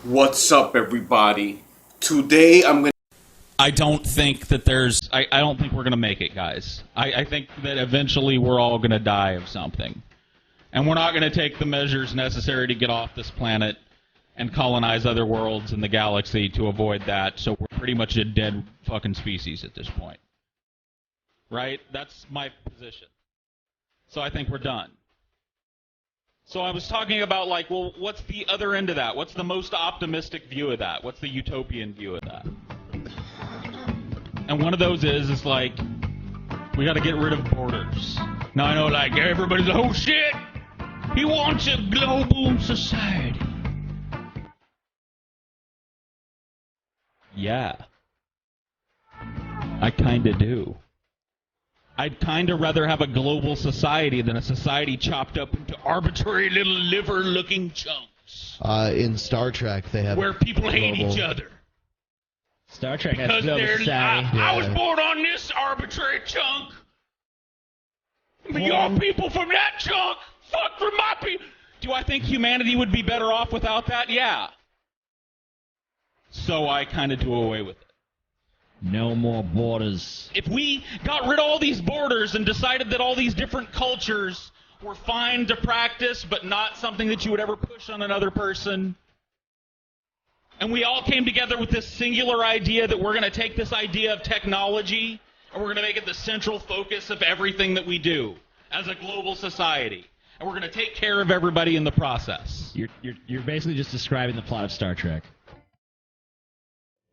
What's up, everybody? Today I'm gonna... I don't think that there's... I don't think we're going to make it, guys. I think that eventually we're all going to die of something. And we're not going to take the measures necessary to get off this planet and colonize other worlds in the galaxy to avoid that, so we're pretty much a dead fucking species at this point. Right? That's my position. So I think we're done. So I was talking about, like, well, what's the other end of that? What's the most optimistic view of that? What's the utopian view of that? And one of those is like, we got to get rid of borders. Now, I know, like, everybody's like, oh, shit! He wants a global society. Yeah. I kind of do. I'd kind of rather have a global society than a society chopped up into arbitrary little liver-looking chunks. In Star Trek, they have where people hate each other. Star Trek has global society. I was born on this arbitrary chunk. But your people from that chunk fuck from my people. Do I think humanity would be better off without that? Yeah. So I kind of do away with it. No more borders. If we got rid of all these borders and decided that all these different cultures were fine to practice, but not something that you would ever push on another person, and we all came together with this singular idea that we're going to take this idea of technology and we're going to make it the central focus of everything that we do as a global society, and we're going to take care of everybody in the process. You're basically just describing the plot of Star Trek.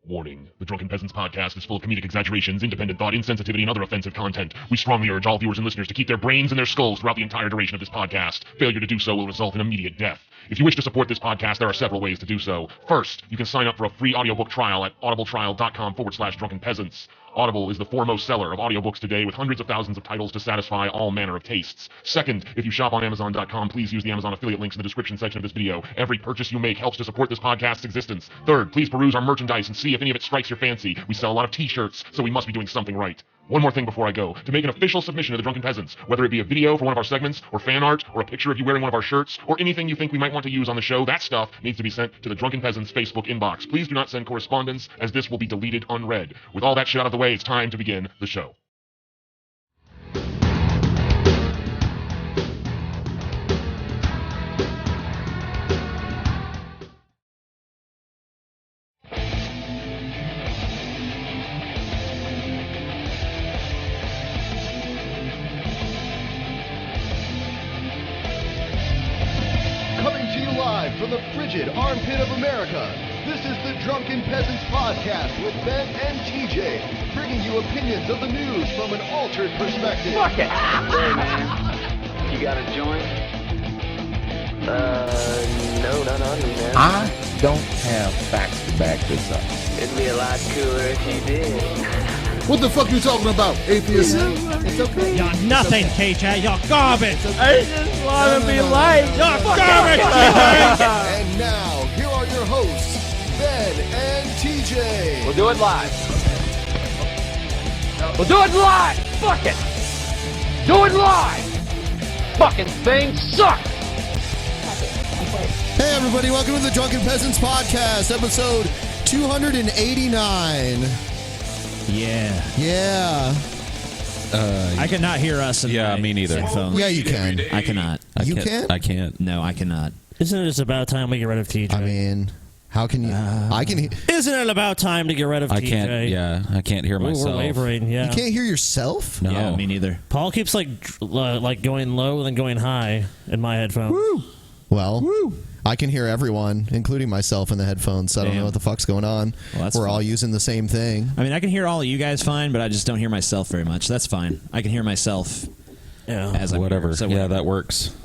Warning. The Drunken Peasants podcast is full of comedic exaggerations, independent thought, insensitivity, and other offensive content. We strongly urge all viewers and listeners to keep their brains in their skulls throughout the entire duration of this podcast. Failure to do so will result in immediate death. If you wish to support this podcast, there are several ways to do so. First, you can sign up for a free audiobook trial at audibletrial.com/drunkenpeasants. Audible is the foremost seller of audiobooks today, with hundreds of thousands of titles to satisfy all manner of tastes. Second, if you shop on Amazon.com, please use the Amazon affiliate links in the description section of this video. Every purchase you make helps to support this podcast's existence. Third, please peruse our merchandise and see if any of it strikes your fancy. We sell a lot of t-shirts, so we must be doing something right. One more thing before I go. To make an official submission to the Drunken Peasants, whether it be a video for one of our segments, or fan art, or a picture of you wearing one of our shirts, or anything you think we might want to use on the show, that stuff needs to be sent to the Drunken Peasants Facebook inbox. Please do not send correspondence, as this will be deleted unread. With all that shit out of the way, it's time to begin the show. From the frigid armpit of America, this is the Drunken Peasants podcast with Ben and TJ, bringing you opinions of the news from an altered perspective. Fuck it! Hey man, you got a joint? No, not on me, man. I don't have facts to back this up. It'd be a lot cooler if you did. What the fuck you talking about, atheist? It's okay. You're nothing, TJ. You're garbage. I just want to be liked. You're garbage. And now, here are your hosts, Ben and TJ. We'll do it live. We'll do it live. Fuck it. Do it live. Fucking thing sucks. Hey everybody, welcome to the Drunken Peasants podcast, episode 289. Yeah. I cannot hear us. Yeah, me neither. Headphones. Yeah, you can. I cannot. You can't? I can't. No, I cannot. Isn't it just about time we get rid of TJ? I mean, how can you? I can. Isn't it about time to get rid of TJ? I can't. Yeah, I can't hear myself. We're wavering. Yeah. You can't hear yourself? No. Yeah, me neither. Paul keeps like going low and then going high in my headphones. Woo. Well, I can hear everyone, including myself, in the headphones, so I don't know what the fuck's going on. Well, We're all using the same thing. I mean, I can hear all of you guys fine, but I just don't hear myself very much. That's fine. I can hear myself as I'm whatever. Here, so yeah, that works.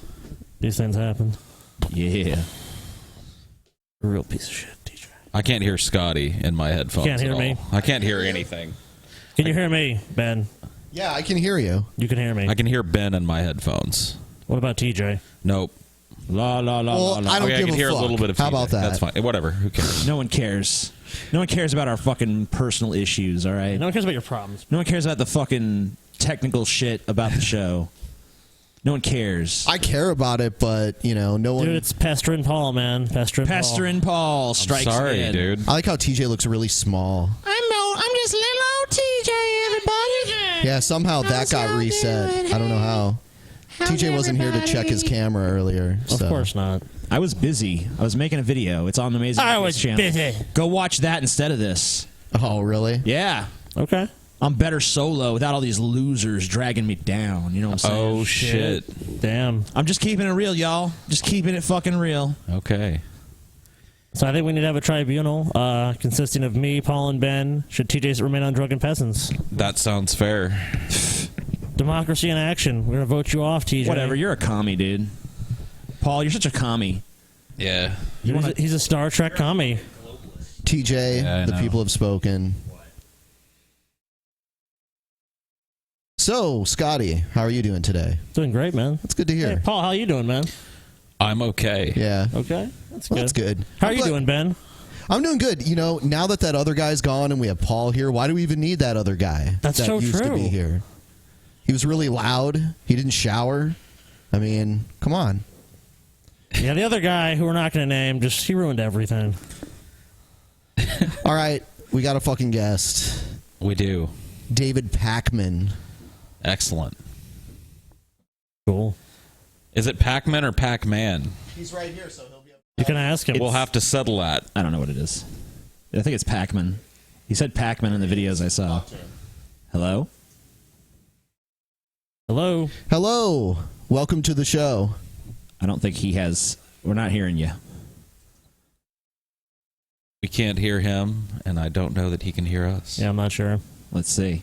These things happen. Yeah. Real piece of shit, TJ. I can't hear Scotty in my headphones. You can't hear me? I can't hear anything. Can you hear me, Ben? Yeah, I can hear you. You can hear me. I can hear Ben in my headphones. What about TJ? Nope. La la la Well, la. I don't Okay, I give can a hear fuck. a little bit of How feedback. about that? That's fine. Whatever. Who cares? No one cares. No one cares about our fucking personal issues, all right? No one cares about your problems. No one cares about the fucking technical shit about the show. No one cares. I care about it, but no one. Dude, it's Pester and Paul, man. Pester and Paul strikes again. Dude. I like how TJ looks really small. I'm just little old TJ, everybody. Yeah, somehow that got reset. I don't know how. TJ wasn't here to check his camera earlier. Of course not. I was busy. I was making a video. It's on the Amazing I Race was channel. busy. Go watch that instead of this. Oh, really? Yeah. Okay. I'm better solo without all these losers dragging me down. You know what I'm saying? Oh, shit. Damn. I'm just keeping it real, y'all. Just keeping it fucking real. Okay. So I think we need to have a tribunal consisting of me, Paul, and Ben. Should TJ remain on Drunken Peasants? That sounds fair. Democracy in action. We're going to vote you off, TJ. Whatever. You're a commie, dude. Paul, you're such a commie. Yeah. He's a Star Trek commie. TJ, Yeah, the people have spoken. So, Scotty, how are you doing today? Doing great, man. That's good to hear. Hey, Paul, how you doing, man? I'm okay. Yeah. Okay. That's good. Well, that's good. How are you doing, Ben? I'm doing good. Now that other guy's gone and we have Paul here, why do we even need that other guy? That's that so used to true. be here. He was really loud. He didn't shower. I mean, come on. Yeah, the other guy who we're not going to name, he ruined everything. All right, we got a fucking guest. We do. David Pakman. Excellent. Cool. Is it Pakman or Pakman? He's right here, so he'll be up. You can ask him. We'll have to settle that. I don't know what it is. I think it's Pakman. He said Pakman in the videos I saw. Hello? Hello? Hello. Welcome to the show. I don't think he has... We're not hearing you. We can't hear him, and I don't know that he can hear us. Yeah, I'm not sure. Let's see.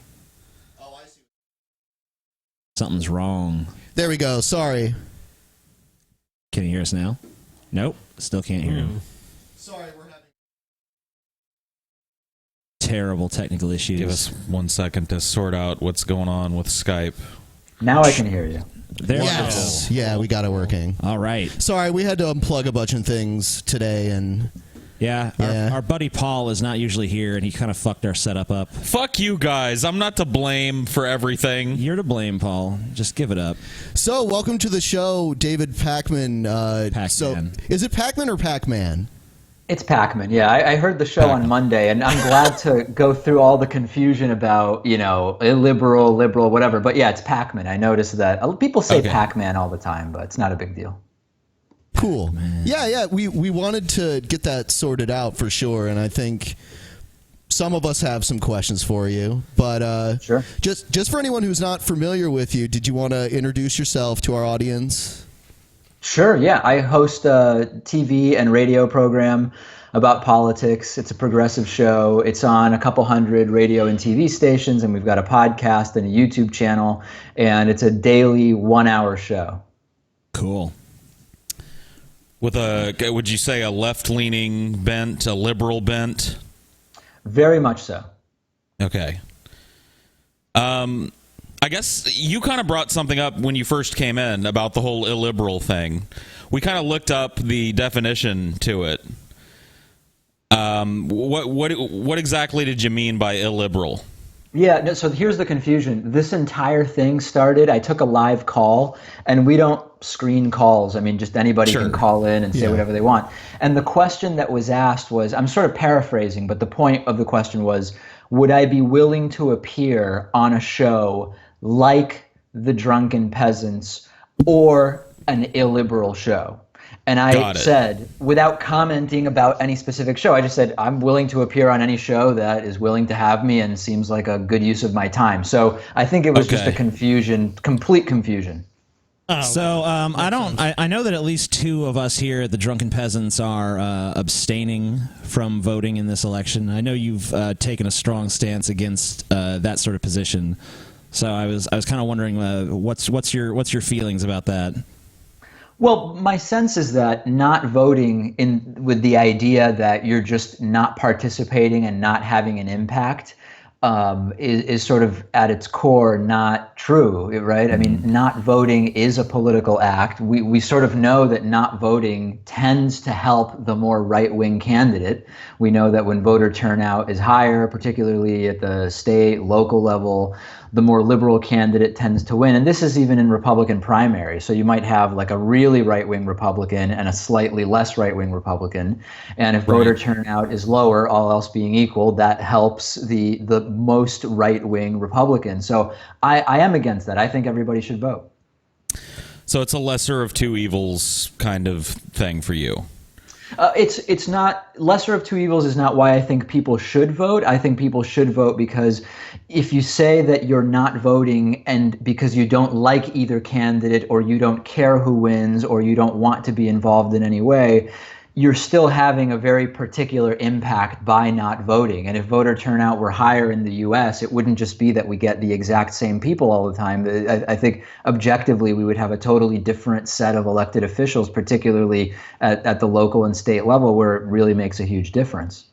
Oh, I see. Something's wrong. There we go. Sorry. Can you hear us now? Nope. Still can't hear him. Sorry, we're having... Terrible technical issues. Give us 1 second to sort out what's going on with Skype. Now I can hear you. There Yes. Yeah, we got it working. All right. Sorry, we had to unplug a bunch of things today, and... Yeah, our buddy Paul is not usually here, and he kind of fucked our setup up. Fuck you guys. I'm not to blame for everything. You're to blame, Paul. Just give it up. So, welcome to the show, David Pakman. Pakman. So, is it Pakman or Pakman? It's Pakman, yeah. I heard the show on Monday, and I'm glad to go through all the confusion about, illiberal, liberal, whatever. But yeah, it's Pakman. I noticed that people say Pac-Man all the time, but it's not a big deal. Cool. Yeah. We wanted to get that sorted out for sure, and I think some of us have some questions for you. But sure. Just for anyone who's not familiar with you, did you want to introduce yourself to our audience? Sure, yeah. I host a TV and radio program about politics. It's a progressive show. It's on a couple hundred radio and TV stations, and we've got a podcast and a YouTube channel, and it's a daily 1-hour show. Cool. With would you say a left-leaning bent, a liberal bent? Very much so. Okay. I guess you kind of brought something up when you first came in about the whole illiberal thing. We kind of looked up the definition to it. What exactly did you mean by illiberal? Yeah, no, so here's the confusion. This entire thing started, I took a live call, and we don't screen calls. I mean, just anybody can call in and say whatever they want. And the question that was asked was, I'm sort of paraphrasing, but the point of the question was, would I be willing to appear on a show like the Drunken Peasants or an illiberal show? And I said, without commenting about any specific show, I just said, I'm willing to appear on any show that is willing to have me and seems like a good use of my time. So I think it was just a confusion, complete confusion. So I know that at least two of us here at the Drunken Peasants are abstaining from voting in this election. I know you've taken a strong stance against that sort of position. So I was kind of wondering what's your feelings about that? Well, my sense is that not voting with the idea that you're just not participating and not having an impact is sort of at its core not true, right? I mean, not voting is a political act. We sort of know that not voting tends to help the more right-wing candidate. We know that when voter turnout is higher, particularly at the state, local level, the more liberal candidate tends to win. And this is even in Republican primaries. So you might have like a really right-wing Republican and a slightly less right-wing Republican. And if voter turnout is lower, all else being equal, that helps the most right-wing Republican. So I am against that. I think everybody should vote. So it's a lesser of two evils kind of thing for you. It's not, lesser of two evils is not why I think people should vote. I think people should vote because if you say that you're not voting and because you don't like either candidate or you don't care who wins or you don't want to be involved in any way, you're still having a very particular impact by not voting. And if voter turnout were higher in the U.S., it wouldn't just be that we get the exact same people all the time. I think objectively we would have a totally different set of elected officials, particularly at the local and state level, where it really makes a huge difference.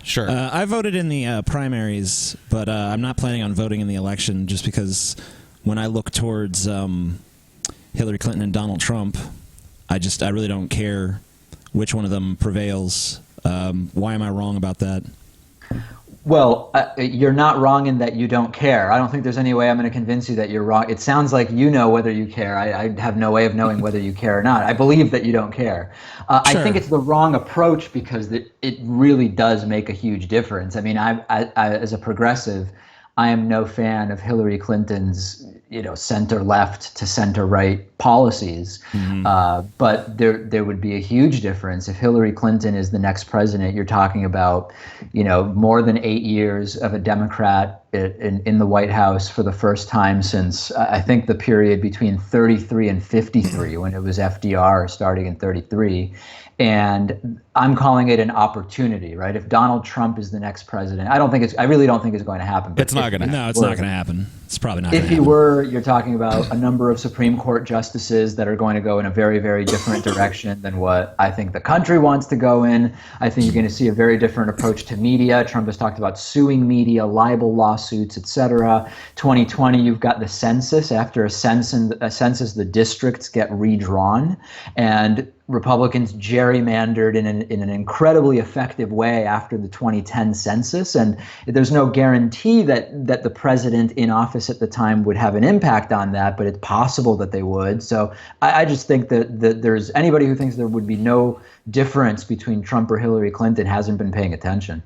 Sure. I voted in the primaries, but I'm not planning on voting in the election just because when I look towards Hillary Clinton and Donald Trump, I really don't care which one of them prevails. Why am I wrong about that? Well, you're not wrong in that you don't care. I don't think there's any way I'm going to convince you that you're wrong. It sounds like you know whether you care. I have no way of knowing whether you care or not. I believe that you don't care. Sure. I think it's the wrong approach because it really does make a huge difference. I mean, I as a progressive, I am no fan of Hillary Clinton's, center left to center right policies. But there would be a huge difference if Hillary Clinton is the next president. You're talking about, more than 8 years of a Democrat in the White House for the first time since I think the period between 33 and 53 when it was FDR starting in 33. And I'm calling it an opportunity, right? If Donald Trump is the next president, I really don't think it's going to happen. It's not going to happen. No, it's not going to happen. It's probably not going to happen. If he were, you're talking about a number of Supreme Court justices that are going to go in a very, very different direction than what I think the country wants to go in. I think you're going to see a very different approach to media. Trump has talked about suing media, libel lawsuits, etc. 2020, you've got the census. After a census, the districts get redrawn, and Republicans gerrymandered in an incredibly effective way after the 2010 census, and there's no guarantee that the president in office at the time would have an impact on that, but it's possible that they would. So I just think that there's anybody who thinks there would be no difference between Trump or Hillary Clinton hasn't been paying attention.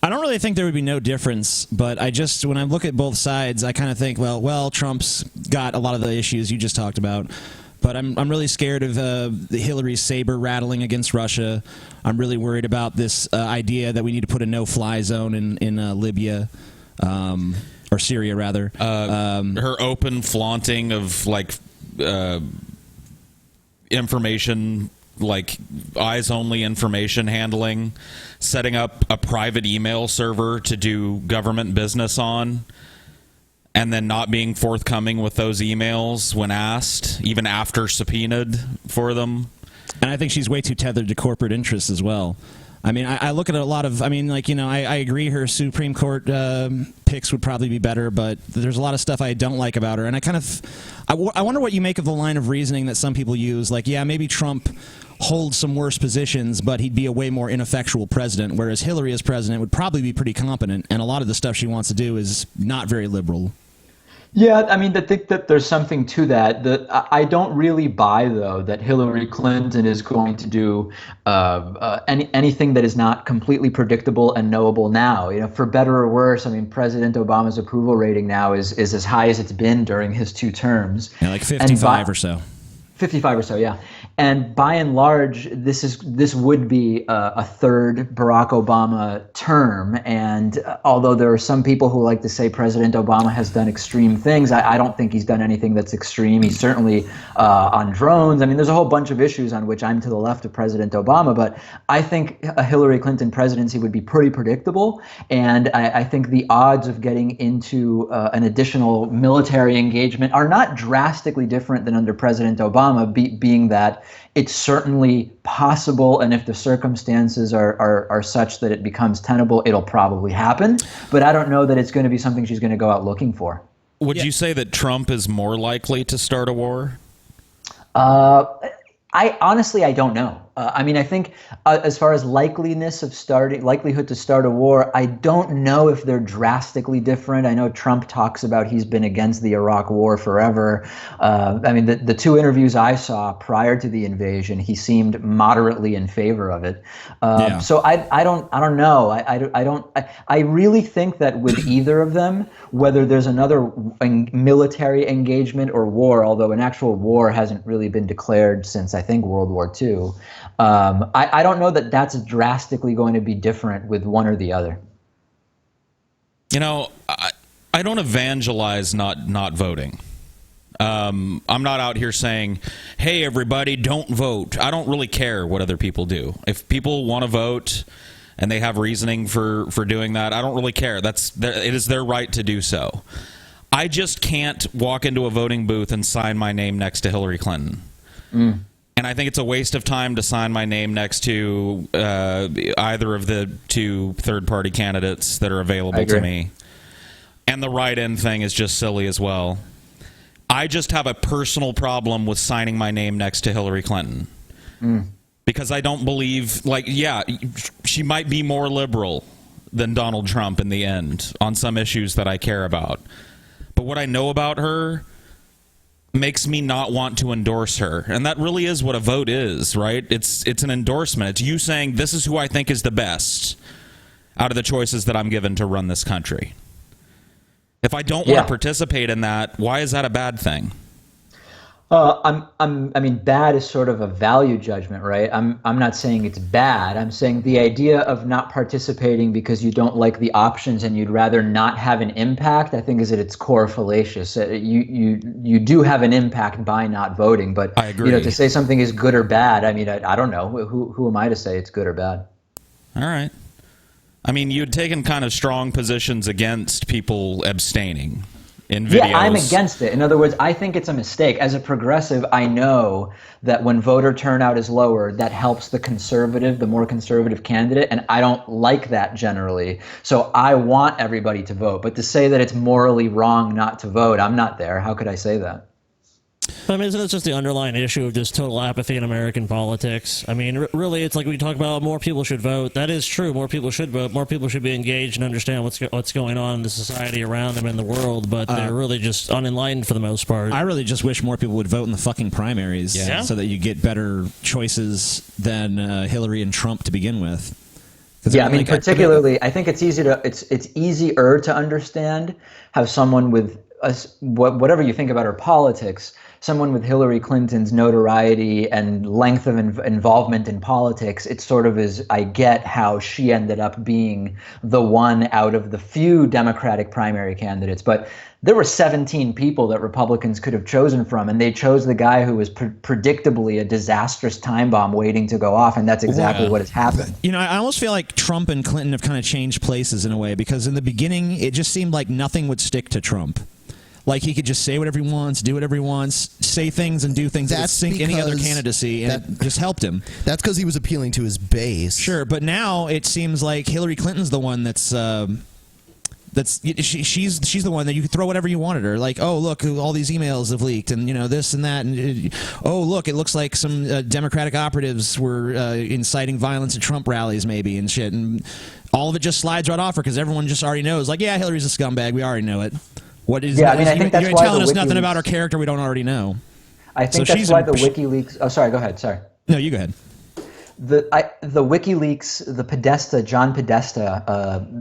I don't really think there would be no difference, but when I look at both sides, I kind of think, well, Trump's got a lot of the issues you just talked about. But I'm really scared of the Hillary's saber rattling against Russia. I'm really worried about this idea that we need to put a no-fly zone in Libya, or Syria rather. Her open flaunting of information, like eyes-only information handling, setting up a private email server to do government business on, and then not being forthcoming with those emails when asked, even after subpoenaed for them. And I think she's way too tethered to corporate interests as well. I mean, I look at a lot of, I agree her Supreme Court picks would probably be better, but there's a lot of stuff I don't like about her. And I wonder what you make of the line of reasoning that some people use. Like, yeah, maybe Trump holds some worse positions, but he'd be a way more ineffectual president, whereas Hillary as president would probably be pretty competent, and a lot of the stuff she wants to do is not very liberal. Yeah, I mean, I think that there's something to that. I don't really buy, though, that Hillary Clinton is going to do anything that is not completely predictable and knowable now. For better or worse, I mean, President Obama's approval rating now is as high as it's been during his 2 terms. Yeah, like 55 or so. 55 or so, yeah. And by and large, this would be a third Barack Obama term. And although there are some people who like to say President Obama has done extreme things, I don't think he's done anything that's extreme. He's certainly on drones. I mean, there's a whole bunch of issues on which I'm to the left of President Obama. But I think a Hillary Clinton presidency would be pretty predictable. And I think the odds of getting into an additional military engagement are not drastically different than under President Obama, being that it's certainly possible, and if the circumstances are such that it becomes tenable, it'll probably happen. But I don't know that it's going to be something she's going to go out looking for. Would you say that Trump is more likely to start a war? I honestly don't know. I mean, I think as far as likelihood to start a war, I don't know if they're drastically different. I know Trump talks about he's been against the Iraq War forever. I mean, the two interviews I saw prior to the invasion, he seemed moderately in favor of it. So I don't know. I really think that with either of them, whether there's another military engagement or war, although an actual war hasn't really been declared since I think World War II. I don't know that that's drastically going to be different with one or the other. You know, I don't evangelize not voting. I'm not out here saying, hey, everybody, don't vote. I don't really care what other people do. If people want to vote and they have reasoning for doing that, I don't really care. It is their right to do so. I just can't walk into a voting booth and sign my name next to Hillary Clinton. And I think it's a waste of time to sign my name next to either of the two third-party candidates that are available to me. And the write-in thing is just silly as well. I just have a personal problem with signing my name next to Hillary Clinton. Because I don't believe, she might be more liberal than Donald Trump in the end on some issues that I care about. But what I know about her makes me not want to endorse her. And that really is what a vote is, right? It's an endorsement. It's you saying, this is who I think is the best out of the choices that I'm given to run this country. If I don't want to participate in that, why is that a bad thing? I mean, bad is sort of a value judgment, right? I'm not saying it's bad. I'm saying the idea of not participating because you don't like the options and you'd rather not have an impact, I think is at its core fallacious. You do have an impact by not voting, but I agree. To say something is good or bad, I mean, I don't know. Who am I to say it's good or bad? All right. I mean, you'd taken kind of strong positions against people abstaining in videos. Yeah, I'm against it. In other words, I think it's a mistake. As a progressive, I know that when voter turnout is lower, that helps the more conservative candidate, and I don't like that generally. So I want everybody to vote. But to say that it's morally wrong not to vote, I'm not there. How could I say that? I mean, isn't it just the underlying issue of just total apathy in American politics? I mean, really, it's like we talk about more people should vote. That is true. More people should vote. More people should be engaged and understand what's going on in the society around them and the world, but they're really just unenlightened for the most part. I really just wish more people would vote in the fucking primaries so that you get better choices than Hillary and Trump to begin with. Yeah, I mean, particularly, I think it's easier to understand how someone with whatever you think about her politics, someone with Hillary Clinton's notoriety and length of involvement in politics, it sort of is, I get how she ended up being the one out of the few Democratic primary candidates. But there were 17 people that Republicans could have chosen from, and they chose the guy who was predictably a disastrous time bomb waiting to go off, and that's exactly what has happened. You know, I almost feel like Trump and Clinton have kind of changed places in a way, because in the beginning, it just seemed like nothing would stick to Trump. Like, he could just say whatever he wants, do whatever he wants, say things and do things that would sink any other candidacy, and it just helped him. That's because he was appealing to his base. Sure, but now it seems like Hillary Clinton's the one she's the one that you could throw whatever you wanted her. Like, oh, look, all these emails have leaked, and this and that, and oh, look, it looks like some Democratic operatives were inciting violence at Trump rallies, maybe, and shit, and all of it just slides right off her because everyone just already knows. Like, yeah, Hillary's a scumbag. We already know it. What is? Yeah, I mean, I think that's why you're telling us WikiLeaks, nothing about her character we don't already know. I think that's why the WikiLeaks. Oh, sorry. Go ahead. Sorry. No, you go ahead. The WikiLeaks, the Podesta, John Podesta,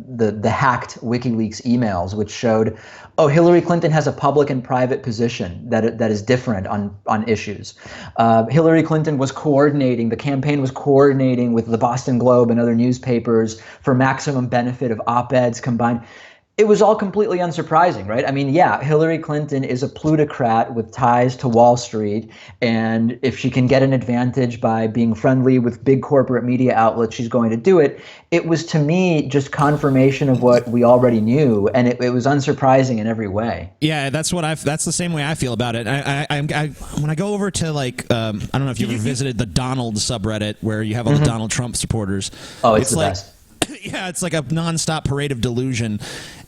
the hacked WikiLeaks emails, which showed, oh, Hillary Clinton has a public and private position that is different on issues. Hillary Clinton was coordinating, the campaign was coordinating with the Boston Globe and other newspapers for maximum benefit of op-eds combined. It was all completely unsurprising, right? I mean, yeah, Hillary Clinton is a plutocrat with ties to Wall Street, and if she can get an advantage by being friendly with big corporate media outlets, she's going to do it. It was, to me, just confirmation of what we already knew, and it was unsurprising in every way. Yeah, that's the same way I feel about it. When I go over to, like, I don't know if you ever visited the Donald subreddit where you have all the Donald Trump supporters. Oh, it's the best. Yeah, it's like a nonstop parade of delusion,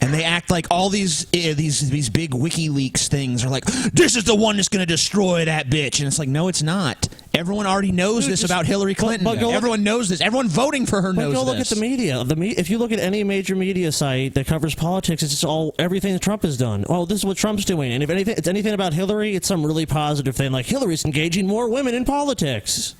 and they act like all these big WikiLeaks things are like, this is the one that's going to destroy that bitch, and it's like, no, it's not. Everyone already knows this about Hillary Clinton. Everyone knows this. Everyone voting for her knows this. But go look at the media. If you look at any major media site that covers politics, it's just all everything that Trump has done. Oh, this is what Trump's doing, and if it's anything about Hillary, it's some really positive thing, like Hillary's engaging more women in politics.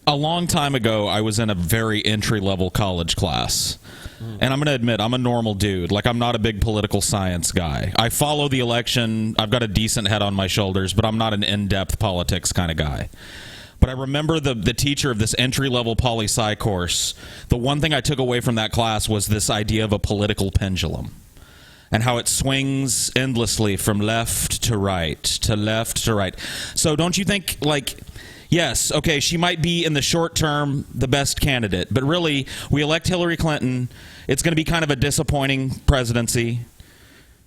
A long time ago, I was in a very entry-level college class. And I'm going to admit, I'm a normal dude. Like, I'm not a big political science guy. I follow the election. I've got a decent head on my shoulders, but I'm not an in-depth politics kind of guy. But I remember the teacher of this entry-level poli-sci course, the one thing I took away from that class was this idea of a political pendulum and how it swings endlessly from left to right, to left to right. So don't you think, like... Yes, okay, she might be in the short term the best candidate, but really, we elect Hillary Clinton. It's going to be kind of a disappointing presidency.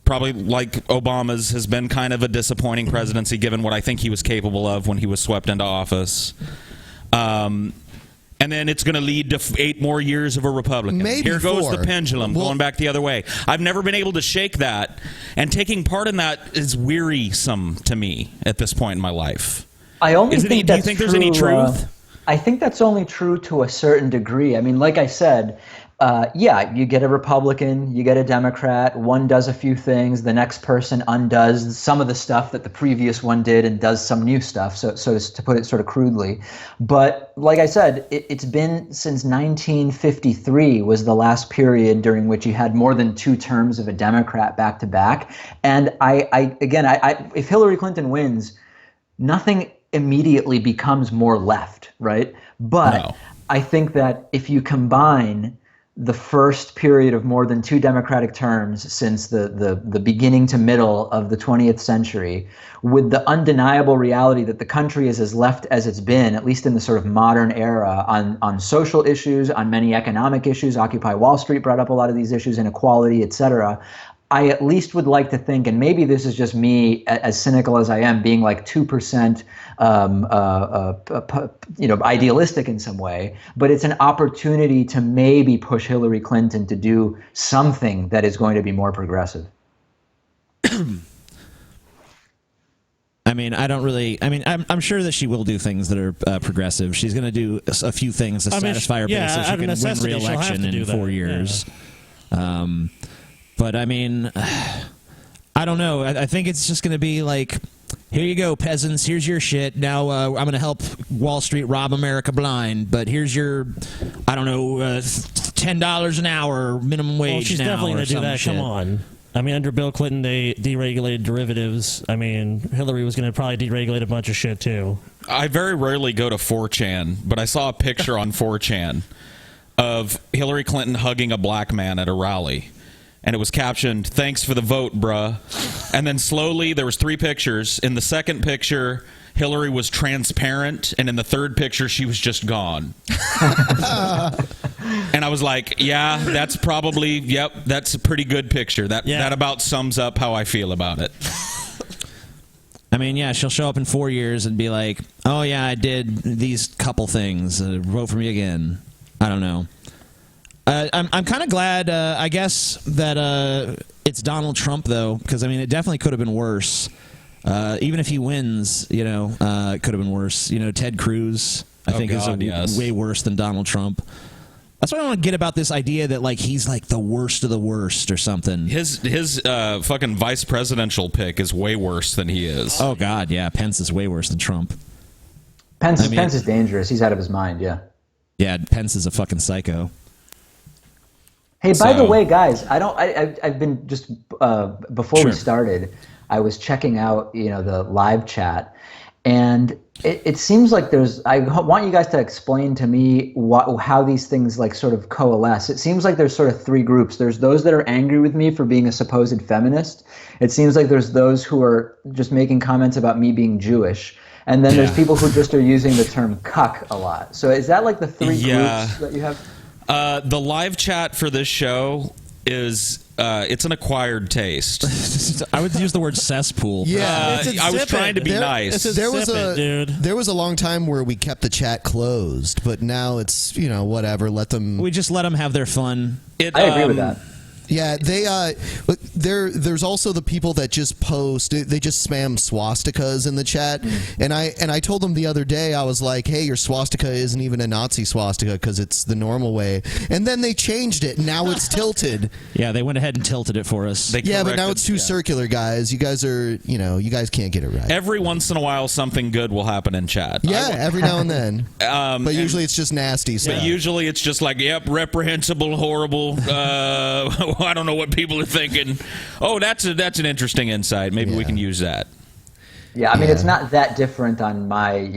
Probably like Obama's has been kind of a disappointing presidency, given what I think he was capable of when he was swept into office. And then it's going to lead to 8 more years of a Republican. Maybe Here goes 4. the pendulum going back the other way. I've never been able to shake that, and taking part in that is wearisome to me at this point in my life. I only think do you think there's any truth? I think that's only true to a certain degree. I mean, like I said, yeah, you get a Republican, you get a Democrat, one does a few things, the next person undoes some of the stuff that the previous one did and does some new stuff, so to put it sort of crudely. But like I said, it's been since 1953 was the last period during which you had more than 2 terms of a Democrat back to back. And if Hillary Clinton wins, nothing immediately becomes more left, right? But I think that if you combine the first period of more than 2 Democratic terms since the beginning to middle of the 20th century with the undeniable reality that the country is as left as it's been, at least in the sort of modern era, on social issues, on many economic issues, Occupy Wall Street brought up a lot of these issues, inequality, etc., I at least would like to think, and maybe this is just me, as cynical as I am, being like 2%, idealistic in some way, but it's an opportunity to maybe push Hillary Clinton to do something that is going to be more progressive. I mean, I'm sure that she will do things that are progressive. She's going to do a few things to satisfy her base so she can win re-election in 4 years. Yeah. But I mean, I don't know. I think it's just going to be like, here you go, peasants. Here's your shit. Now I'm going to help Wall Street rob America blind. But here's your, I don't know, $10 an hour minimum wage. Well, she's definitely going to do that. Shit. Come on. I mean, under Bill Clinton, they deregulated derivatives. I mean, Hillary was going to probably deregulate a bunch of shit, too. I very rarely go to 4chan, but I saw a picture on 4chan of Hillary Clinton hugging a black man at a rally. And it was captioned, "Thanks for the vote, bruh." And then slowly, there was 3 pictures. In the second picture, Hillary was transparent, and in the third picture, she was just gone. And I was like, yeah, that's probably, yep, that's a pretty good picture. That about sums up how I feel about it. I mean, yeah, she'll show up in 4 years and be like, oh, yeah, I did these couple things. Vote for me again. I don't know. I'm kind of glad, I guess, that it's Donald Trump, though, because, I mean, it definitely could have been worse. Even if he wins, it could have been worse. Ted Cruz, I think, is way worse than Donald Trump. That's what I don't get about this idea that, like, he's, like, the worst of the worst or something. His fucking vice presidential pick is way worse than he is. Oh, God, yeah. Pence is way worse than Trump. Pence is dangerous. He's out of his mind, yeah. Yeah, Pence is a fucking psycho. Hey, by the way, guys, I've been just before we started, I was checking out the live chat, and it seems like I want you guys to explain to me how these things like sort of coalesce. It seems like there's sort of 3 groups. There's those that are angry with me for being a supposed feminist. It seems like there's those who are just making comments about me being Jewish. And then there's people who just are using the term cuck a lot. So is that like the 3 groups that you have? The live chat for this show is it's an acquired taste. I would use the word cesspool. Yeah, I was trying to be nice. There was a long time where we kept the chat closed, but now it's whatever. Let them. We just let them have their fun. I agree with that. Yeah, there's also the people that just post. They just spam swastikas in the chat, and I told them the other day, I was like, hey, your swastika isn't even a Nazi swastika because it's the normal way, and then they changed it. Now it's tilted. Yeah, they went ahead and tilted it for us. They but now it's too circular, guys. You guys are, you guys can't get it right. Every once in a while, something good will happen in chat. Yeah, every now and then. But usually it's just nasty stuff. But usually it's just like, yep, reprehensible, horrible. I don't know what people are thinking. Oh, that's an interesting insight. Maybe we can use that. Yeah, I mean, it's not that different on my,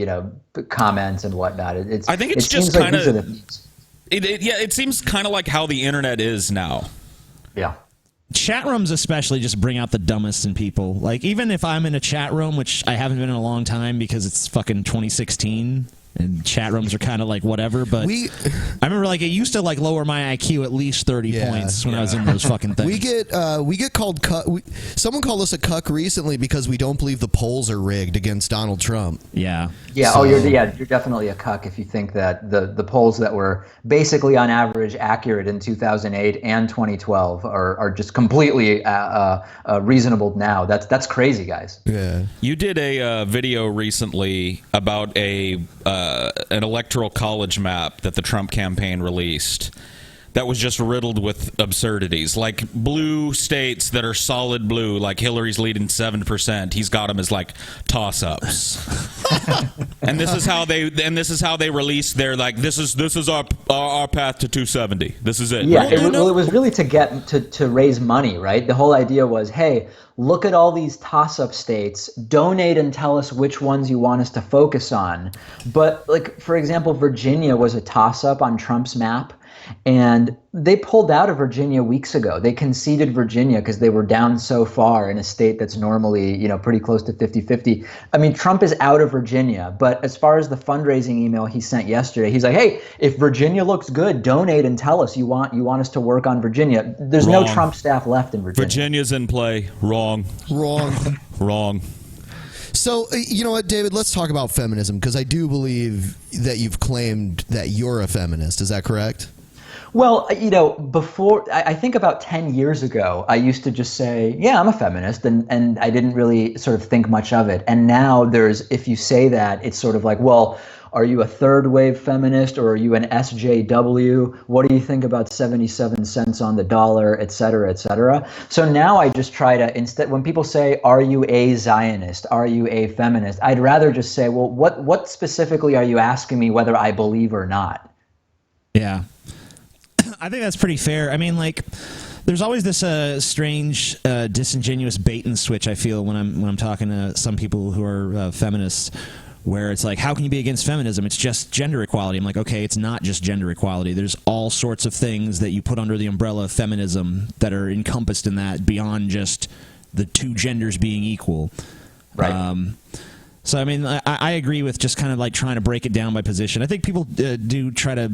comments and whatnot. I think it's just kind of. It seems kind of like how the internet is now. Yeah. Chat rooms especially just bring out the dumbest in people. Like, even if I'm in a chat room, which I haven't been in a long time because it's fucking 2016. And chat rooms are kind of like whatever, but I remember like it used to like lower my IQ at least 30 points when I was in those fucking things. We get called cuck. Someone called us a cuck recently because we don't believe the polls are rigged against Donald Trump. Yeah. Yeah. So, you're definitely a cuck if you think that the polls that were basically on average accurate in 2008 and 2012 are just completely reasonable now. That's crazy, guys. Yeah. You did a video recently about an electoral college map that the Trump campaign released that was just riddled with absurdities, like blue states that are solid blue, like Hillary's leading 7%. He's got them as like toss-ups, and this is how they released their like this is our path to 270. This is it. Yeah, it was really to get to raise money, right? The whole idea was, hey, look at all these toss-up states, donate and tell us which ones you want us to focus on. But like, for example, Virginia was a toss-up on Trump's map. And they pulled out of Virginia weeks ago. They conceded Virginia because they were down so far in a state that's normally, pretty close to 50-50. I mean, Trump is out of Virginia. But as far as the fundraising email he sent yesterday, he's like, hey, if Virginia looks good, donate and tell us you want us to work on Virginia. There's no Trump staff left in Virginia. Virginia's in play. Wrong. So, you know what, David, let's talk about feminism, because I do believe that you've claimed that you're a feminist. Is that correct? Well, before, I think about 10 years ago, I used to just say, yeah, I'm a feminist, and I didn't really sort of think much of it. And now if you say that, it's sort of like, well, are you a third wave feminist, or are you an SJW? What do you think about 77 cents on the dollar, et cetera, et cetera? So now I just try to, instead, when people say, are you a Zionist? Are you a feminist? I'd rather just say, well, what specifically are you asking me whether I believe or not? Yeah. I think that's pretty fair. I mean, like, there's always this strange, disingenuous bait and switch, I feel, when I'm talking to some people who are feminists, where it's like, how can you be against feminism? It's just gender equality. I'm like, okay, it's not just gender equality. There's all sorts of things that you put under the umbrella of feminism that are encompassed in that beyond just the two genders being equal. Right. So, I mean, I agree with just kind of like trying to break it down by position. I think people do try to...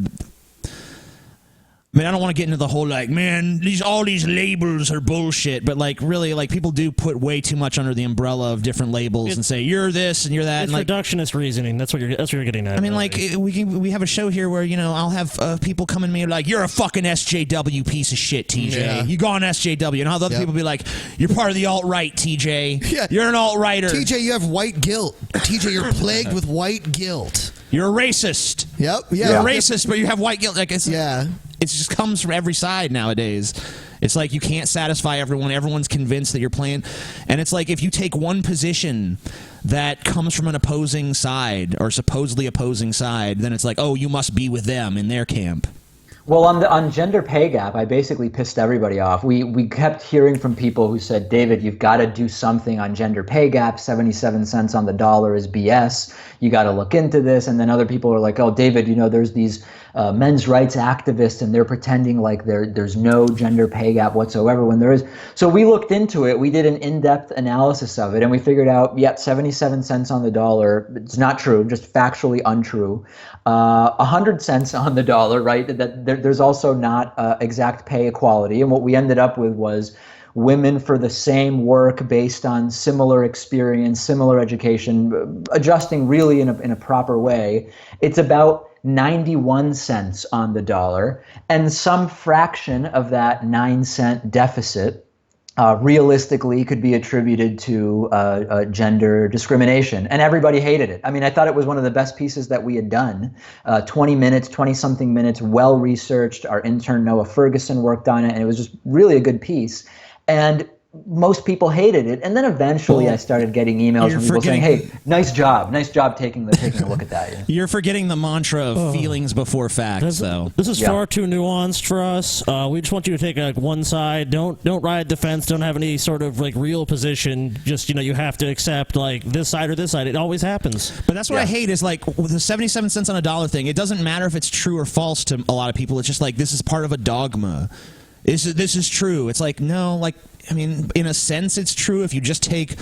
I mean, I don't want to get into the whole, like, man, all these labels are bullshit, but, like, really, like, people do put way too much under the umbrella of different labels and say, you're this and you're that. It's and, like, reductionist reasoning. That's what you're getting at. I mean, like, we have a show here where, I'll have people come in me like, you're a fucking SJW piece of shit, TJ. Yeah. You go on SJW. And all the other people be like, you're part of the alt-right, TJ. Yeah. You're an alt-righter. TJ, you have white guilt. TJ, you're plagued with white guilt. You're a racist. Yep. You're a racist, but you have white guilt. Like, yeah. It just comes from every side nowadays. It's like you can't satisfy everyone. Everyone's convinced that you're playing. And it's like if you take one position that comes from an opposing side or supposedly opposing side, then it's like, oh, you must be with them in their camp. Well, on gender pay gap, I basically pissed everybody off. We kept hearing from people who said, David, you've got to do something on gender pay gap. 77 cents on the dollar is BS. You got to look into this. And then other people are like, oh, David, there's these men's rights activists, and they're pretending like there's no gender pay gap whatsoever when there is. So we looked into it. We did an in-depth analysis of it, and we figured out, 77 cents on the dollar. It's not true, just factually untrue. 100 cents on the dollar, right? That there's also not exact pay equality. And what we ended up with was women for the same work based on similar experience, similar education, adjusting really in a proper way. It's about 91 cents on the dollar, and some fraction of that 9-cent deficit realistically could be attributed to gender discrimination. And everybody hated it. I mean, I thought it was one of the best pieces that we had done. 20-something minutes, well-researched. Our intern Noah Ferguson worked on it, and it was just really a good piece. And most people hated it. And then eventually I started getting emails from people saying, hey, nice job taking a look at that. Yeah. You're forgetting the mantra of feelings before facts, though. This is far too nuanced for us. We just want you to take one side. Don't ride the fence. Don't have any sort of real position. Just, you have to accept this side or this side. It always happens. But that's what I hate is with the 77 cents on a dollar thing. It doesn't matter if it's true or false to a lot of people. It's just this is part of a dogma. This is true. It's no, I mean, in a sense, it's true if you just take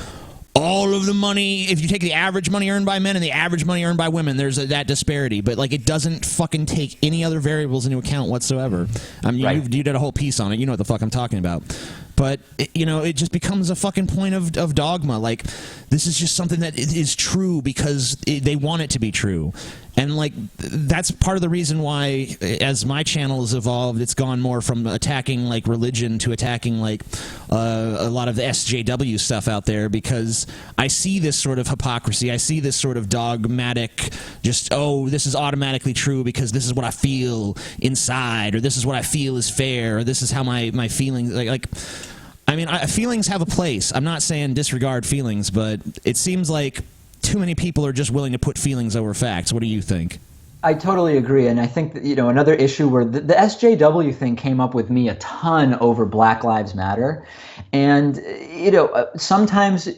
all of the money, if you take the average money earned by men and the average money earned by women, there's that disparity. But it doesn't fucking take any other variables into account whatsoever. I mean, you did a whole piece on it. You know what the fuck I'm talking about. But it just becomes a fucking point of dogma. This is just something that is true because they want it to be true. And that's part of the reason why, as my channel has evolved, it's gone more from attacking religion to attacking a lot of the SJW stuff out there, because I see this sort of hypocrisy. I see this sort of dogmatic, just this is automatically true because this is what I feel inside, or this is what I feel is fair, or this is how my feelings I mean, feelings have a place. I'm not saying disregard feelings, but it seems like too many people are just willing to put feelings over facts. What do you think? I totally agree. And I think that, another issue where the SJW thing came up with me a ton over Black Lives Matter. And, sometimes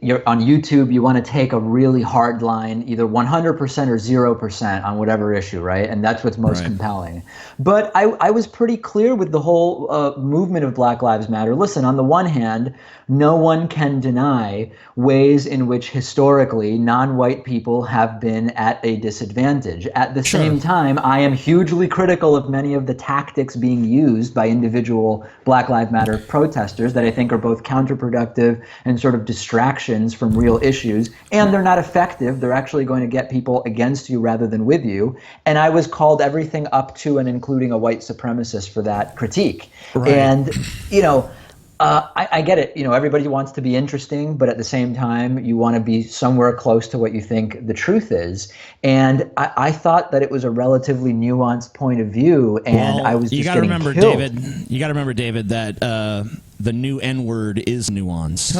you're on YouTube, you want to take a really hard line, either 100% or 0% on whatever issue, right? And that's what's most compelling. But I was pretty clear with the whole movement of Black Lives Matter. Listen, on the one hand, no one can deny ways in which historically non-white people have been at a disadvantage. At the same time, I am hugely critical of many of the tactics being used by individual Black Lives Matter protesters that I think are both counterproductive and sort of distractions from real issues. And they're not effective. They're actually going to get people against you rather than with you. And I was called everything up to and including a white supremacist for that critique. Right. And, I get it. Everybody wants to be interesting, but at the same time, you want to be somewhere close to what you think the truth is. And I thought that it was a relatively nuanced point of view, and I was just getting killed. You got to remember, David, that the new N-word is nuance.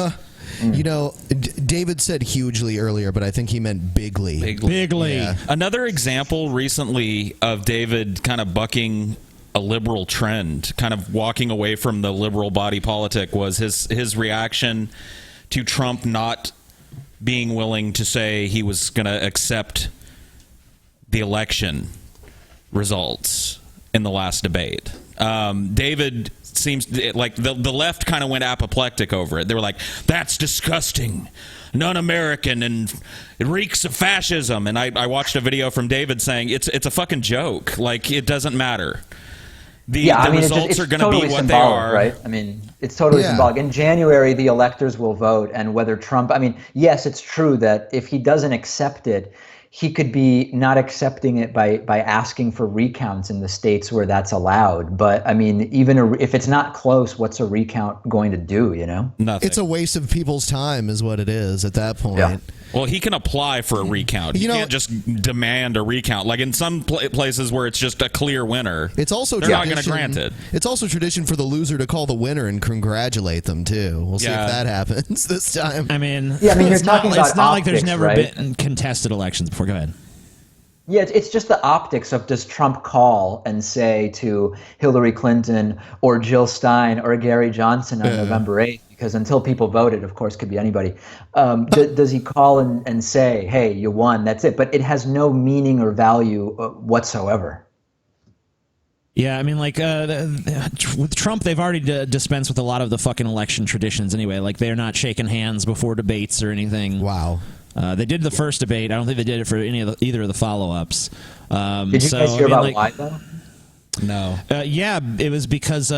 David said hugely earlier, but I think he meant bigly. Bigly. Yeah. Another example recently of David kind of bucking a liberal trend, kind of walking away from the liberal body politic, was his reaction to Trump not being willing to say he was going to accept the election results in the last debate. David seems like the left kind of went apoplectic over it. They were like, that's disgusting, non-American, and it reeks of fascism. And I watched a video from David saying it's a fucking joke. It doesn't matter. The results are going to be what they are. Right? I mean, it's totally symbolic. In January, the electors will vote, and whether Trump, yes, it's true that if he doesn't accept it, he could be not accepting it by asking for recounts in the states where that's allowed. But even if it's not close, what's a recount going to do? Nothing. It's a waste of people's time, is what it is at that point. Yeah. Well, he can apply for a recount. He can't just demand a recount. Like in some places where it's just a clear winner, it's also they're not going to grant it. It's also tradition for the loser to call the winner and congratulate them too. We'll see if that happens this time. You're talking about it's not like there's optics, never right? been contested elections before. Go ahead. Yeah, it's just the optics of, does Trump call and say to Hillary Clinton or Jill Stein or Gary Johnson on November 8th, because until people voted, of course, could be anybody, does he call and say, hey, you won, that's it? But it has no meaning or value whatsoever. Yeah, I mean, like, with Trump, they've already dispensed with a lot of the fucking election traditions anyway. Like, they're not shaking hands before debates or anything. Wow. They did the first debate. I don't think they did it for either of the follow-ups. Did you guys hear about why, though? No. Yeah, it was because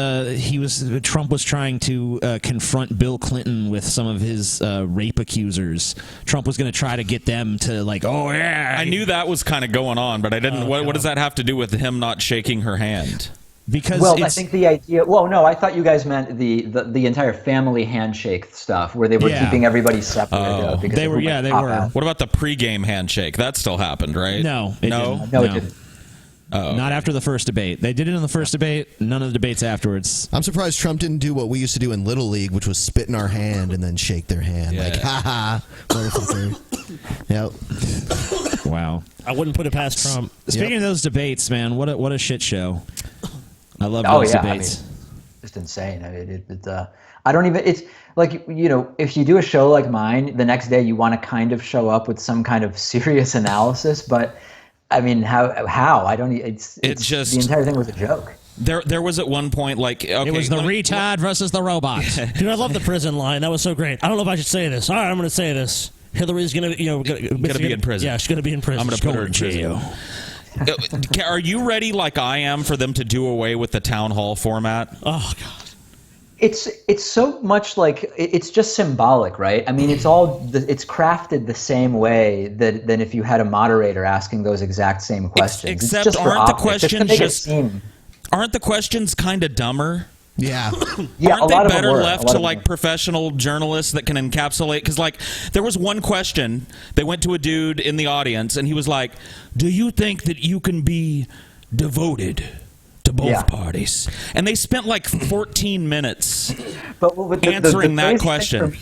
Trump was trying to confront Bill Clinton with some of his rape accusers. Trump was going to try to get them to oh yeah. I knew that was kind of going on, but I didn't. What does that have to do with him not shaking her hand? Because I think the idea. Well, no, I thought you guys meant the entire family handshake stuff, where they were keeping everybody separate. Because they were. Yeah, they were. What about the pregame handshake? That still happened, right? No, it didn't. No, it didn't. Not after the first debate. They did it in the first debate, none of the debates afterwards. I'm surprised Trump didn't do what we used to do in Little League, which was spit in our hand and then shake their hand. Like, ha-ha, motherfucker. Yep. Wow. I wouldn't put it past Trump. Speaking of those debates, man, what a shit show. I love those debates. I mean, just insane. I mean, I don't even, it's like, if you do a show like mine, the next day you want to kind of show up with some kind of serious analysis, but I mean, how? I don't. It's just the entire thing was a joke. There was at one point it was the retard versus the robot. Dude, I love the prison line. That was so great. I don't know if I should say this. All right, I'm going to say this. Hillary's going to be in prison. Yeah, she's going to be in prison. I'm going to put her in jail. Are you ready, like I am, for them to do away with the town hall format? Oh God. It's so much like it's just symbolic, right? I mean, it's crafted the same way than if you had a moderator asking those exact same questions. Except aren't the questions kind of dumber? Yeah. Aren't they better left to professional journalists that can encapsulate? Because there was one question. They went to a dude in the audience, and he was like, "Do you think that you can be devoted to both parties?" And they spent 14 minutes answering that question.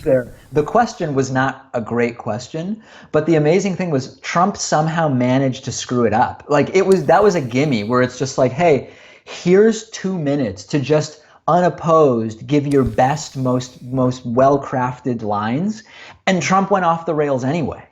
The question was not a great question, but the amazing thing was Trump somehow managed to screw it up. That was a gimme where it's just like, hey, here's 2 minutes to just unopposed give your best, most well-crafted lines, and Trump went off the rails anyway.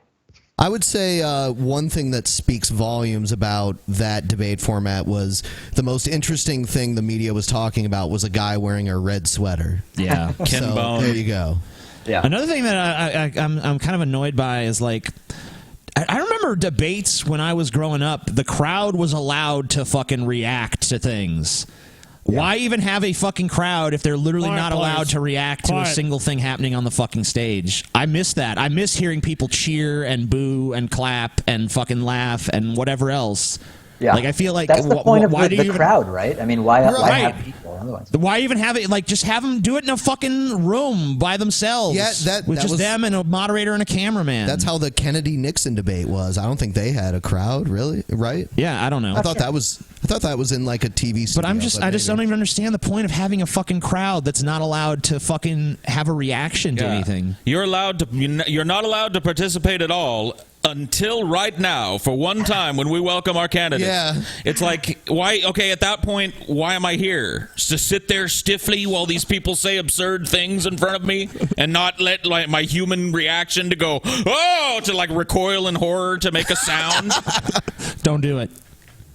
I would say one thing that speaks volumes about that debate format was the most interesting thing the media was talking about was a guy wearing a red sweater. Yeah. Ken Bone. There you go. Yeah. Another thing that I'm kind of annoyed by is I remember debates when I was growing up. The crowd was allowed to fucking react to things. Yeah. Why even have a fucking crowd if they're literally not allowed to react to a single thing happening on the fucking stage? I miss that. I miss hearing people cheer and boo and clap and fucking laugh and whatever else. Yeah. I feel like that's the point of the crowd, right? I mean, why have people otherwise? Why even have it? Just have them do it in a fucking room by themselves. Yeah, with just them and a moderator and a cameraman. That's how the Kennedy-Nixon debate was. I don't think they had a crowd, really, right? Yeah, I don't know. I thought that was in a TV studio. But I just don't even understand the point of having a fucking crowd that's not allowed to fucking have a reaction to anything. You're not allowed to participate at all until right now, for one time when we welcome our candidates. Yeah. It's why? Okay, at that point, why am I here? To sit there stiffly while these people say absurd things in front of me and not let my human reaction to go, oh, to recoil in horror to make a sound? Don't do it.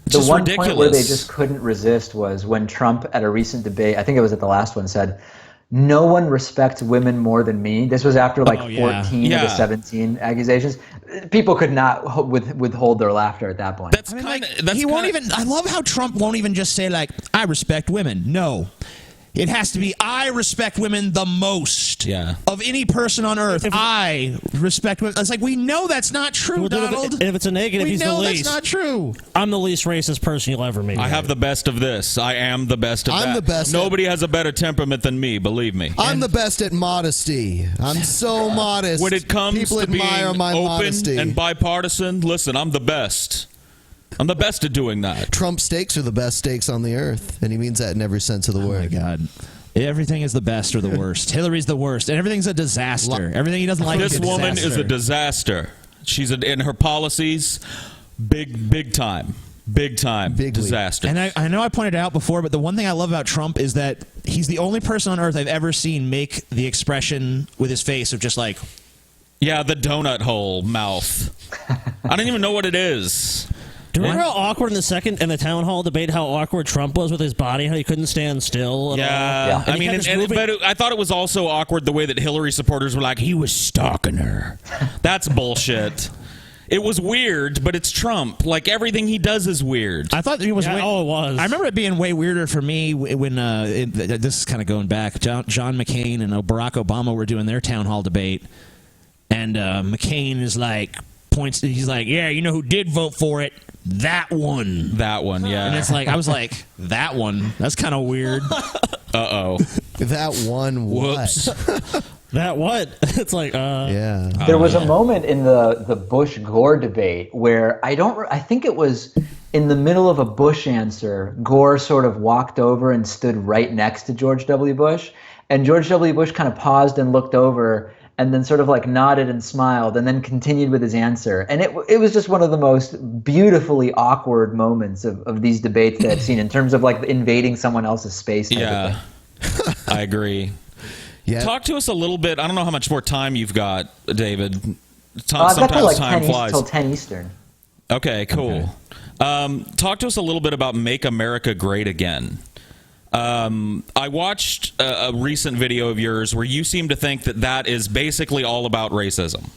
The one point where they just couldn't resist was when Trump, at a recent debate, I think it was at the last one, said, "No one respects women more than me." This was after 14 of the 17 accusations. People could not withhold their laughter at that point. I love how Trump won't even just say I respect women. No. It has to be, I respect women the most of any person on earth. I respect women. It's we know that's not true, Donald. If it's a negative, he's the least. We know that's not true. I'm the least racist person you'll ever meet. I have the best of this. I am the best of that. I'm the best. Nobody has a better temperament than me, believe me. I'm the best at modesty. I'm so modest. When it comes People to being admire my open modesty. and bipartisan, listen, I'm the best. I'm the best at doing that. Trump steaks are the best steaks on the earth, and he means that in every sense of the word. Oh, my God. Everything is the best or the worst. Hillary's the worst, and everything's a disaster. Everything he doesn't like is a disaster. This woman is a disaster. She's in her policies, big time disaster. And I know I pointed it out before, but the one thing I love about Trump is that he's the only person on earth I've ever seen make the expression with his face of just yeah, the donut hole mouth. I don't even know what it is. Do you remember how awkward in the town hall debate how awkward Trump was with his body, how he couldn't stand still? Yeah. I mean, but I thought it was also awkward the way that Hillary supporters were like, he was stalking her. That's bullshit. It was weird, but it's Trump. Like, everything he does is weird. I thought it was. It was. I remember it being way weirder for me when this is kind of going back. John McCain and Barack Obama were doing their town hall debate, and McCain is like he's like, yeah, you know who did vote for it? That one. That one, yeah. And it's like, I was like, that one? That's kind of weird. Uh-oh. That one what? Whoops. That what? It's like, yeah. There was a moment in the Bush-Gore debate where I think it was in the middle of a Bush answer, Gore sort of walked over and stood right next to George W. Bush. And George W. Bush kind of paused and looked over and then sort of like nodded and smiled and then continued with his answer. And it was just one of the most beautifully awkward moments of these debates that I've seen in terms of like invading someone else's space. Yeah, I agree. Yeah. Talk to us a little bit. I don't know how much more time you've got, David. I've got till Sometimes like time 10 flies. till 10 Eastern. Okay, cool. Talk to us a little bit about Make America Great Again. I watched a recent video of yours where you seem to think that is basically all about racism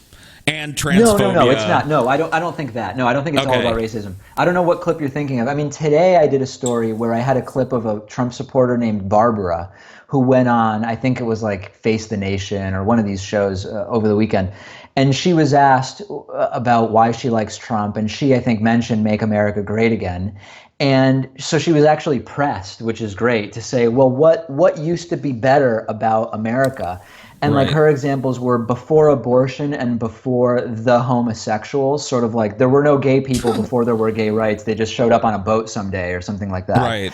and transphobia. No, it's not. No, I don't think that. No, I don't think it's all about racism. I don't know what clip you're thinking of. I mean, today I did a story where I had a clip of a Trump supporter named Barbara who went on, I think it was like Face the Nation or one of these shows over the weekend. And she was asked about why she likes Trump. And she, I think, mentioned Make America Great Again. And so she was actually pressed, which is great, to say, well, what used to be better about America? And like her examples were before abortion and before the homosexuals, sort of like there were no gay people before there were gay rights. They just showed up on a boat someday or something like that. Right.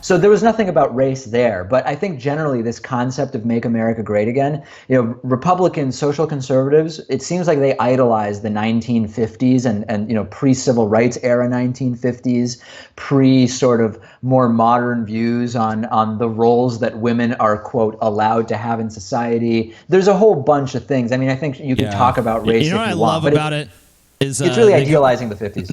So there was nothing about race there. But I think generally this concept of Make America Great Again, Republicans, social conservatives, it seems like they idolize the 1950s and pre-civil rights era 1950s, sort of more modern views on the roles that women are, quote, allowed to have in society. There's a whole bunch of things. I mean, I think you can talk about race if you want. You know what I love about it is it's really idealizing the 50s.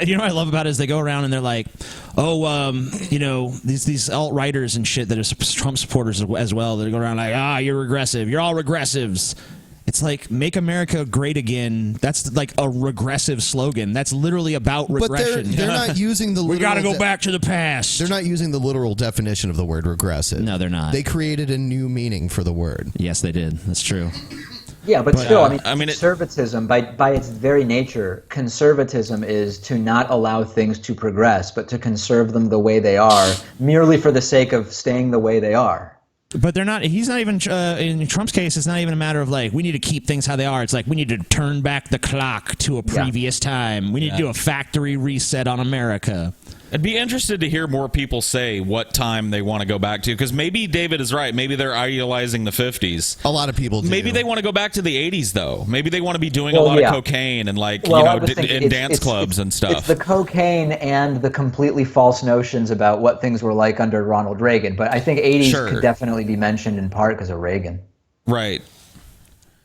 You know what I love about it is they go around and they're like, these alt-righters and shit that are Trump supporters as well. They go around like, you're regressive. You're all regressives. It's like, Make America Great Again. That's like a regressive slogan. That's literally about regression. But they're not using the literal... We got to go back to the past. They're not using the literal definition of the word regressive. No, they're not. They created a new meaning for the word. Yes, they did. That's true. Yeah, but still, conservatism, by its very nature, conservatism is to not allow things to progress, but to conserve them the way they are, merely for the sake of staying the way they are. But they're not. He's not even. In Trump's case, it's not even a matter of like we need to keep things how they are. It's like we need to turn back the clock to a previous time. We need to do a factory reset on America. I'd be interested to hear more people say what time they want to go back to, because maybe David is right. Maybe they're idealizing the 50s. A lot of people do. Maybe they want to go back to the 80s, though. Maybe they want to be doing a lot of cocaine and in dance clubs and stuff. It's the cocaine and the completely false notions about what things were like under Ronald Reagan. But I think 80s could definitely be mentioned in part because of Reagan. Right.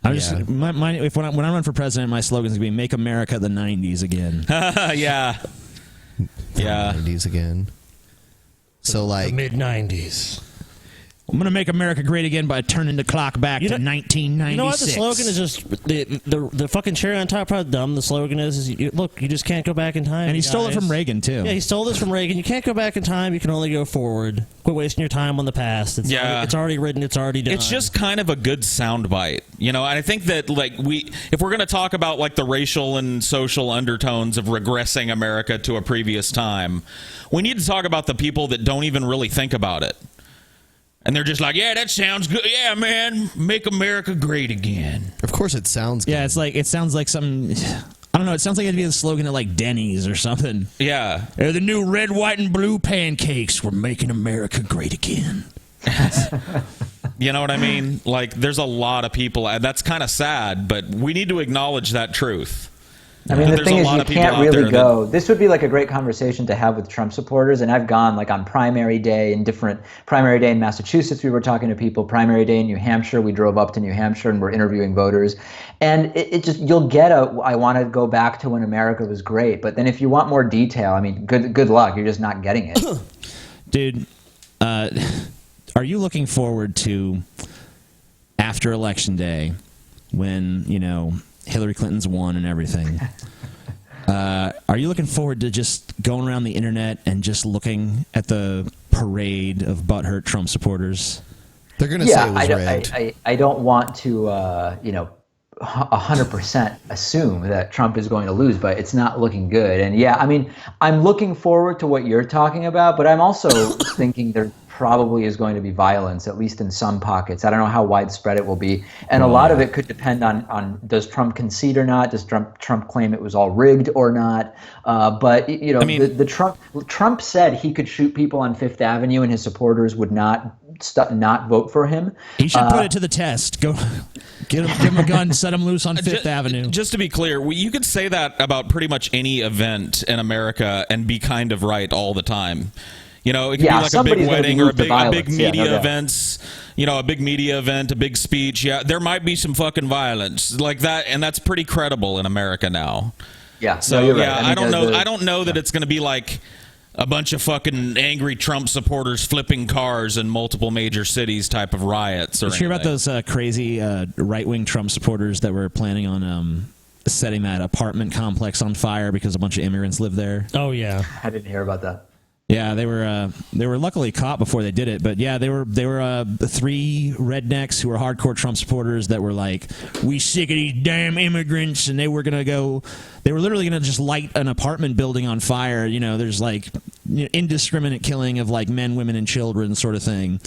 I'm just when I run for president, my slogan's gonna be "Make America the '90s again." Yeah. Yeah. 90s again. So like the mid-90s. I'm going to make America great again by turning the clock back to 1996. You know what? The slogan is just the fucking cherry on top. How dumb the slogan is you just can't go back in time. And he stole it from Reagan too. Yeah, he stole this from Reagan. You can't go back in time. You can only go forward. Quit wasting your time on the past. It's already written. It's already done. It's just kind of a good soundbite, and I think that if we're going to talk about like the racial and social undertones of regressing America to a previous time, we need to talk about the people that don't even really think about it. And they're just like, yeah, that sounds good. Yeah, man, make America great again. Of course it sounds good. Yeah, it sounds like something, I don't know, it sounds like it'd be the slogan of like Denny's or something. Yeah. They're the new red, white, and blue pancakes. We're making America great again. You know what I mean? Like, there's a lot of people, that's kind of sad, but we need to acknowledge that truth. I mean, the There's thing a is, lot you of people can't out really there go. This would be like a great conversation to have with Trump supporters, and I've gone like on primary day in primary day in Massachusetts. We were talking to people. Primary day in New Hampshire, we drove up to New Hampshire and we're interviewing voters, and it just you'll get I want to go back to when America was great. But then if you want more detail, I mean, good luck. You're just not getting it, dude. Are you looking forward to after Election Day when Hillary Clinton's won and everything? Are you looking forward to just going around the internet and just looking at the parade of butthurt Trump supporters? They're going to say it was rigged. I don't want to, 100% assume that Trump is going to lose, but it's not looking good. And yeah, I mean, I'm looking forward to what you're talking about, but I'm also thinking there probably is going to be violence, at least in some pockets. I don't know how widespread it will be. And a lot of it could depend on does Trump concede or not? Does Trump claim it was all rigged or not? But Trump said he could shoot people on Fifth Avenue and his supporters would not vote for him. He should put it to the test. Go give him a gun, set him loose on Fifth Avenue. Just to be clear, you could say that about pretty much any event in America and be kind of right all the time. It could be like a big wedding or a big media events. A big media event, a big speech. Yeah, there might be some fucking violence like that, and that's pretty credible in America now. Yeah. So no, you're right. I don't know. I don't know that it's going to be like a bunch of fucking angry Trump supporters flipping cars in multiple major cities type of riots. Or did you hear about those crazy right-wing Trump supporters that were planning on setting that apartment complex on fire because a bunch of immigrants live there? Oh yeah, I didn't hear about that. Yeah, they were luckily caught before they did it, but yeah, they were three rednecks who were hardcore Trump supporters that were like, "We sick of these damn immigrants," and they were literally gonna just light an apartment building on fire. There's like indiscriminate killing of like men, women, and children, sort of thing.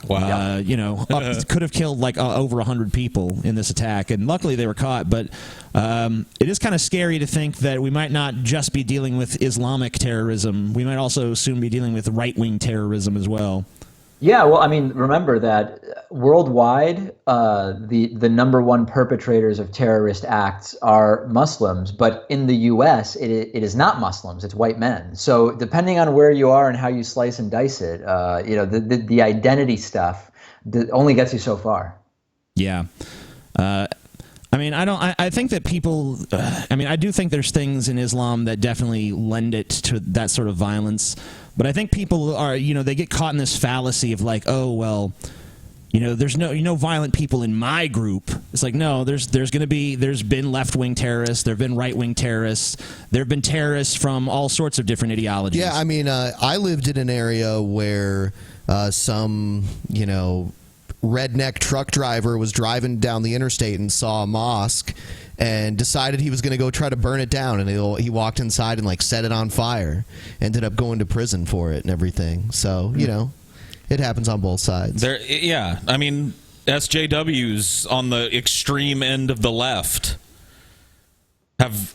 Wow. Could have killed like over 100 people in this attack, and luckily they were caught. But it is kind of scary to think that we might not just be dealing with Islamic terrorism. We might also soon be dealing with right-wing terrorism as well. Yeah, well, I mean, remember that worldwide, the number one perpetrators of terrorist acts are Muslims, but in the U.S., it is not Muslims; it's white men. So, depending on where you are and how you slice and dice it, the identity stuff only gets you so far. Yeah. I think that people. I do think there's things in Islam that definitely lend it to that sort of violence. But I think people are, they get caught in this fallacy of like, oh well, there's no violent people in my group. It's like, no, there's been left-wing terrorists, there've been right-wing terrorists, there've been terrorists from all sorts of different ideologies. Yeah, I mean, I lived in an area where some redneck truck driver was driving down the interstate and saw a mosque and decided he was going to go try to burn it down, and he walked inside and like set it on fire. Ended up going to prison for it and everything. So it happens on both sides. Yeah, I mean, SJWs on the extreme end of the left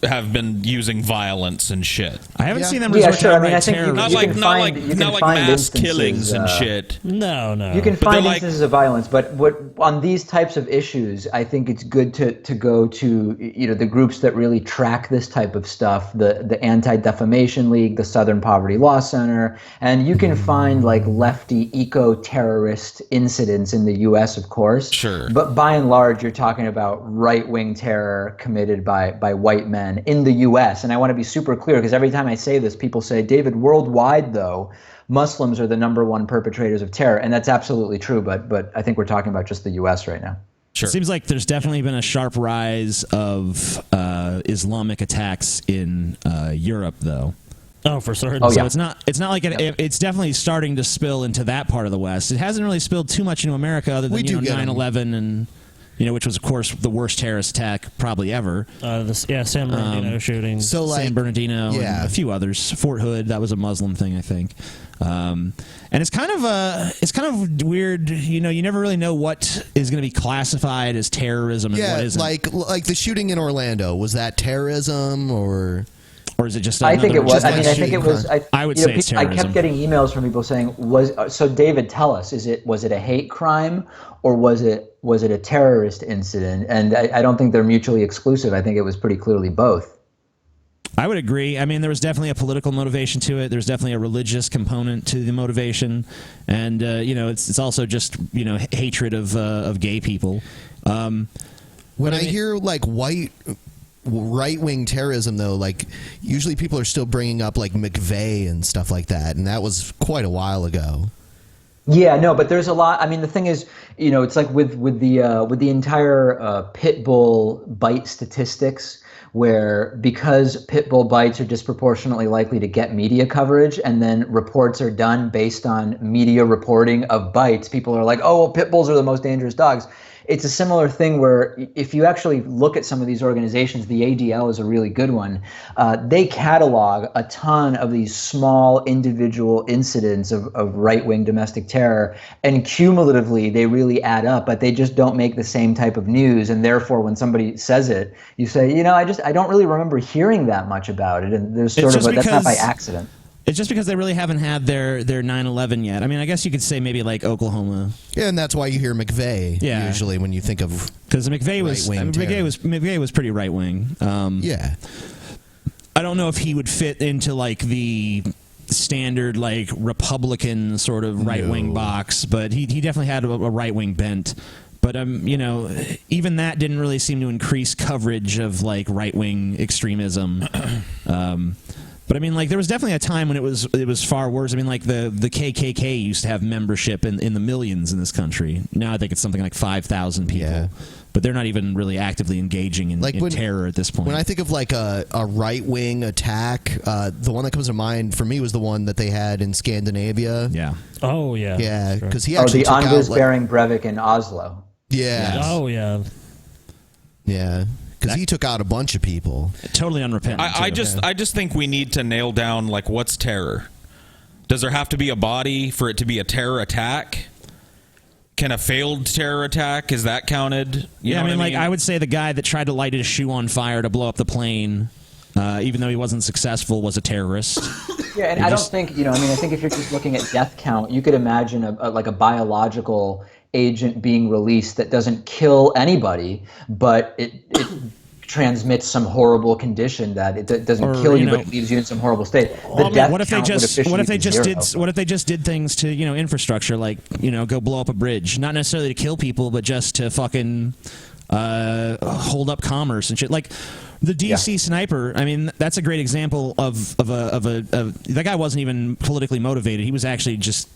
have been using violence and shit. I haven't seen them resort to I think not like mass killings and shit. No. You can find instances of violence, but on these types of issues, I think it's good to go to the groups that really track this type of stuff, the Anti-Defamation League, the Southern Poverty Law Center, and you can find like lefty eco-terrorist incidents in the U.S., of course. Sure. But by and large, you're talking about right-wing terror committed by white men in the U.S. And I want to be super clear because every time I say this, people say, David, worldwide, though, Muslims are the number one perpetrators of terror. And that's absolutely true. But I think we're talking about just the U.S. right now. Sure. It seems like there's definitely been a sharp rise of Islamic attacks in Europe, though. Oh, for certain. So it's not like it's definitely starting to spill into that part of the West. It hasn't really spilled too much into America other than 9/11 and which was, of course, the worst terrorist attack probably ever. San Bernardino shooting. So, like, San Bernardino and a few others. Fort Hood, that was a Muslim thing, I think. And it's kind of weird. You never really know what is going to be classified as terrorism and what isn't. like the shooting in Orlando. Was that terrorism or is it just? I think it was. I think it was. I would say it's terrorism. I kept getting emails from people saying, so David, tell us, was it a hate crime or was it a terrorist incident? And I don't think they're mutually exclusive. I think it was pretty clearly both. I would agree. I mean, there was definitely a political motivation to it. There's definitely a religious component to the motivation, and it's also just hatred of gay people. When I hear like right-wing terrorism, though, like usually people are still bringing up like McVeigh and stuff like that, and that was quite a while ago. Yeah, no, but there's a lot. I mean, the thing is, it's like with the entire pit bull bite statistics, where because pit bull bites are disproportionately likely to get media coverage, and then reports are done based on media reporting of bites, people are like, oh, well, pit bulls are the most dangerous dogs. It's a similar thing where if you actually look at some of these organizations, the ADL is a really good one. They catalog a ton of these small individual incidents of right-wing domestic terror, and cumulatively they really add up, but they just don't make the same type of news. And therefore, when somebody says it, you say, I don't really remember hearing that much about it. And there's sort of that's not by accident. It's just because they really haven't had their 9/11 yet. I mean, I guess you could say maybe like Oklahoma. Yeah, and that's why you hear McVeigh usually when you think of because McVeigh was pretty right wing. Yeah, I don't know if he would fit into like the standard like Republican sort of right wing box, but he definitely had a right wing bent. But even that didn't really seem to increase coverage of like right wing extremism. But I mean, like, there was definitely a time when it was far worse. I mean, like, the KKK used to have membership in the millions in this country. Now I think it's something like 5,000 people. Yeah. But they're not even really actively engaging in terror at this point. When I think of, like, a right-wing attack, the one that comes to mind for me was the one that they had in Scandinavia. Yeah. Oh, yeah. Yeah, because he actually the Anders Behring Breivik in Oslo. Yeah. Oh, yeah. Yeah. Because he took out a bunch of people. Totally unrepentant. I just think we need to nail down like what's terror. Does there have to be a body for it to be a terror attack? Can a failed terror attack, is that counted? You know I mean, what I would say the guy that tried to light his shoe on fire to blow up the plane, even though he wasn't successful, was a terrorist. Yeah, and I don't think I think if you're just looking at death count, you could imagine a biological agent being released that doesn't kill anybody, but it transmits some horrible condition that it doesn't kill you, but it leaves you in some horrible state. What if they just did things to infrastructure, like go blow up a bridge, not necessarily to kill people, but just to fucking hold up commerce and shit, like. The DC sniper, I mean, that's a great example of that guy wasn't even politically motivated. He was actually just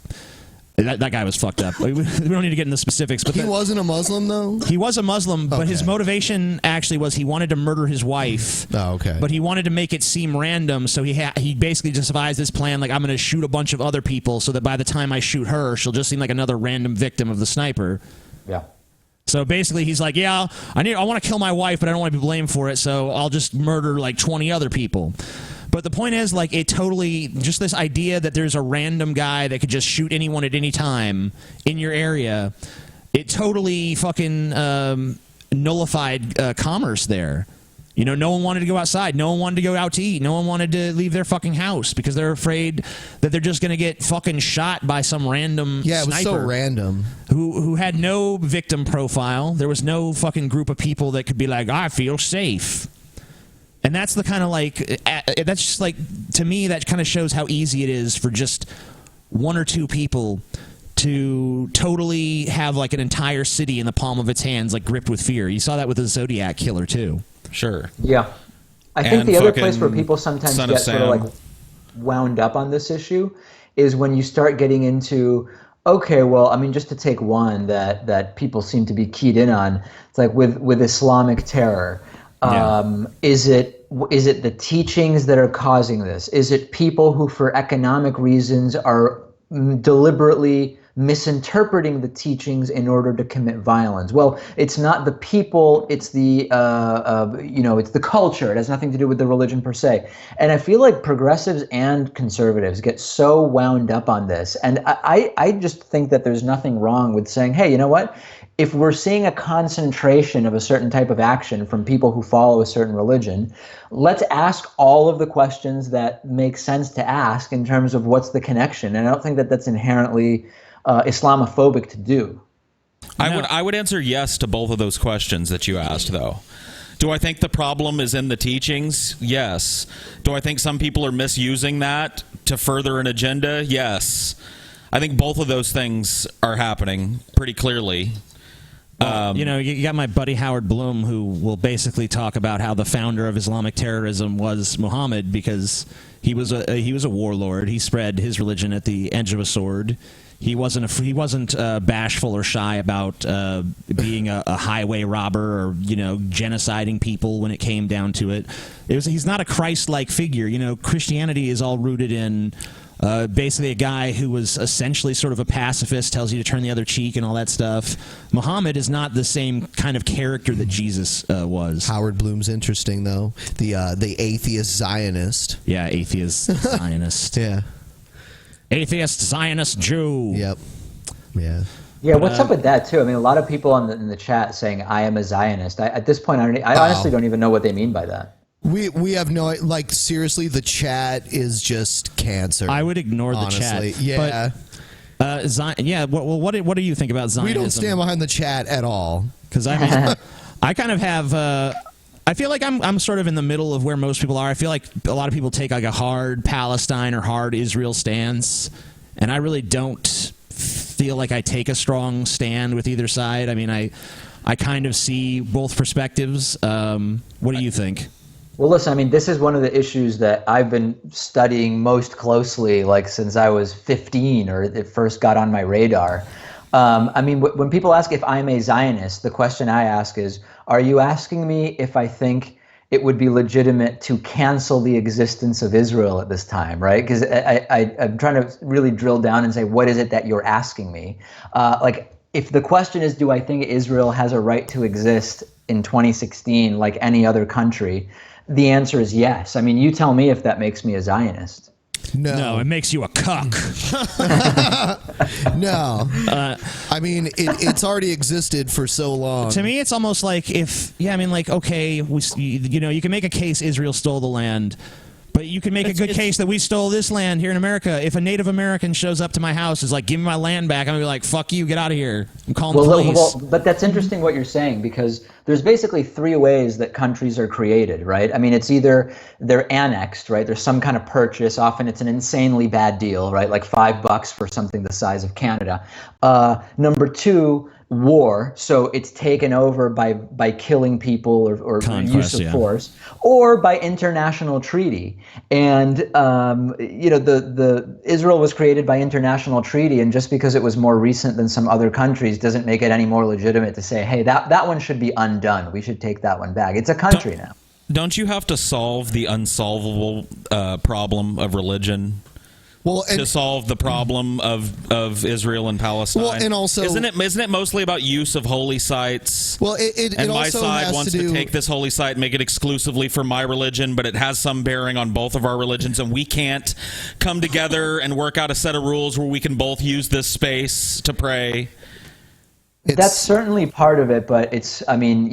that guy was fucked up. We don't need to get into specifics, but he wasn't a Muslim though. He was a Muslim, but his motivation actually was he wanted to murder his wife. Oh, okay. But he wanted to make it seem random, so he basically just devised this plan, like I'm going to shoot a bunch of other people, so that by the time I shoot her, she'll just seem like another random victim of the sniper. Yeah. So basically, he's like, yeah, I want to kill my wife, but I don't want to be blamed for it, so I'll just murder like 20 other people. But the point is, like, it totally, just this idea that there's a random guy that could just shoot anyone at any time in your area, it totally fucking nullified commerce there. No one wanted to go outside. No one wanted to go out to eat. No one wanted to leave their fucking house because they're afraid that they're just going to get fucking shot by some random sniper. Yeah, it was so random. Who had no victim profile. There was no fucking group of people that could be like, I feel safe. And that's the kind of like, that's just like, to me, that kind of shows how easy it is for just one or two people to totally have like an entire city in the palm of its hands, like gripped with fear. You saw that with the Zodiac killer too. Sure. Yeah. I think the other place where people sometimes get sort of like wound up on this issue is when you start getting into, okay, well, I mean, just to take one that people seem to be keyed in on, it's like with Islamic terror. Is it the teachings that are causing this? Is it people who, for economic reasons, are deliberately misinterpreting the teachings in order to commit violence? Well, it's not the people, it's the it's the culture. It has nothing to do with the religion per se. And I feel like progressives and conservatives get so wound up on this. And I just think that there's nothing wrong with saying, hey, you know what? If we're seeing a concentration of a certain type of action from people who follow a certain religion, let's ask all of the questions that make sense to ask in terms of what's the connection. And I don't think that that's inherently Islamophobic to do. I would answer yes to both of those questions that you asked, though. Do I think the problem is in the teachings? Yes. Do I think some people are misusing that to further an agenda? Yes. I think both of those things are happening pretty clearly. You got my buddy Howard Bloom, who will basically talk about how the founder of Islamic terrorism was Muhammad because he was a warlord. He spread his religion at the edge of a sword. He wasn't bashful or shy about being a highway robber or genociding people when it came down to it. He's not a Christ-like figure. Christianity is all rooted in basically a guy who was essentially sort of a pacifist, tells you to turn the other cheek and all that stuff. Muhammad is not the same kind of character that Jesus was. Howard Bloom's interesting, though. The atheist Zionist. Yeah, atheist Zionist. Yeah. Atheist Zionist Jew. Yep. Yeah. Yeah, what's up with that too? I mean, a lot of people in the chat saying I am a Zionist. At this point, I honestly don't even know what they mean by that. We have no, like, seriously, the chat is just cancer. I would ignore the honestly. chat. Yeah. What do you think about Zionism? We don't stand behind the chat at all. Because I mean, I kind of have. I feel like I'm sort of in the middle of where most people are. I feel like a lot of people take like a hard Palestine or hard Israel stance, and I really don't feel like I take a strong stand with either side. I mean, I kind of see both perspectives. What do you think? Well, listen, I mean, this is one of the issues that I've been studying most closely, like since I was 15 or it first got on my radar. I mean, when people ask if I'm a Zionist, the question I ask is, are you asking me if I think it would be legitimate to cancel the existence of Israel at this time, right? Because I'm trying to really drill down and say, what is it that you're asking me? Like, if the question is, do I think Israel has a right to exist in 2016 like any other country? The answer is yes. I mean, you tell me if that makes me a Zionist. No, it makes you a cuck. No. I mean, it's already existed for so long. To me, it's almost like okay, you can make a case Israel stole the land, but you can make a good case that we stole this land here in America. If a Native American shows up to my house, is like, give me my land back, I'm going to be like, fuck you, get out of here. I'm calling the police. But that's interesting what you're saying, because there's basically three ways that countries are created, right? I mean, it's either they're annexed, right? There's some kind of purchase. Often it's an insanely bad deal, right? Like $5 for something the size of Canada. Number two, war. So it's taken over by killing people or use of force, or by international treaty. And the Israel was created by international treaty, and just because it was more recent than some other countries doesn't make it any more legitimate to say, hey, that one should be undone. We should take that one back. It's a country now. Don't you have to solve the unsolvable problem of religion? To solve the problem of Israel and Palestine. Well, and also, isn't it mostly about use of holy sites? Well, it and my also side has wants to take this holy site and make it exclusively for my religion, but it has some bearing on both of our religions, and we can't come together and work out a set of rules where we can both use this space to pray. That's certainly part of it, but I mean,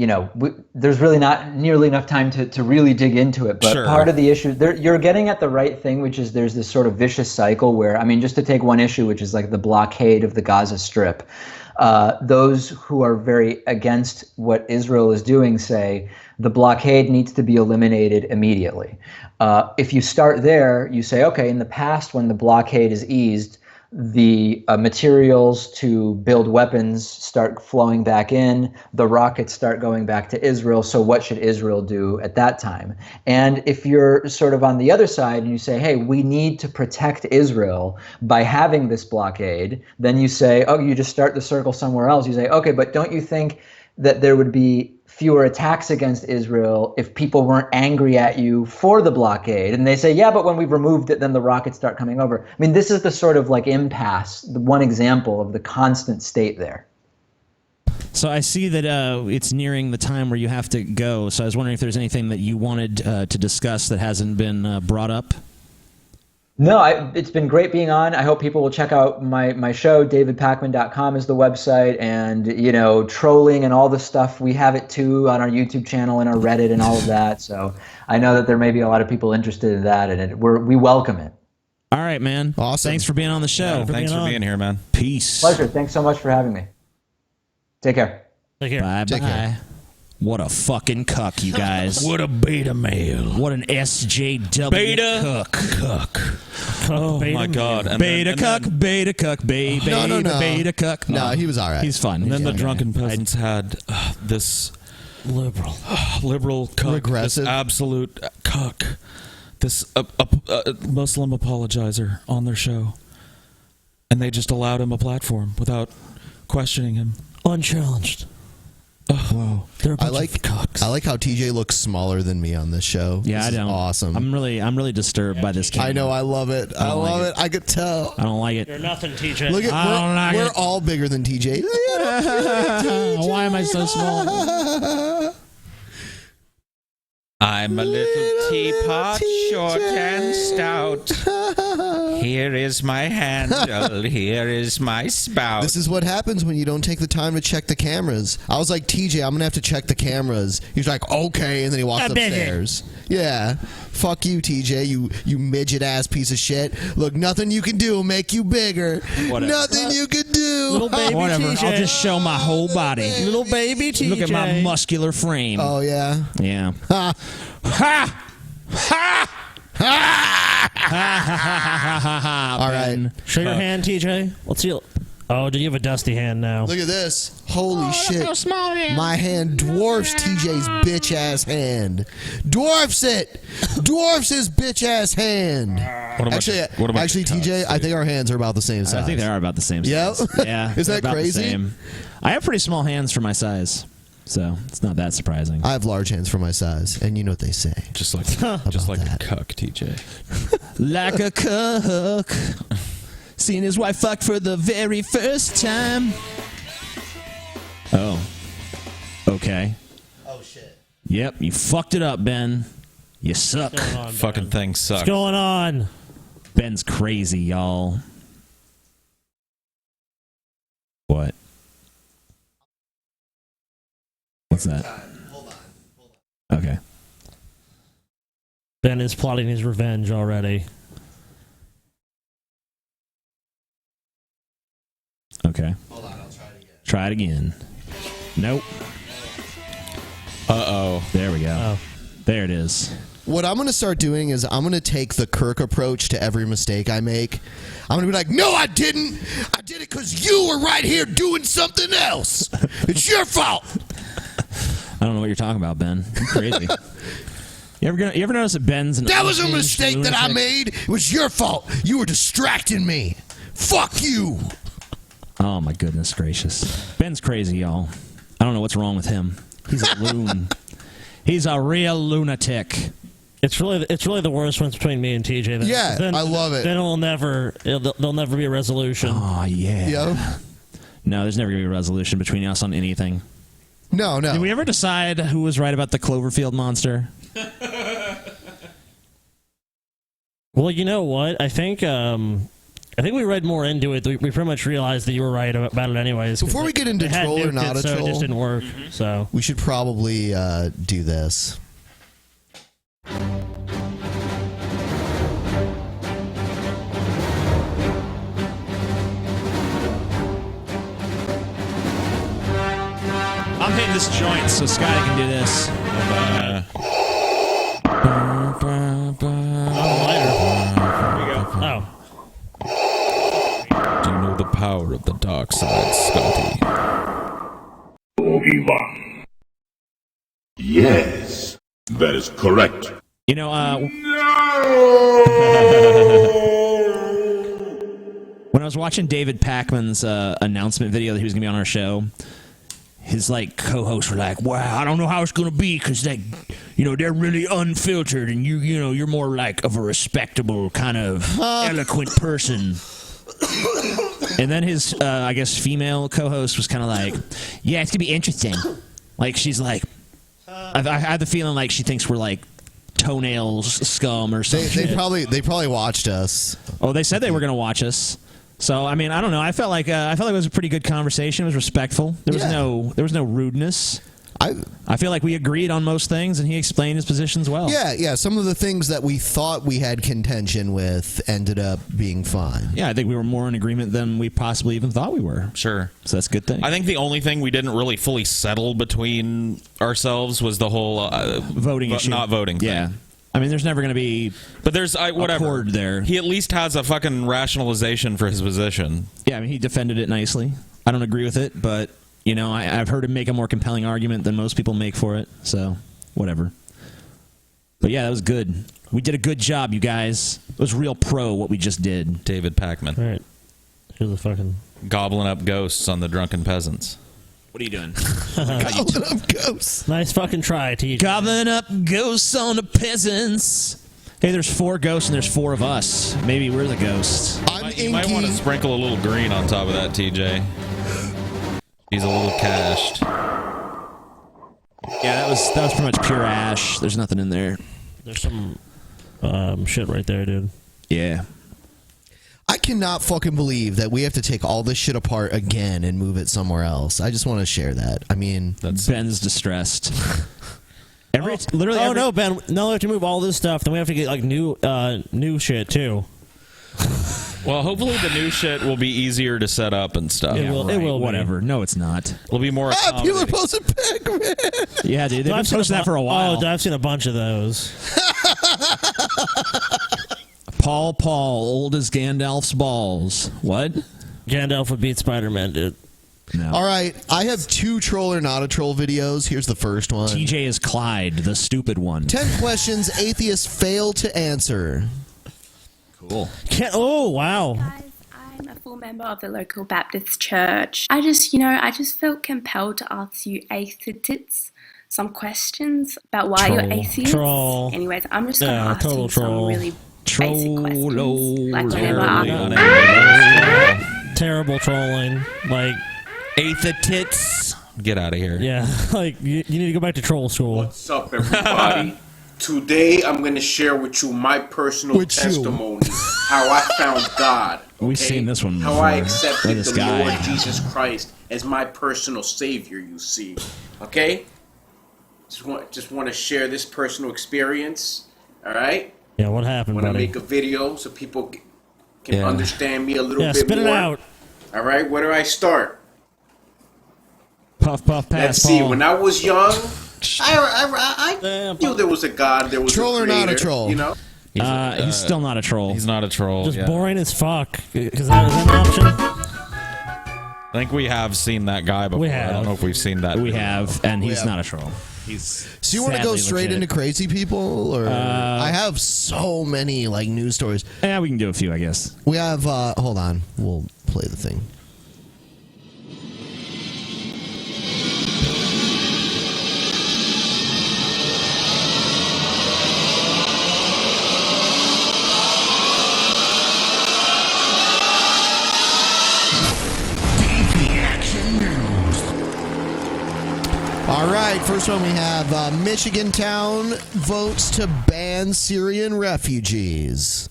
there's really not nearly enough time to really dig into it. But sure. Part of the issue, you're getting at the right thing, which is there's this sort of vicious cycle where, I mean, just to take one issue, which is like the blockade of the Gaza Strip. Those who are very against what Israel is doing say the blockade needs to be eliminated immediately. If you start there, you say, okay, in the past when the blockade is eased, the materials to build weapons start flowing back in, the rockets start going back to Israel, so what should Israel do at that time? And if you're sort of on the other side and you say, hey, we need to protect Israel by having this blockade, then you say, oh, you just start the circle somewhere else. You say, okay, but don't you think that there would be fewer attacks against Israel if people weren't angry at you for the blockade? And they say, yeah, but when we've removed it, then the rockets start coming over. I mean, this is the sort of like impasse, the one example of the constant state there. So I see that it's nearing the time where you have to go. So I was wondering if there's anything that you wanted to discuss that hasn't been brought up. No, it's been great being on. I hope people will check out my show. DavidPakman.com is the website, and trolling and all the stuff, we have it too on our YouTube channel and our Reddit and all of that. So I know that there may be a lot of people interested in that, and we welcome it. All right, man. Awesome. Thanks for being on the show. Yeah, thanks for being here, man. Peace. Pleasure. Thanks so much for having me. Take care. Take care. Bye. Take care. What a fucking cuck, you guys. What a beta male. What an SJW Beta cuck. Oh, beta my God. And Beta then- cuck, beta cuck, baby. No. Beta cuck. No, he was all right. He's fun. And then He's the fun. Drunken Peasants had this Liberal. liberal cuck, Regressive. this absolute cuck, this Muslim apologizer on their show. And they just allowed him a platform without questioning him. Unchallenged. Oh, wow. They're a bunch I like of cocks. I like how TJ looks smaller than me on this show. Yeah, This I is don't. Awesome. I'm really disturbed by this camera. I know. I love it. I don't love like it. I could tell. I don't like it. You're nothing, TJ. Look at I don't like we're it. all bigger than TJ. Why am I so small? I'm a little teapot, short and stout. Here is my handle, here is my spout. This is what happens when you don't take the time to check the cameras. I was like, TJ, I'm gonna have to check the cameras. He's like, okay, and then he walks upstairs. Yeah, fuck you, TJ, you midget ass piece of shit. Look, nothing you can do will make you bigger. Whatever. Nothing you can do. Little baby Whatever. TJ. I'll just show my whole body. Little baby TJ. Look at my muscular frame. Oh yeah. Yeah. Ha. Ha! Ha! Ha! All right. Show your hand, TJ. Let's see. Oh, do you have a dusty hand now? Look at this. Holy shit. How small it is. My hand dwarfs TJ's bitch ass hand. Dwarfs it. Dwarfs his bitch ass hand. Actually, TJ, I think our hands are about the same size. I think they are about the same Yep. size. Yeah. Is they're that about the crazy? same. I have pretty small hands for my size, so it's not that surprising. I have large hands for my size, and you know what they say. Just like a cuck, TJ. Like a cuck. Seen his wife fuck for the very first time. Oh. Okay. Oh, shit. Yep, you fucked it up, Ben. You suck. Fucking thing sucks. What's going on? Ben's crazy, y'all. What? What's that? Hold on. Okay. Ben is plotting his revenge already. Okay. Hold on, I'll try it again. Try it again. Nope. Uh-oh. There we go. Oh. There it is. What I'm going to start doing is I'm going to take the Kirk approach to every mistake I make. I'm going to be like, no, I didn't. I did it because you were right here doing something else. It's your fault. I don't know what you're talking about, Ben. You're crazy. You ever notice that Ben's an That was a unhinged mistake that I lunatic? made. It was your fault. You were distracting me. Fuck you. Oh my goodness gracious. Ben's crazy, y'all. I don't know what's wrong with him. He's a loon. He's a real lunatic. It's really the worst ones between me and TJ. Yeah, I love it. Then there'll never be a resolution. Oh yeah. Yo. No, there's never gonna be a resolution between us on anything. No. Did we ever decide who was right about the Cloverfield monster? Well, you know what? I think we read more into it. We pretty much realized that you were right about it anyways. Before we get into troll or not a so troll, it just didn't work. So we should probably do this. I'm hitting this joint so Scotty can do this. Oh. Do you know the power of the dark side, Scotty? Obi-Wan. Yes, that is correct. You know, when I was watching David Pakman's announcement video that he was going to be on our show, his co-hosts were like, "Wow, I don't know how it's going to be because they're really unfiltered, and you're more of a respectable kind of eloquent person." And then his, I guess, female co-host was kind of like, "Yeah, it's gonna be interesting." She's like, I have the feeling like she thinks we're toenails scum or something. They probably watched us. Oh, they said they were gonna watch us. So I mean, I don't know. I felt like it was a pretty good conversation. It was respectful. There was no rudeness. I feel like we agreed on most things, and he explained his positions well. Yeah. Some of the things that we thought we had contention with ended up being fine. Yeah, I think we were more in agreement than we possibly even thought we were. Sure. So that's a good thing. I think the only thing we didn't really fully settle between ourselves was the whole voting issue. Not voting thing. Yeah. I mean, there's never going to be but there's whatever. accord there. He at least has a fucking rationalization for his position. Yeah, I mean, he defended it nicely. I don't agree with it, but, you know, I've heard him make a more compelling argument than most people make for it, so whatever. But yeah, that was good. We did a good job, you guys. It was real pro what we just did. David Pakman. All right. Here's the fucking... Gobbling up ghosts on the Drunken Peasants. What are you doing? Gobbling up ghosts. Nice fucking try, TJ. Gobbling up ghosts on the peasants. Hey, there's 4 ghosts and there's 4 of us. Maybe we're the ghosts. You might want to sprinkle a little green on top of that, TJ. He's a little cashed. Yeah, that was pretty much pure ash. There's nothing in there. There's some shit right there, dude. Yeah. I cannot fucking believe that we have to take all this shit apart again and move it somewhere else. I just want to share that. I mean... Ben's distressed. No, Ben. No, we have to move all this stuff. Then we have to get like new shit too. Well, hopefully the new shit will be easier to set up and stuff. It will. Whatever. No, it's not. It'll be more. People are posting Pakman. Yeah, dude. They've been posting that for a while. Oh, I've seen a bunch of those. Paul, old as Gandalf's balls. What? Gandalf would beat Spider-Man, dude. No. All right, I have 2 troll or not a troll videos. Here's the first one. TJ is Clyde, the stupid one. 10 questions atheists fail to answer. Cool. Oh, wow. Guys, I'm a full member of the local Baptist church. I just felt compelled to ask you atheists some questions about why you're atheists. Troll. Anyways, I'm just going to ask you some really basic questions. Like terrible trolling. Like, atheists. Get out of here. Yeah, like, you need to go back to troll school. What's up, everybody? Today, I'm going to share with you my personal testimony, how I found God. Okay? We've seen this one before. How I accepted This the guy. Lord Jesus Christ as my personal Savior, you see. Okay? Just want to share this personal experience, all right? Yeah, what happened, I want to buddy? make a video so people can understand me a little bit more. Spit it out. All right, where do I start? Puff, pass, Let's see, Paul. when I was young... I knew there was a God, there was troll a or creator, not a troll? You know? He's still not a troll. He's not a troll. Just yeah. boring as fuck. Is that an option? I think we have seen that guy before. We have. I don't know if we've seen that. We have, and We he's have. not a troll. He's So you want to go straight into crazy people? Or I have so many like news stories. Yeah, we can do a few, I guess. We have, hold on, we'll play the thing. All right, first one we have Michigan town votes to ban Syrian refugees.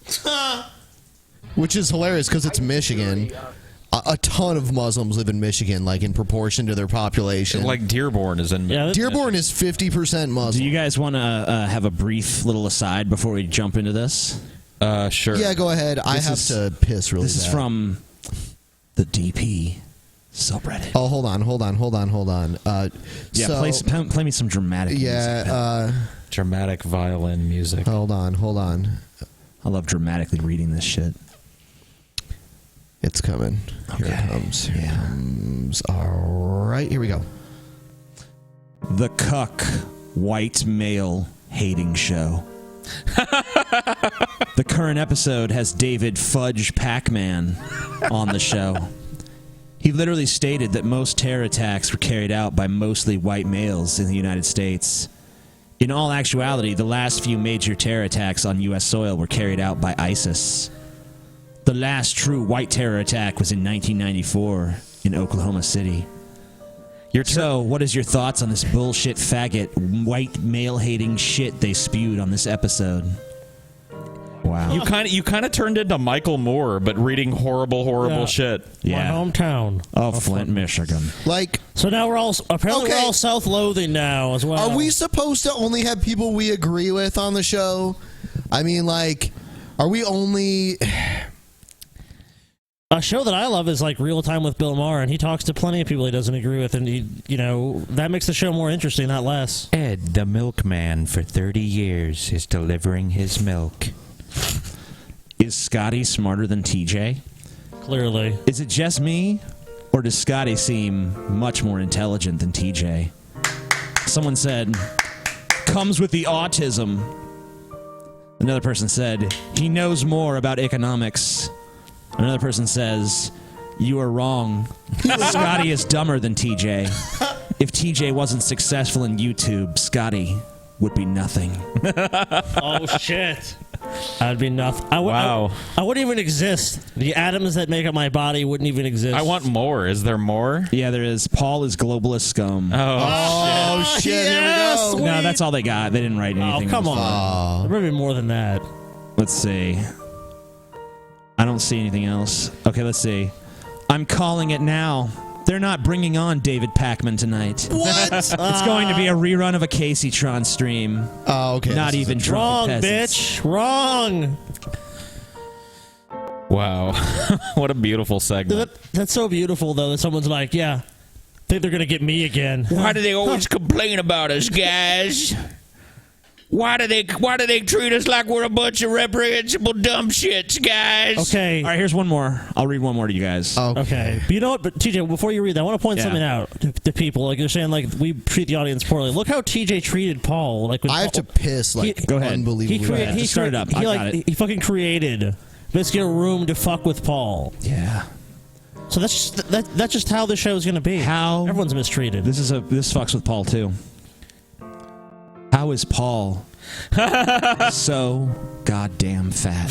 Which is hilarious because it's Michigan. A ton of Muslims live in Michigan, like in proportion to their population. Like Dearborn is in. Yeah, Dearborn is 50% Muslim. Do you guys want to have a brief little aside before we jump into this? Sure. Yeah, go ahead. I have to piss really This is bad. from the DP subreddit. Oh, hold on. Yeah, so, play me some dramatic music. Yeah, dramatic violin music. Hold on. I love dramatically reading this shit. It's coming. Here it comes. Here it comes. All right, here we go. The Cuck White Male Hating Show. The current episode has David Fudge Pakman on the show. He literally stated that most terror attacks were carried out by mostly white males in the United States. In all actuality, the last few major terror attacks on U.S. soil were carried out by ISIS. The last true white terror attack was in 1994 in Oklahoma City. So, what is your thoughts on this bullshit faggot, white male-hating shit they spewed on this episode? Wow. You kind of turned into Michael Moore, but reading horrible shit. Yeah. My hometown. Oh, Flint, Michigan. Like, so now we're all self-loathing now as well. Are we supposed to only have people we agree with on the show? I mean, like, are we only? A show that I love is like Real Time with Bill Maher, and he talks to plenty of people he doesn't agree with, and that makes the show more interesting, not less. Ed, the milkman for 30 years, is delivering his milk. Is Scotty smarter than TJ? Clearly. Is it just me, or does Scotty seem much more intelligent than TJ? Someone said, comes with the autism. Another person said, he knows more about economics. Another person says, you are wrong. Scotty is dumber than TJ. If TJ wasn't successful in YouTube, Scotty would be nothing. Oh, shit. I'd be nothing. Wow. I wouldn't even exist. The atoms that make up my body wouldn't even exist. I want more. Is there more? Yeah, there is. Paul is globalist scum. Oh, shit. Here we go. No, that's all they got. They didn't write anything. Oh, come on. There might be more than that. Let's see. I don't see anything else. Okay, let's see. I'm calling it now. They're not bringing on David Pakman tonight. What? It's going to be a rerun of a Casey-tron stream. Oh, okay. Not even wrong, Drunken Peasants. bitch. Wrong. Wow. What a beautiful segment. That's so beautiful, though, that someone's like, yeah, think they're going to get me again. Why do they always complain about us, guys? Why do they treat us like we're a bunch of reprehensible dumb shits, guys? Okay. All right, here's one more. I'll read one more to you guys. Okay. But you know what? But TJ, before you read that, I want to point something out to people. Like, you're saying, like, we treat the audience poorly. Look how TJ treated Paul. Like, I have to piss, like, go ahead. Unbelievable. He started up. I got it. He fucking created basically a room to fuck with Paul. Yeah. So that's just how the show's going to be. How everyone's mistreated. This fucks with Paul too. How is Paul so goddamn fat?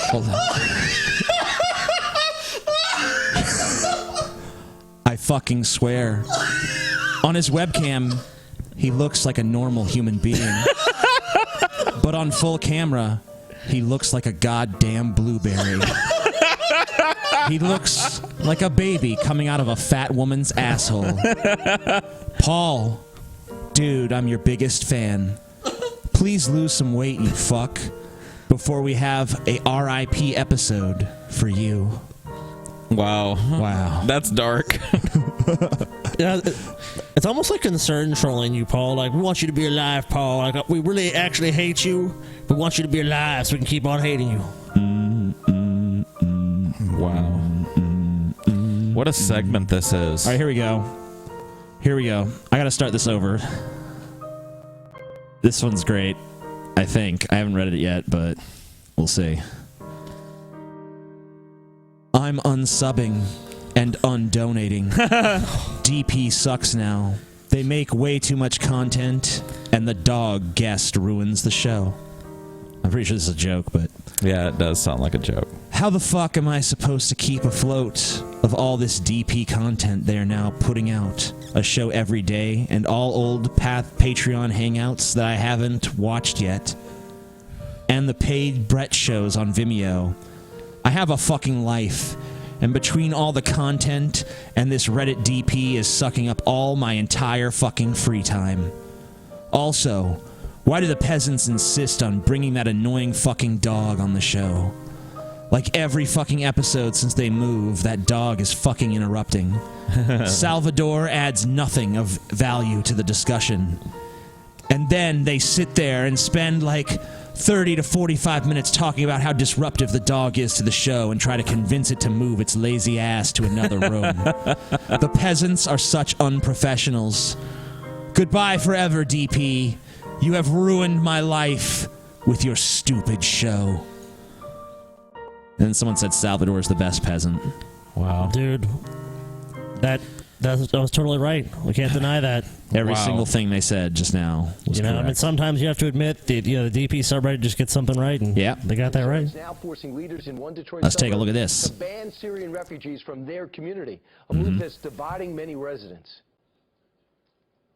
Hold on. I fucking swear. On his webcam, he looks like a normal human being. But on full camera, he looks like a goddamn blueberry. He looks like a baby coming out of a fat woman's asshole. Paul, dude, I'm your biggest fan. Please lose some weight, you fuck, before we have a RIP episode for you. Wow. Wow. That's dark. Yeah, it's almost like concern trolling you, Paul. Like, we want you to be alive, Paul. Like, we really actually hate you. We want you to be alive so we can keep on hating you. Wow. What a segment this is. All right, here we go. I gotta start this over. This one's great, I think. I haven't read it yet, but we'll see. I'm unsubbing and undonating. DP sucks now. They make way too much content, and the dog guest ruins the show. I'm pretty sure this is a joke, but... Yeah, it does sound like a joke. How the fuck am I supposed to keep afloat of all this DP content they are now putting out? A show every day, and all old Patreon hangouts that I haven't watched yet. And the paid Brett shows on Vimeo. I have a fucking life, and between all the content and this Reddit DP is sucking up all my entire fucking free time. Also, why do the peasants insist on bringing that annoying fucking dog on the show? Like every fucking episode since they moved, that dog is fucking interrupting. Salvador adds nothing of value to the discussion. And then they sit there and spend like 30 to 45 minutes talking about how disruptive the dog is to the show and try to convince it to move its lazy ass to another room. The peasants are such unprofessionals. Goodbye forever, DP. You have ruined my life with your stupid show. And then someone said Salvador is the best peasant. Wow. Dude, that was totally right. We can't deny that. Every single thing they said just now was correct. I mean, sometimes you have to admit the DP subreddit just gets something right, and they got that right. Now forcing leaders in one Detroit Let's take a look at this. to ban Syrian refugees from their community, a move that's dividing many residents.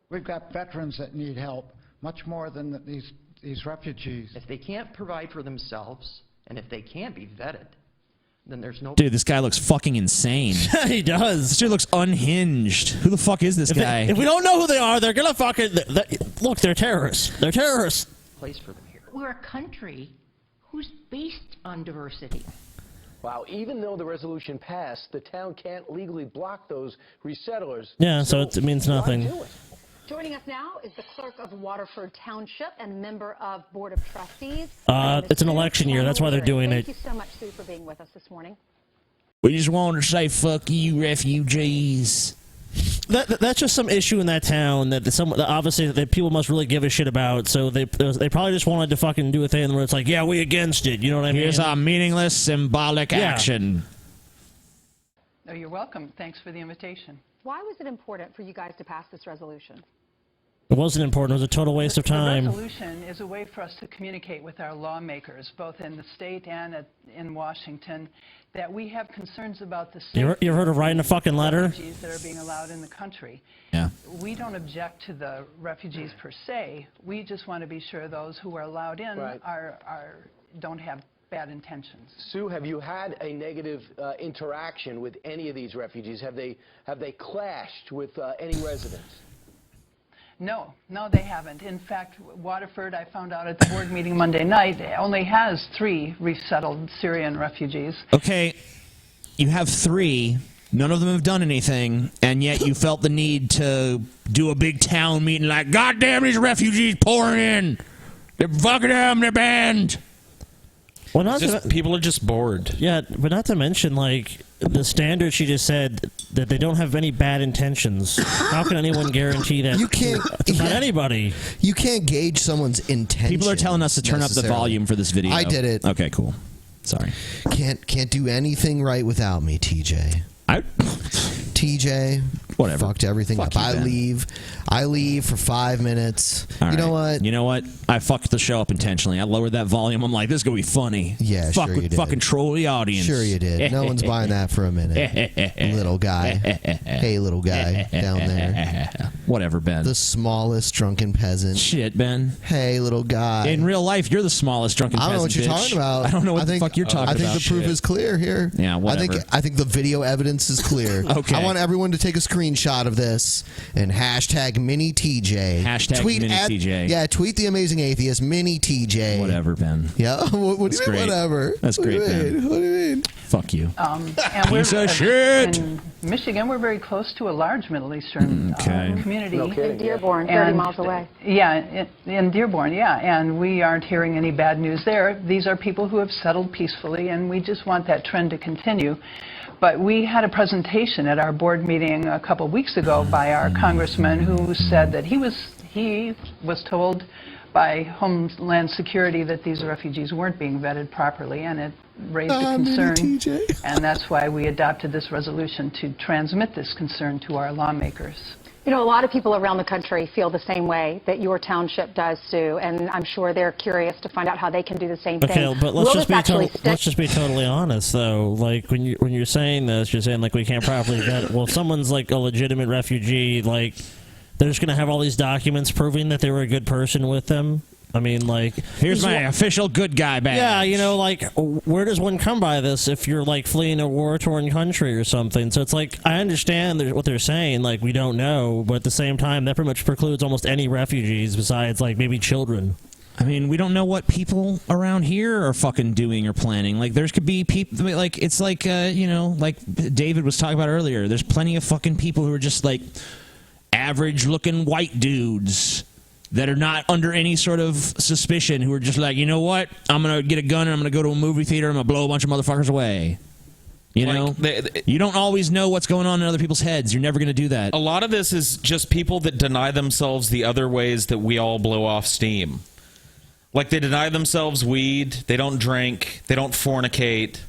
We've got veterans that need help much more than these these refugees. If they can't provide for themselves, and if they can't be vetted, then there's no... Dude, this guy looks fucking insane. He does. This dude looks unhinged. Who the fuck is this guy? If we don't know who they are, they're gonna fucking... Look, they're terrorists. They're terrorists. Place for them here. We're a country who's based on diversity. Wow, even though the resolution passed, the town can't legally block those resettlers. Yeah, so it means nothing. Joining us now is the clerk of Waterford Township and member of Board of Trustees. It's an election year. That's why they're doing it. Thank you so much, Sue, for being with us this morning. We just wanted to say fuck you, refugees. That's just some issue in that town that obviously that people must really give a shit about. So they probably just wanted to fucking do a thing where it's like, yeah, we against it. You know what I mean? Here's our meaningless symbolic action. Oh, you're welcome. Thanks for the invitation. Why was it important for you guys to pass this resolution? It wasn't important. It was a total waste of time. The resolution is a way for us to communicate with our lawmakers, both in the state and in Washington, that we have concerns about the You ever heard of writing a fucking letter? refugees that are being allowed in the country. Yeah. We don't object to the refugees per se. We just want to be sure those who are allowed in don't have bad intentions. Sue, have you had a negative interaction with any of these refugees? Have they clashed with any residents? No, they haven't. In fact, Waterford, I found out at the board meeting Monday night, only has 3 resettled Syrian refugees. Okay, you have 3. None of them have done anything, and yet you felt the need to do a big town meeting like, God damn, these refugees pouring in. They're fucking them, they're banned. Well, people are just bored. Yeah, but not to mention, like, the standard she just said that they don't have any bad intentions. How can anyone guarantee that? You can't. It's not anybody. You can't gauge someone's intention. People are telling us to turn up the volume for this video. I did it. Okay, cool. Sorry. Can't do anything right without me, TJ. TJ, whatever. Fucked everything up. I leave for 5 minutes. All you know right. what? You know what? I fucked the show up intentionally. I lowered that volume. I'm like, this is going to be funny. Yeah, sure you did. Fucking troll the audience. Sure you did. No one's buying that for a minute. Little guy. Hey, little guy down there. Whatever, Ben. The smallest drunken peasant. Shit, Ben. Hey, little guy. In real life, you're the smallest drunken peasant. I don't know what you're bitch. talking about. I don't know what the fuck you're talking about. I think the proof is clear here. Yeah, whatever. I think the video evidence is clear. Okay. I want everyone to take a screenshot of this and hashtag mini TJ. Hashtag tweet mini TJ. Yeah, tweet the amazing atheist mini TJ. Whatever, Ben. Yeah, what do you mean, whatever? That's great, Ben. What do you mean? Fuck you. And Piece of shit. In Michigan, we're very close to a large Middle Eastern community. In Dearborn, 30 miles away. Yeah, in Dearborn, yeah. And we aren't hearing any bad news there. These are people who have settled peacefully, and we just want that trend to continue. But we had a presentation at our board meeting a couple of weeks ago by our congressman who said that he was told by Homeland Security that these refugees weren't being vetted properly, and it raised a concern. And that's why we adopted this resolution to transmit this concern to our lawmakers. You know, a lot of people around the country feel the same way that your township does, Sue, and I'm sure they're curious to find out how they can do the same thing. Okay, but let's just be totally honest, though. Like when you're saying this, you're saying like we can't properly vet. Well, if someone's like a legitimate refugee, like they're just gonna have all these documents proving that they were a good person with them. I mean, like, here's my official good guy badge. Yeah, you know, like, where does one come by this if you're, like, fleeing a war-torn country or something? So it's like, I understand what they're saying, like, we don't know, but at the same time, that pretty much precludes almost any refugees besides, like, maybe children. I mean, we don't know what people around here are fucking doing or planning. Like, there could be people, like, it's like, you know, like David was talking about earlier, there's plenty of fucking people who are just, like, average-looking white dudes that are not under any sort of suspicion, who are just like, you know what, I'm going to get a gun and I'm going to go to a movie theater and I'm going to blow a bunch of motherfuckers away. You know? You don't always know what's going on in other people's heads. You're never going to do that. A lot of this is just people that deny themselves the other ways that we all blow off steam. Like, they deny themselves weed, they don't drink, they don't fornicate.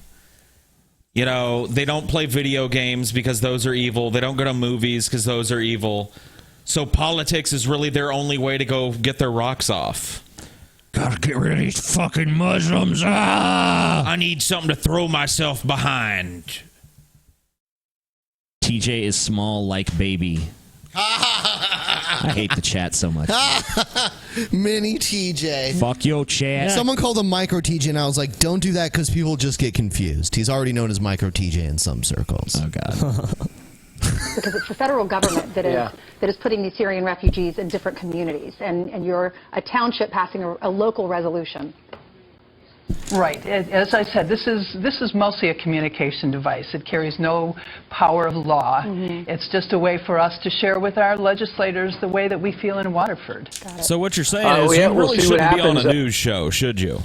You know, they don't play video games because those are evil. They don't go to movies because those are evil. So politics is really their only way to go get their rocks off. Gotta get rid of these fucking Muslims. Ah! I need something to throw myself behind. TJ is small like baby. I hate the chat so much. Mini TJ. Fuck your chat. Someone called him Micro TJ, and I was like, don't do that because people just get confused. He's already known as Micro TJ in some circles. Oh, God. Because it's the federal government that is putting these Syrian refugees in different communities, and you're a township passing a local resolution. Right. As I said, this is mostly a communication device. It carries no power of law. It's just a way for us to share with our legislators the way that we feel in Waterford. So what you're saying is you really shouldn't be on a news show, should you?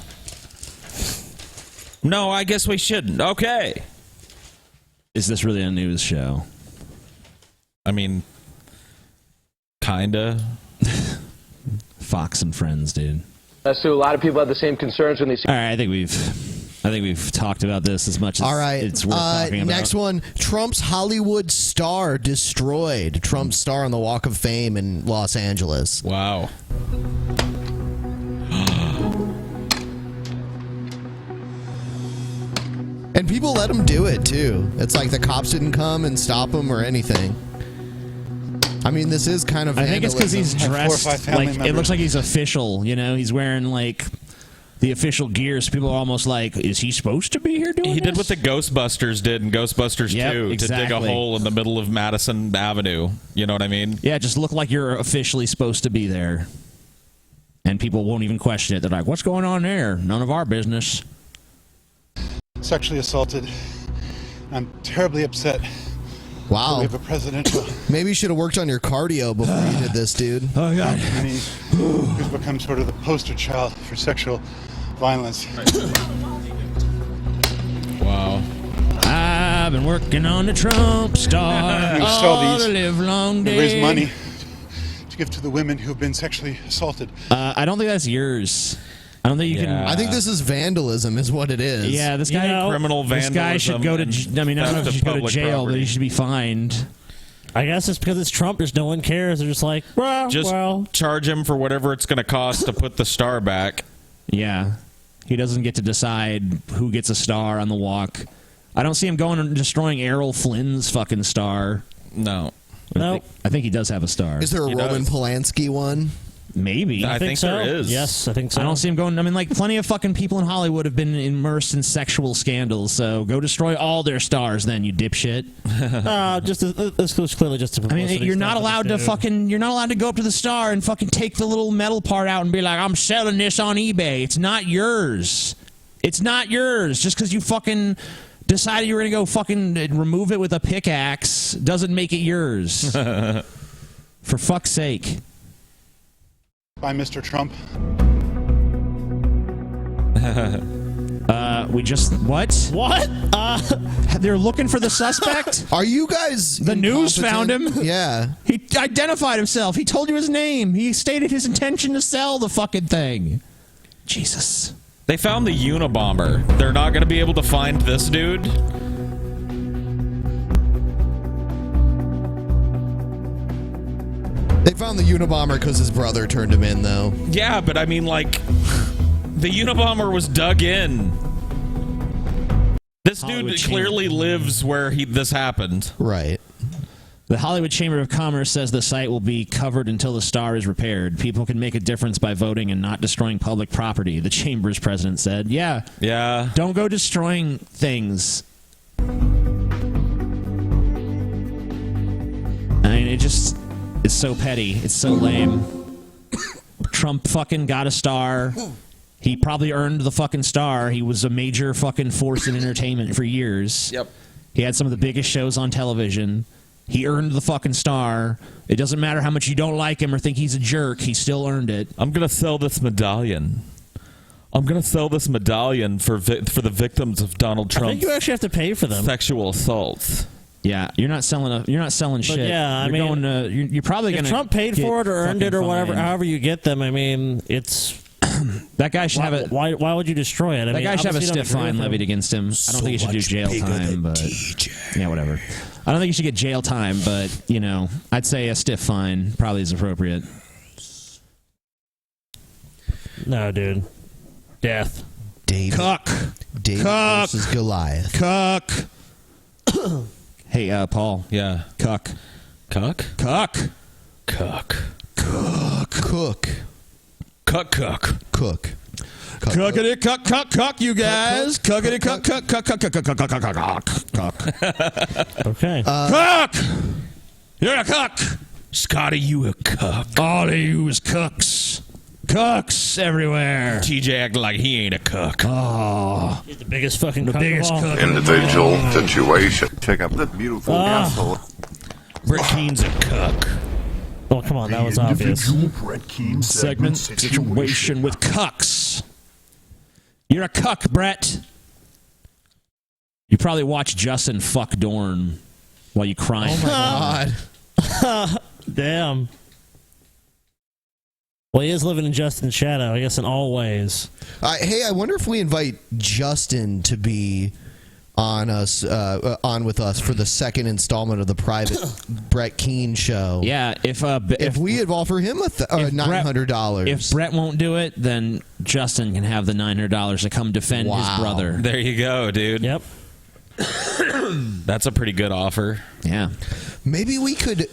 No, I guess we shouldn't. Okay. Is this really a news show? I mean, kinda. Fox and Friends, dude. So a lot of people have the same concerns when they see. All right, I think we've talked about this as much as it's worth talking about. Next one, Trump's Hollywood star destroyed. Trump's star on the Walk of Fame in Los Angeles. Wow. And people let him do it, too. It's like the cops didn't come and stop him or anything. I mean, this is kind of I think it's because he's vandalism. dressed like it looks like he's official. You know, he's wearing like the official gear. So people are almost like, "Is he supposed to be here doing?" He did what the Ghostbusters did in Ghostbusters 2 exactly. to dig a hole in the middle of Madison Avenue. You know what I mean? Yeah, just look like you're officially supposed to be there, and people won't even question it. They're like, "What's going on there? None of our business." Sexually assaulted. I'm terribly upset. Wow. We have a presidential. Maybe you should have worked on your cardio before you did this, dude. Oh, God. And he's become sort of the poster child for sexual violence. Wow. I've been working on the Trump star all the live long day. Raise money to give to the women who have been sexually assaulted. I don't think that's yours. I don't think you can. I think this is vandalism, is what it is. Yeah, this guy. Criminal vandalism. This guy should go to. I mean, I don't know if he should go to public jail, property. but he should be fined. I guess it's because it's Trump. Just no one cares. They're just like, well, Just charge him for whatever it's going to cost to put the star back. Yeah, he doesn't get to decide who gets a star on the walk. I don't see him going and destroying Errol Flynn's fucking star. No. I think he does have a star. Is there a Roman Polanski one? Maybe. I think so. there is. Yes, I think so. I don't see him going. I mean, like, plenty of fucking people in Hollywood have been immersed in sexual scandals, so go destroy all their stars then, you dipshit. This was clearly just a I mean, publicity you're not stunt, allowed to dude. fucking. You're not allowed to go up to the star and fucking take the little metal part out and be like, I'm selling this on eBay. It's not yours. It's not yours. Just because you fucking decided you were going to go fucking remove it with a pickaxe doesn't make it yours. For fuck's sake. By Mr. Trump. We just what? What? They're looking for the suspect. Are you guys? The news found him. Yeah. He identified himself. He told you his name. He stated his intention to sell the fucking thing. Jesus. They found the Unabomber. They're not going to be able to find this dude. They found the Unabomber because his brother turned him in, though. Yeah, but I mean, like, the Unabomber was dug in. This dude clearly lives where this happened. Right. The Hollywood Chamber of Commerce says the site will be covered until the star is repaired. People can make a difference by voting and not destroying public property, the Chamber's president said. Yeah. Yeah. Don't go destroying things. I mean, it just is so petty. It's so lame. Trump fucking got a star. He probably earned the fucking star. He was a major fucking force in entertainment for years. Yep. He had some of the biggest shows on television. He earned the fucking star. It doesn't matter how much you don't like him or think he's a jerk. He still earned it. I'm going to sell this medallion. I'm going to sell this medallion for the victims of Donald Trump's I think you actually have to pay for them. sexual assaults. Yeah, you're not selling shit. Yeah, I mean, you're probably if going to. Trump paid for it or earned it or whatever, however you get them. I mean, it's that guy should have a. Why would you destroy it? That guy should have a stiff fine levied against him. I don't think he should do jail time, but yeah, whatever. I don't think he should get jail time, but I'd say a stiff fine probably is appropriate. No, dude. Death. David. Cuck. David versus Goliath. Cuck. Hey, Paul. Yeah. Cuck. Cuck? Cuck. Cuck. Cook. Cook. Cuckity cuck, you guys. Cuckity cuck. Okay. Cuck! You're a cuck! Scotty, you a cuck. All of you is cucks. Cucks everywhere. TJ acting like he ain't a cuck. Oh. He's the biggest fucking cuck biggest of all. cuck. Individual situation. Check out the beautiful asshole. Brett Keen's a cuck. Oh, come on, that was obvious. Brett Keen Segment situation with cucks. You're a cuck, Brett. You probably watch Justin fuck Dorn while you cry. Oh my God. Damn. Well, he is living in Justin's shadow, I guess, in all ways. Hey, I wonder if we invite Justin to be on with us for the second installment of the private Brett Keen show. Yeah, if we offer him $900, if Brett won't do it, then Justin can have the $900 to come defend his brother. There you go, dude. Yep. That's a pretty good offer. Yeah. Maybe we could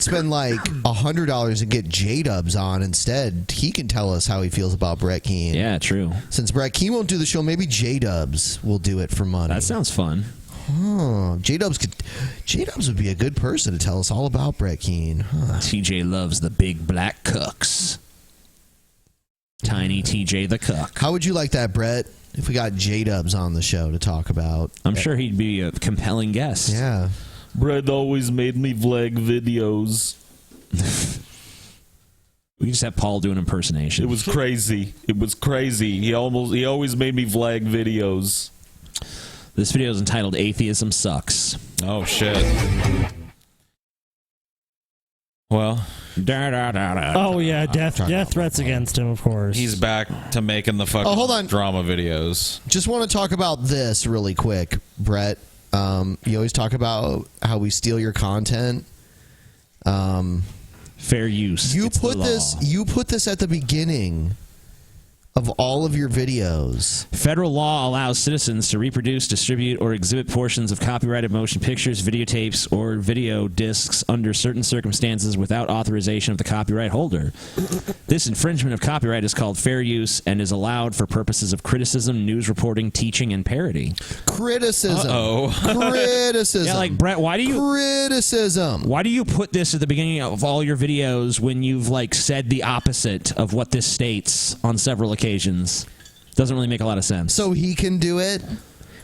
spend like $100 and get J-Dubs on instead. He can tell us how he feels about Brett Keen. Yeah, true. Since Brett Keen won't do the show, maybe J-Dubs will do it for money. That sounds fun. Oh, J-Dubs would be a good person to tell us all about Brett Keen. Huh. TJ loves the big black cucks. Tiny TJ the cuck. How would you like that, Brett, if we got J-Dubs on the show to talk about? I'm sure he'd be a compelling guest. Yeah. Brett always made me vlog videos. We just have Paul do an impersonation. It was crazy. He always made me vlog videos. This video is entitled "Atheism Sucks." Oh shit. Well. Oh yeah, death threats against him, of course. He's back to making the fucking hold on. drama videos. Just want to talk about this really quick, Brett. You always talk about how we steal your content. Fair use. You put this at the beginning of all of your videos. Federal law allows citizens to reproduce, distribute, or exhibit portions of copyrighted motion pictures, videotapes, or video discs under certain circumstances without authorization of the copyright holder. This infringement of copyright is called fair use and is allowed for purposes of criticism, news reporting, teaching, and parody. Criticism. Uh-oh. Criticism. Yeah, like, Brett, why do you put this at the beginning of all your videos when you've said the opposite of what this states on several occasions? Doesn't really make a lot of sense. So he can do it,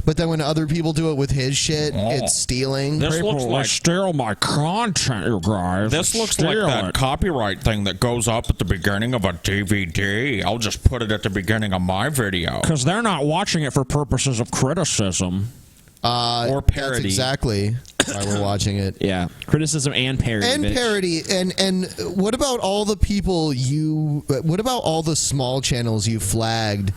but then when other people do it with his shit, it's stealing. This looks like steal my content, you guys. This looks like that copyright thing that goes up at the beginning of a DVD. I'll just put it at the beginning of my video. Because they're not watching it for purposes of criticism. Or parody. That's exactly why we're watching it. Yeah, criticism and parody. And bitch. parody. And what about all the people what about all the small channels you flagged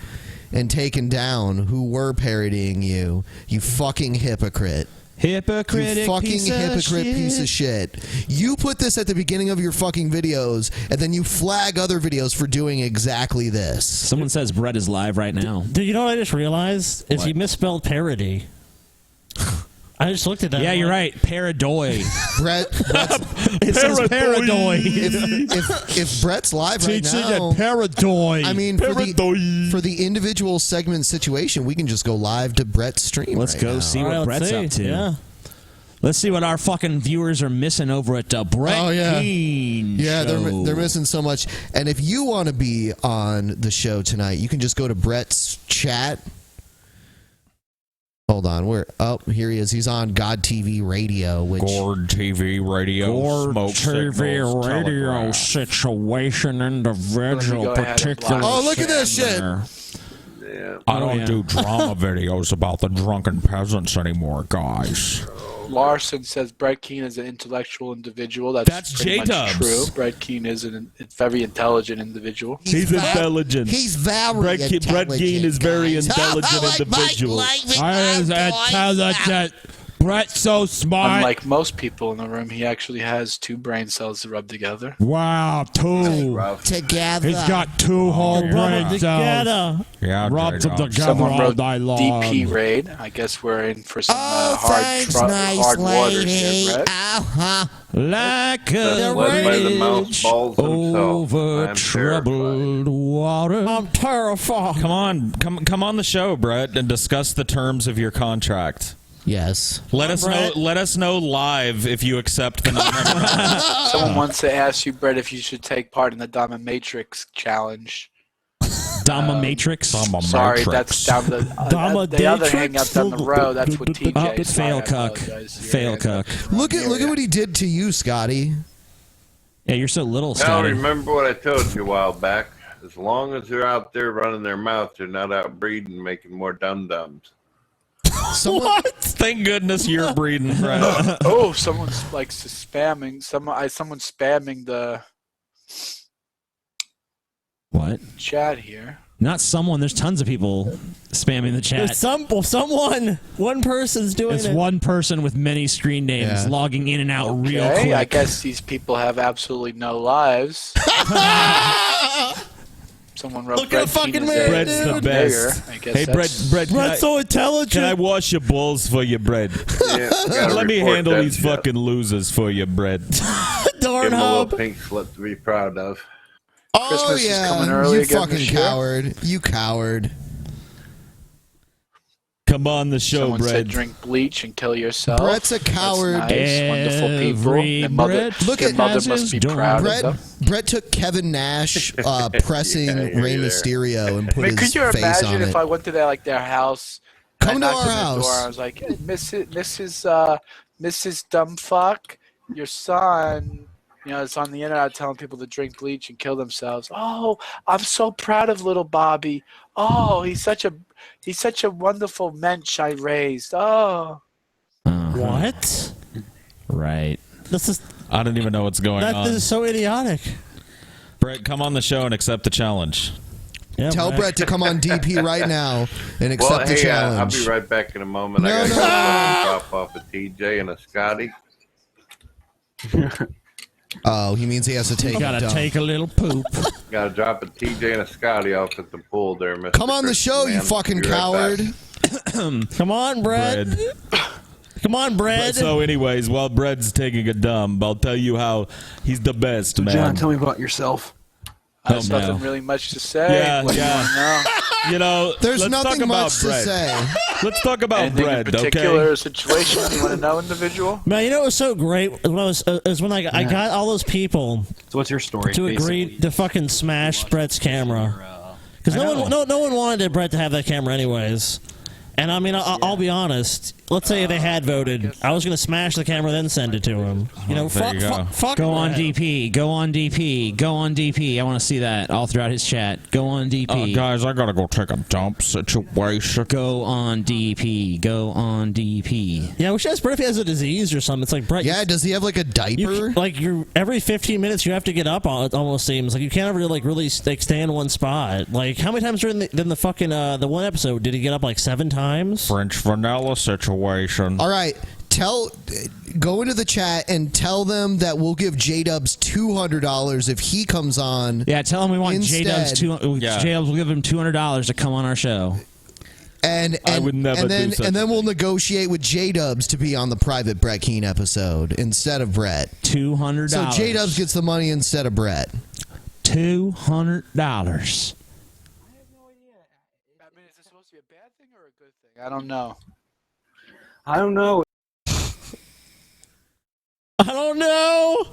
and taken down who were parodying you? You fucking hypocrite. Hypocritic you fucking piece piece of shit. You put this at the beginning of your fucking videos, and then you flag other videos for doing exactly this. Someone says Brett is live right now. Dude, you know what I just realized? Is he misspelled parody. I just looked at that. Yeah, you're right. Paradoy. Brett. It says paradoy. If Brett's live right now, paradoy. I mean, for the individual segment situation, we can just go live to Brett's stream. Let's go see what Brett's up to. Yeah. Let's see what our fucking viewers are missing over at Brett Keen Yeah, show. they're missing so much. And if you want to be on the show tonight, you can just go to Brett's chat. Hold on, here he is. He's on God TV Radio, which Gord TV Radio, Gord Smoke TV Signals, Radio Telegraph. situation individual particular. Oh, look at this shit! I don't do drama videos about the drunken peasants anymore, guys. Larson says Brett Keen is an intellectual individual. That's pretty much J-Dubs. true. Brett Keen is a very intelligent individual. He's intelligent. He's very Brett Keen is very intelligent like individual. my language. Brett's so smart. Unlike most people in the room, he actually has 2 brain cells to rub together. Wow, 2. Together. He's got 2 whole brain cells. Together. Yeah, Rubbed them together Someone all wrote day long. DP raid. I guess we're in for some Thanks, nice hard waters lady. here, Brett. Uh-huh. Like a Led by the mouse rage balls themselves. over I'm troubled water. I'm terrified. Come on the show, Brett, and discuss the terms of your contract. Yes. Let us know live if you accept the Someone wants to ask you, Brett, if you should take part in the Dominatrix challenge. Dominatrix? Sorry, that's down the other hangout down the road. That's what TJ is. Fail cuck. Fail cuck. Look at what he did to you, Scotty. Yeah, you're so little, Now Scotty. remember what I told you a while back. As long as they're out there running their mouth, they're not out breeding, making more dum-dums. What? Thank goodness you're breeding, Brett. Oh, someone's like spamming. Someone's spamming the What? chat here. Not someone. There's tons of people spamming the chat. There's someone. One person's doing It's it. one person with many screen names logging in and out real Okay, quick. I guess these people have absolutely no lives. Someone wrote Look at the fucking man, Brett's the dude. best. I guess Hey, Brett, Brett's so intelligent. Can I wash your balls for you, Brett? Let me handle these fucking losers for you, Brett. Give him a little pink slip to be proud of. Oh, Christmas is yeah. coming early You again fucking this year. coward. You coward. Come on the show, Someone Brett. said drink bleach and kill yourself. Brett's a coward. That's nice. Wonderful people. Your mother, Look your at mother must be proud of them. Brett took Kevin Nash pressing Rey Mysterio and put I mean, his could you face on imagine it. if I went to their house? Come and to I knocked our on the house. Door, I was like, hey, Mrs. Dumbfuck, your son. You know, it's on the internet telling people to drink bleach and kill themselves. Oh, I'm so proud of little Bobby. Oh, he's such a wonderful mensch I raised. Oh. What? Right. This is. I don't even know what's going on. This is so idiotic. Brett, come on the show and accept the challenge. Yeah, Tell Brett to come on DP right now and accept Well, the hey, I'll challenge. be right back in a moment. No, I no. got to drop off a TJ and a Scotty. Oh, he means he has to take Gotta a dump. take a little poop. Got to drop a TJ and a Scotty off at the pool there, Mr. Come on the show, you Man. fucking Be right coward. back. Come on, Brett. Come on, Brett. So, anyways, while Brett's taking a dump, I'll tell you how he's the best, man. John, tell me about yourself. There's nothing really much to say. Yeah, What do you yeah. wanna know? You know, There's let's nothing talk about much to Brett. say. Let's talk about Anything Brett, in particular okay? situation you want to know, individual? Man, you know what was so great when I got all those people So what's your story? to agree to fucking smash Brett's camera because no one wanted Brett to have that camera anyways. And I mean, I'll be honest. Let's say they had voted, I was gonna smash the camera then send it to him. You know, there you go. fuck. Go on Brett. DP. Go on DP. Go on DP. I want to see that all throughout his chat. Go on DP. Guys, I gotta go take a dump situation. Go on DP. Go on DP. Yeah, we should ask Brett if he has a disease or something. It's like Brett. Yeah, does he have like a diaper? You're every 15 minutes you have to get up. It almost seems like you can't ever really stay in one spot. Like how many times during the fucking the one episode did he get up like 7 times? French vanilla situation. All right, go into the chat and tell them that we'll give J-Dubs $200 if he comes on. Yeah, tell him we want instead. J-Dubs will give him $200 to come on our show. And I would never do such and a then we'll negotiate with J-Dubs to be on the private Brett Keane episode instead of Brett. $200. So J-Dubs gets the money instead of Brett. $200. I mean, is this supposed to be a bad thing or a good thing? I don't know. I don't know. I don't know.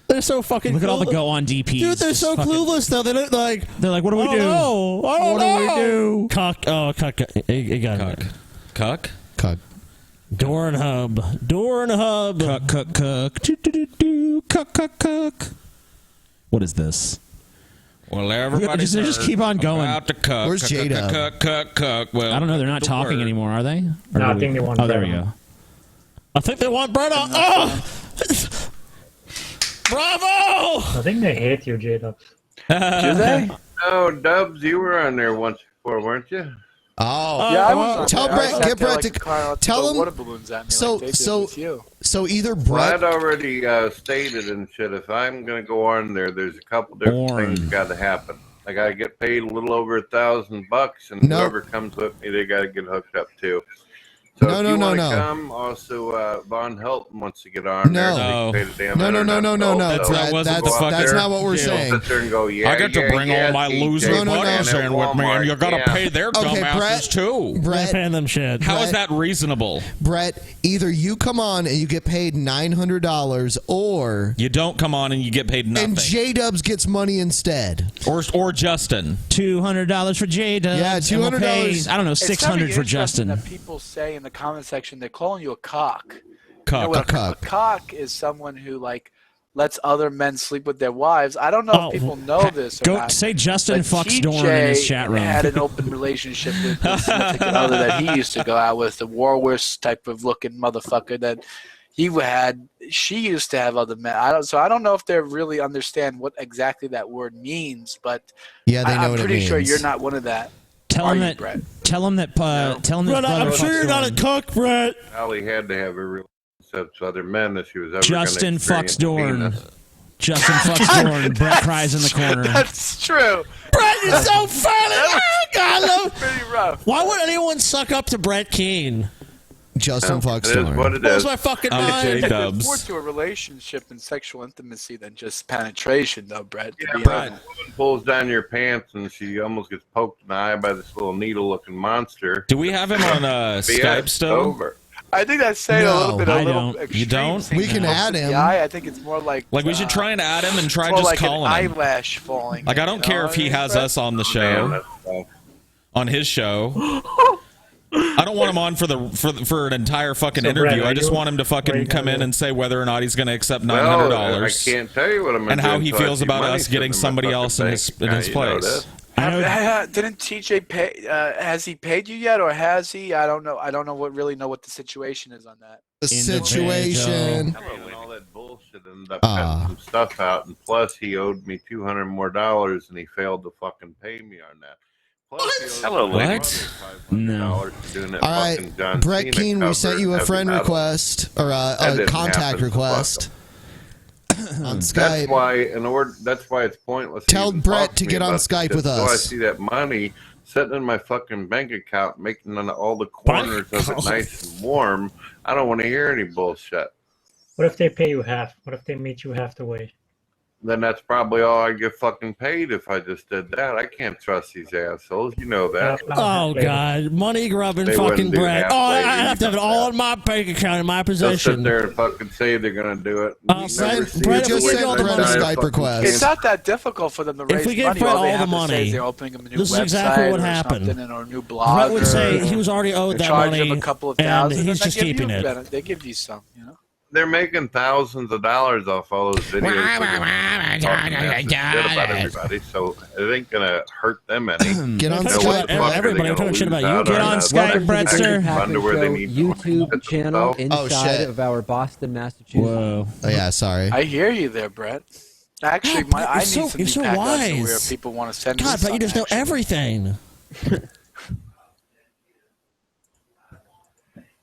They're so fucking. Look at all the clueless. go on DPs. Dude, they're so clueless though. They look like. They're like, what do we do? No, I don't What know. do we do? Cuck. Oh, cuck. It got Cuck. it. Cuck? Cuck. Door and hub. Door and hub. Cuck, cuck, cuck. Doo-doo-doo-doo. Cuck, cuck, cuck. What is this? Well, everybody just keep on going. About to cuck. Where's cuck, J-Dub? cuck, cuck, cuck. Well, I don't know. They're not the talking word. anymore, are they? Or No, I do think we- they want Oh, there we Brett go. I think they want Brett on. Oh! Bravo! I think they hate you, J-Dubs. Do they? Oh, Dubs, you were on there once before, weren't you? Oh, yeah, I was on tell there. I Brett, sat get there Brett like to a car, tell throw him. water balloons at me So, like they did with you. so either Well, Brett. I'd already stated and shit. If I'm going to go on there's a couple different things got to happen. I got to get paid a little over $1,000, and whoever comes with me, they got to get hooked up too. So if you want to come, also Von Helton wants to get on there. So you can pay the damn No, internet bill. That's not what we're saying. Sit there and go, I got to bring all my loser buddies in with me, and you got to pay their dumbasses too. Brett, paying them shit. How is that reasonable? Brett, either you come on and you get paid $900, or you don't come on and you get paid nothing. And J-Dubs gets money instead. Or Justin. $200 for J-Dubs. Yeah, $200. I don't know, It's $600 for Justin. That people say in the comment section, they're calling you a cock. Cock. You know what a cock is someone who like lets other men sleep with their wives. I don't know if people know this. Or Go not, say Justin but fucks Dorn in his TJ chat room. had an open relationship with this significant other that he used to go out with, the Warwish type of looking motherfucker that he had. She used to have other men. I don't know if they really understand what exactly that word means, but yeah, they know I'm what it pretty sure means. you're not one of that. Tell him that. Brett? Tell him that. Tell him that. Brett, I'm sure you're not a cook, Brett. Allie had to have a relationship with other men if she was ever Justin gonna fucks Dorn. penis. Justin fucks Dorn. Brett cries in the corner. That's true. Brett is so funny. Oh, God, I love- Pretty rough. Why would anyone suck up to Brett Keane? Justin fucks It is Dorn. what it Blows is. my fucking It's mind. more to a relationship and sexual intimacy than just penetration, though, Brett. To Yeah, be but honest. a woman pulls down your pants and she almost gets poked in the eye by this little needle-looking monster. Do we have him on Skype still? Over. I think that's saying a little bit. I little don't. extreme. You don't? Saying We can pokes add in him. The eye. I think it's more like We should try and add him and try more just like calling an him. eyelash falling. Like I don't care if he has us on the show, on his show. I don't want him on for an entire fucking So, interview. Brett, I just are you- want him to what are fucking you come gonna in do? and say whether or not he's going to accept Well, $900 I can't tell you what I'm and gonna how do he until I feels see about money us sitting getting in my somebody fucking else in his bank account, you know place. this. Didn't TJ pay? Has he paid you yet, or has he? I don't know. I don't know really know what the situation is on that. The situation. And all that bullshit ended up cutting some stuff out, and plus he owed me $200 more, and he failed to fucking pay me on that. Plus, Hello, what? No. Doing All right, Brett Keane, we sent you a friend request or a contact request on Skype. That's why, that's why it's pointless. Tell even Brett talk to me get on about this Skype shit with until I us. see that money sitting in my fucking bank account, making all the corners of it nice and warm. I don't want to hear any bullshit. What if they pay you half? What if they meet you half the way? Then that's probably all I get fucking paid if I just did that. I can't trust these assholes. You know that. Oh, God. Money grubbing They fucking wouldn't do Brett. Oh, I half-way have to have it all in my bank account, in my They'll sit possession. there and fucking say they're going to do it. I'll You send never see Brett, it. if we get all the money- Skype request. It's not that difficult for them to raise If we get money. Brett All they all have the to say money, is they're opening a new this is website exactly what or happened. something, or a new blog. Brett would say he was already owed that charge money, them a couple of and thousand, he's they just give you keeping a it. better- They give you some, you know. They're making thousands of dollars off all those videos. Talking shit about everybody, so it ain't gonna hurt them any. Get on You know, Skype. what the fuck are they Everybody, I'm gonna talking shit lose about you. out Get on on that? Skype, Fucking Brettster. Underwear they need YouTube channel Oh, inside shit. of our Boston, Massachusetts. Oh, yeah, sorry. I hear you there, Brett. Actually, God, Brett, I you're need so- some you're so Deepak wise. underwear if people want to send me God, some. but you just know everything.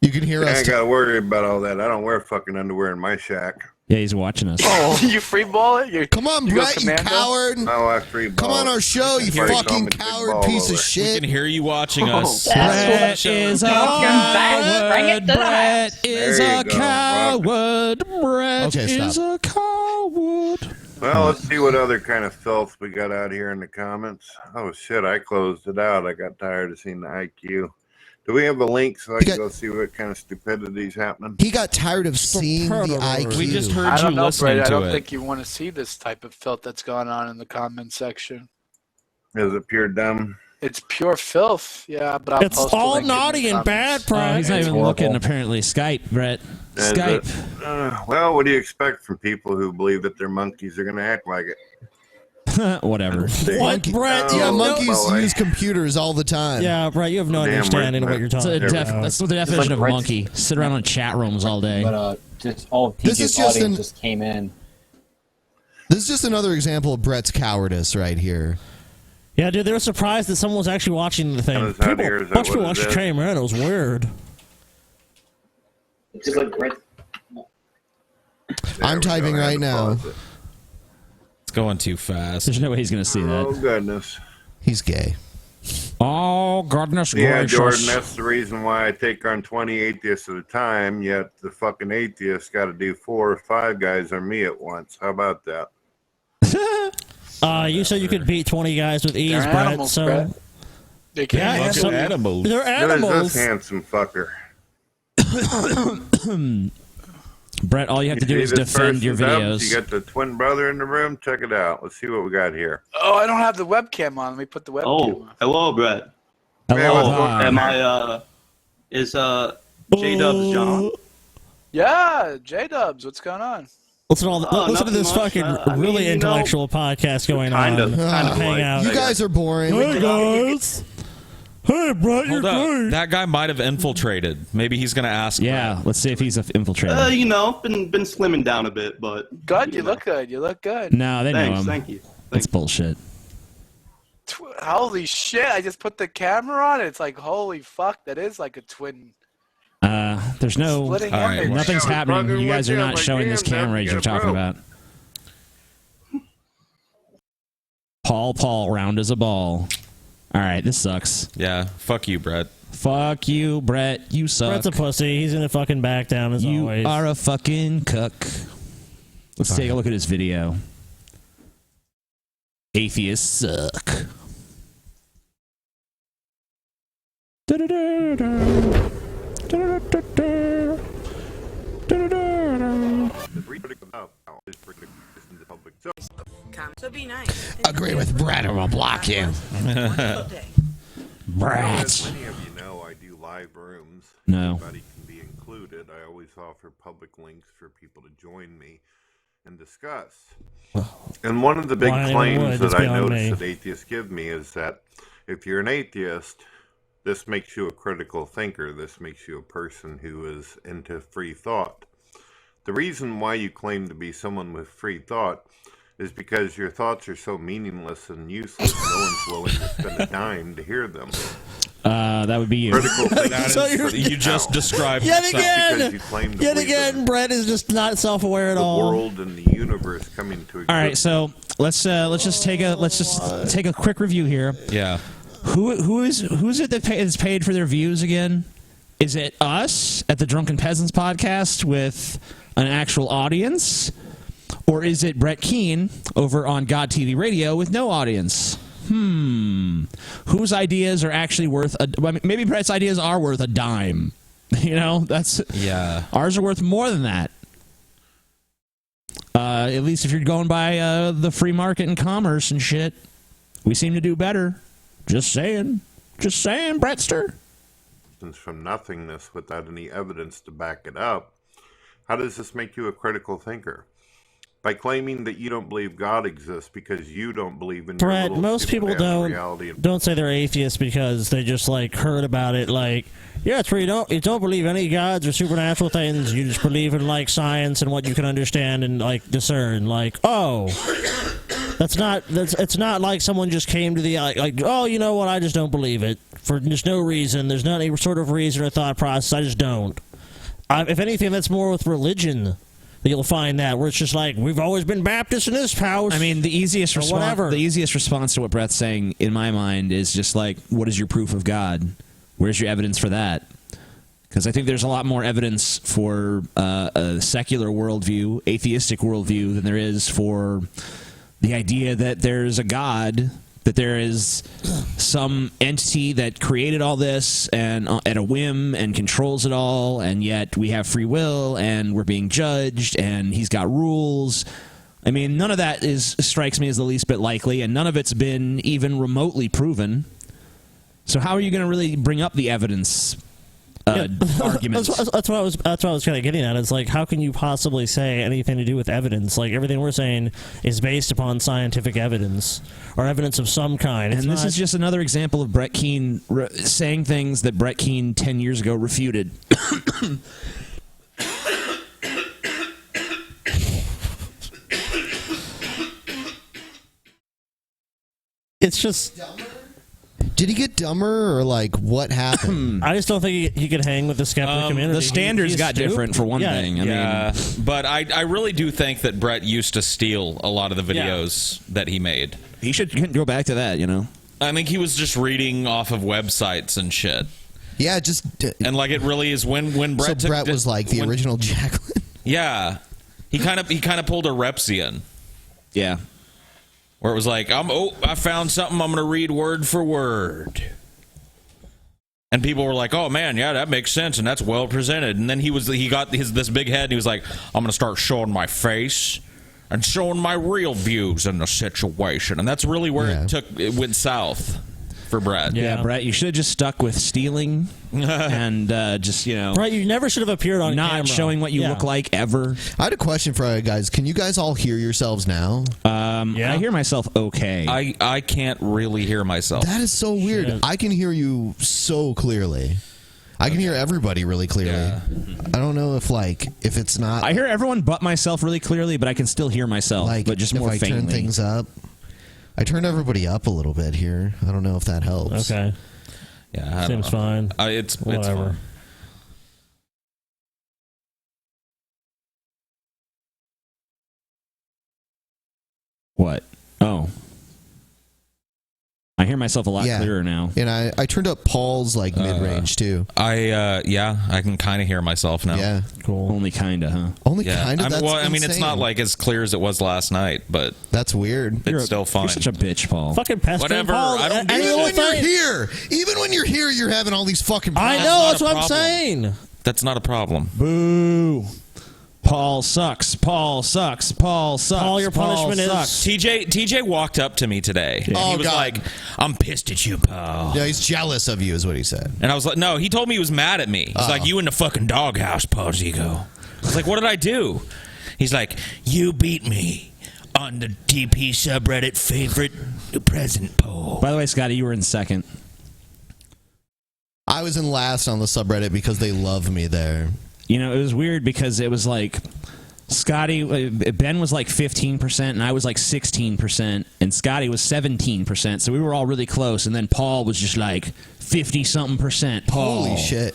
You can hear I us. ain't gotta worry about all that. I don't wear fucking underwear in my shack. Yeah, he's watching us. Oh, you free ball it? Come on, you go Brett, you commando? coward. No, I free ball. Come on our show, you Everybody call fucking me Big coward Ball piece of over. We shit. can hear you watching us. Brett is a coward. Brett is There a you go, coward. Brett Okay, is stop. a coward. Well, let's see what other kind of filth we got out here in the comments. Oh shit, I closed it out. I got tired of seeing the IQ. Do we have a link so I can go see what kind of stupidity is happening? He got tired of seeing the IQ. We just heard I you don't know, listening Brett. I to don't it. think you want to see this type of filth that's going on in the comment section. Is it pure dumb? It's pure filth. Yeah, but I'll It's post a all link in the naughty and bad, comments. Brett. He's not It's even horrible. looking, apparently. Skype, Brett. Is Skype. it? Well, what do you expect from people who believe that they're monkeys? They're going to act like it. Whatever. What, Brett? Yeah, Oh, monkeys boy. use computers all the time. Yeah, Brett, you have no Damn understanding of right, what you're That's, talking about. that's the definition of monkey. Sit around on chat rooms all day. But just all of This is TJ's just audience an- just came in. This is just another example of Brett's cowardice right here. Yeah, dude, they were surprised that someone was actually watching the thing. Is that here? Is that Bunch of people what it watched is? Trey Man. It was weird. It's just like right. I'm typing right now. It's going too fast. There's no way he's going to see that. Oh, goodness. He's gay. Oh, goodness Yeah, gracious. Jordan, that's the reason why I take on 20 atheists at a time, yet the fucking atheists got to do 4 or 5 guys on me at once. How about that? You said you could beat 20 guys with ease, They're Brett. animals, So Brett. They yeah, can't animals. They're Who is animals. this handsome fucker? Brett, all you have to do see is this defend your person's up? videos. You got the twin brother in the room? Check it out. Let's see what we got here. Oh, I don't have the webcam on. Let me put the webcam Oh, on. hello, Brett. Am I? Is J Dubs John? Yeah, J-Dubs, what's going on? Listen to, listen to this fucking really intellectual podcast going on. Hang out. You guys are boring. Hey, guys. Hey, Brett, Hold up. That guy might have infiltrated. Maybe he's going to ask. Yeah, let's see if he's an infiltrator. Been slimming down a bit, but Good, you look good. You look good. No, they know Thanks, him. thank you. That's bullshit. Holy shit, I just put the camera on. It's like, holy fuck, that is like a twin. There's no... Splitting image. Nothing's happening. You guys are not like, showing this damn, camera as get you're a talking rope. about. Paul, round as a ball. All right, this sucks. Yeah, fuck you, Brett. Fuck you, Brett. You suck. Brett's a pussy. He's gonna fucking back down as You always. are a fucking cuck. Let's take a look at his video. Atheists suck. So be nice. Agree with Brett or we'll block you. Brett. As many of you know, I do live rooms. No. Everybody can be included. I always offer public links for people to join me and discuss. And one of the big claims that I notice that atheists give me is that if you're an atheist, this makes you a critical thinker. This makes you a person who is into free thought. The reason why you claim to be someone with free thought is because your thoughts are so meaningless and useless, no one's willing to spend a dime to hear them. That would be you. Critical thinking. So you just described Yet yourself. again, You claim to yet believe again, Brett is just not self-aware at the all. world and the universe coming to existence. All right, so let's just take a quick review here. Yeah. Who is it that is paid for their views again? Is it us at the Drunken Peasants podcast with an actual audience, or is it Brett Keane over on God TV Radio with no audience? Whose ideas are actually worth maybe Brett's ideas are worth a dime. You know, that's ours are worth more than that. At least if you're going by the free market and commerce and shit, we seem to do better. Just saying, Brettster. From nothingness without any evidence to back it up. How does this make you a critical thinker? By claiming that you don't believe God exists because you don't believe in your Brett, little most people stupid-ass reality. don't say they're atheists because they just like heard about it. Like, yeah, it's where you don't believe any gods or supernatural things. You just believe in like science and what you can understand and like discern. Like, oh, it's not like someone just came to the like, oh, you know what? I just don't believe it for just no reason. There's not any sort of reason or thought process. I just don't. If anything, that's more with religion. You'll find that where it's just like we've always been Baptist in this house. I mean, the easiest response to what Brett's saying in my mind is just like, what is your proof of God? Where's your evidence for that? Because I think there's a lot more evidence for a secular worldview, atheistic worldview, than there is for the idea that there's a God, that there is some entity that created all this and at a whim and controls it all, and yet we have free will and we're being judged and he's got rules. I mean, none of that strikes me as the least bit likely, and none of it's been even remotely proven. So how are you going to really bring up the evidence arguments? That's what I was kind of getting at. It's like, how can you possibly say anything to do with evidence? Like, everything we're saying is based upon scientific evidence or evidence of some kind. And this is just another example of Brett Keane saying things that Brett Keane 10 years ago refuted. It's just. Did he get dumber or like what happened? I just don't think he could hang with the skeptic community. The standards got different for one thing. I mean, but I really do think that Brett used to steal a lot of the videos that he made. He should go back to that, you know. I think he was just reading off of websites and shit. Yeah, just and like it really is when Brett. So Brett was like the original Jacqueline. Yeah, he kind of pulled a Repsian. Yeah. Where it was like, I found something, I'm going to read word for word. And people were like, oh, man, yeah, that makes sense, and that's well presented. And then he got this big head, and he was like, I'm going to start showing my face and showing my real views in the situation. And that's really where it went south for Brett. Yeah, Brett, you should have just stuck with stealing and just, you know. Brett, you never should have appeared on not camera. showing what you look like ever. I had a question for you guys. Can you guys all hear yourselves now? I hear myself okay. I can't really hear myself. That is so weird. Shit. I can hear you so clearly. I can hear everybody really clearly. Yeah. I don't know if it's not. I hear everyone but myself really clearly, but I can still hear myself, but just more if I faintly. turn things up. I turned everybody up a little bit here. I don't know if that helps. Okay. Yeah, Seems fine. It's Whatever. fine. What? Oh. I hear myself a lot clearer now. And I turned up Paul's mid-range too. I can kind of hear myself now. Yeah. Cool. Only kind of, huh? Only kind of? That's I mean, it's not insane. like as clear as it was last night, but that's weird. It's still fine. You're such a bitch, Paul. Fucking pest Whatever. Paul. I don't do Even that. when you're here, you're having all these fucking problems. I know, that's not a what I'm problem. saying. That's not a problem. Boo. Paul sucks. Paul sucks. Paul sucks. Paul, your punishment sucks. TJ walked up to me today. Oh, he was God. like, I'm pissed at you, Paul. Yeah, he's jealous of you, is what he said. And I was like, no, he told me he was mad at me. He's like, you in the fucking doghouse, Paul Zigo. I was like, what did I do? He's like, you beat me on the DP subreddit favorite present poll. By the way, Scotty, you were in second. I was in last on the subreddit because they love me there. You know, it was weird because it was like Scotty, Ben was like 15% and I was like 16% and Scotty was 17%. So we were all really close. And then Paul was just like 50-something%. Paul. Holy shit.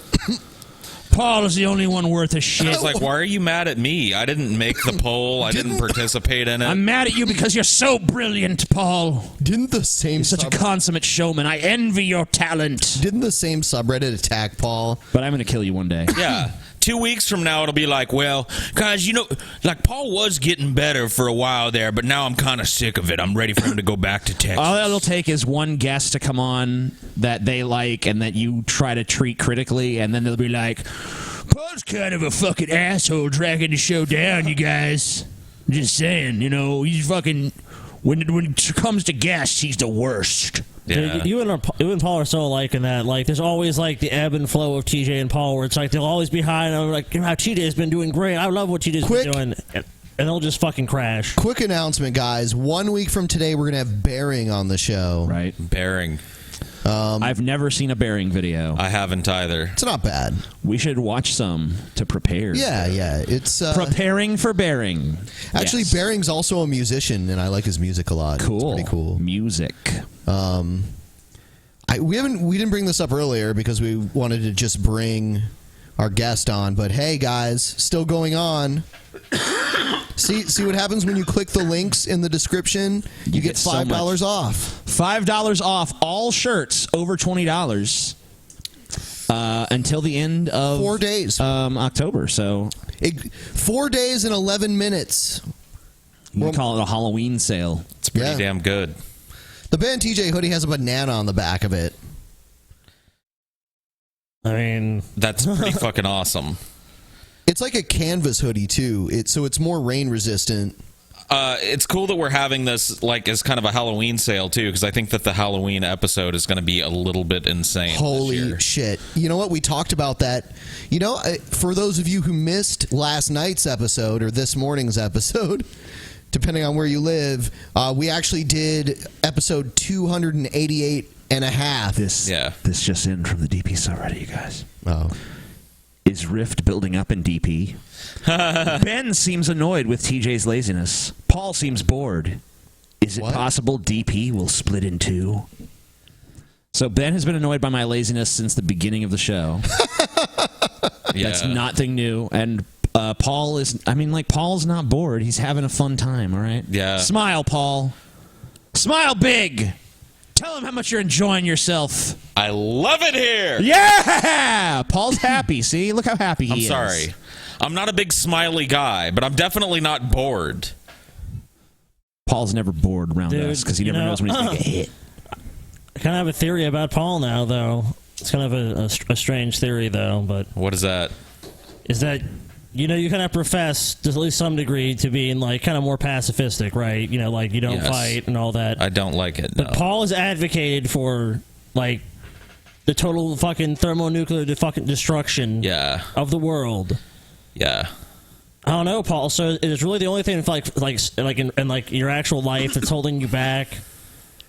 Paul is the only one worth a shit. I was like, why are you mad at me? I didn't make the poll. I didn't participate in it. I'm mad at you because you're so brilliant, Paul. Didn't the same You're such a consummate showman. I envy your talent. Didn't the same subreddit attack Paul? But I'm going to kill you one day. Yeah. 2 weeks from now, it'll be like, well, guys, you know, like Paul was getting better for a while there, but now I'm kind of sick of it. I'm ready for him to go back to Texas. All it'll take is one guest to come on that they like and that you try to treat critically, and then they'll be like, Paul's kind of a fucking asshole dragging the show down, you guys. I'm just saying, you know, he's fucking... When it comes to guests, he's the worst. Yeah. Dude, you and Paul are so alike in that. Like, there's always like the ebb and flow of TJ and Paul, where it's like they'll always be high, and I'm like, TJ's been doing great. I love what TJ's been doing, and they'll just fucking crash. Quick announcement, guys. 1 week from today, we're gonna have Bearing on the show. Right. Bearing. I've never seen a Bearing video. I haven't either. It's not bad. We should watch some to prepare. Yeah. It's preparing for Bearing. Actually, Yes. Bearing's also a musician, and I like his music a lot. Cool. It's pretty cool. Music. We didn't bring this up earlier because we wanted to just bring our guest on, but hey, guys, still going on. See what happens when you click the links in the description? You get $5 off. $5 off all shirts over $20 until the end of 4 days. October. So 4 days and 11 minutes. We call it a Halloween sale. It's pretty damn good. The Ben TJ hoodie has a banana on the back of it. I mean, that's pretty fucking awesome. It's like a canvas hoodie too. So it's more rain resistant. It's cool that we're having this like as kind of a Halloween sale too, because I think that the Halloween episode is going to be a little bit insane. Holy shit. You know what? We talked about that. You know, for those of you who missed last night's episode or this morning's episode, depending on where you live, we actually did episode 288 and a half. This just in from the DP subreddit, you guys. Oh. Is rift building up in DP? Ben seems annoyed with TJ's laziness. Paul seems bored. Is it possible DP will split in two? So Ben has been annoyed by my laziness since the beginning of the show. That's nothing new. And Paul is, Paul's not bored. He's having a fun time, all right? Yeah. Smile, Paul. Smile big. Tell him how much you're enjoying yourself. I love it here. Yeah! Paul's happy. See? Look how happy he is. I'm sorry. I'm not a big smiley guy, but I'm definitely not bored. Paul's never bored around us because he never knows when he's going to get hit. I kind of have a theory about Paul now, though. It's kind of a strange theory, though. But what is that? Is that you kind of profess to at least some degree to being kind of more pacifistic, right? You don't fight and all that. I don't like it. But Paul has advocated for the total fucking thermonuclear fucking destruction of the world. Yeah. I don't know, Paul. So it is really the only thing in your actual life that's holding you back.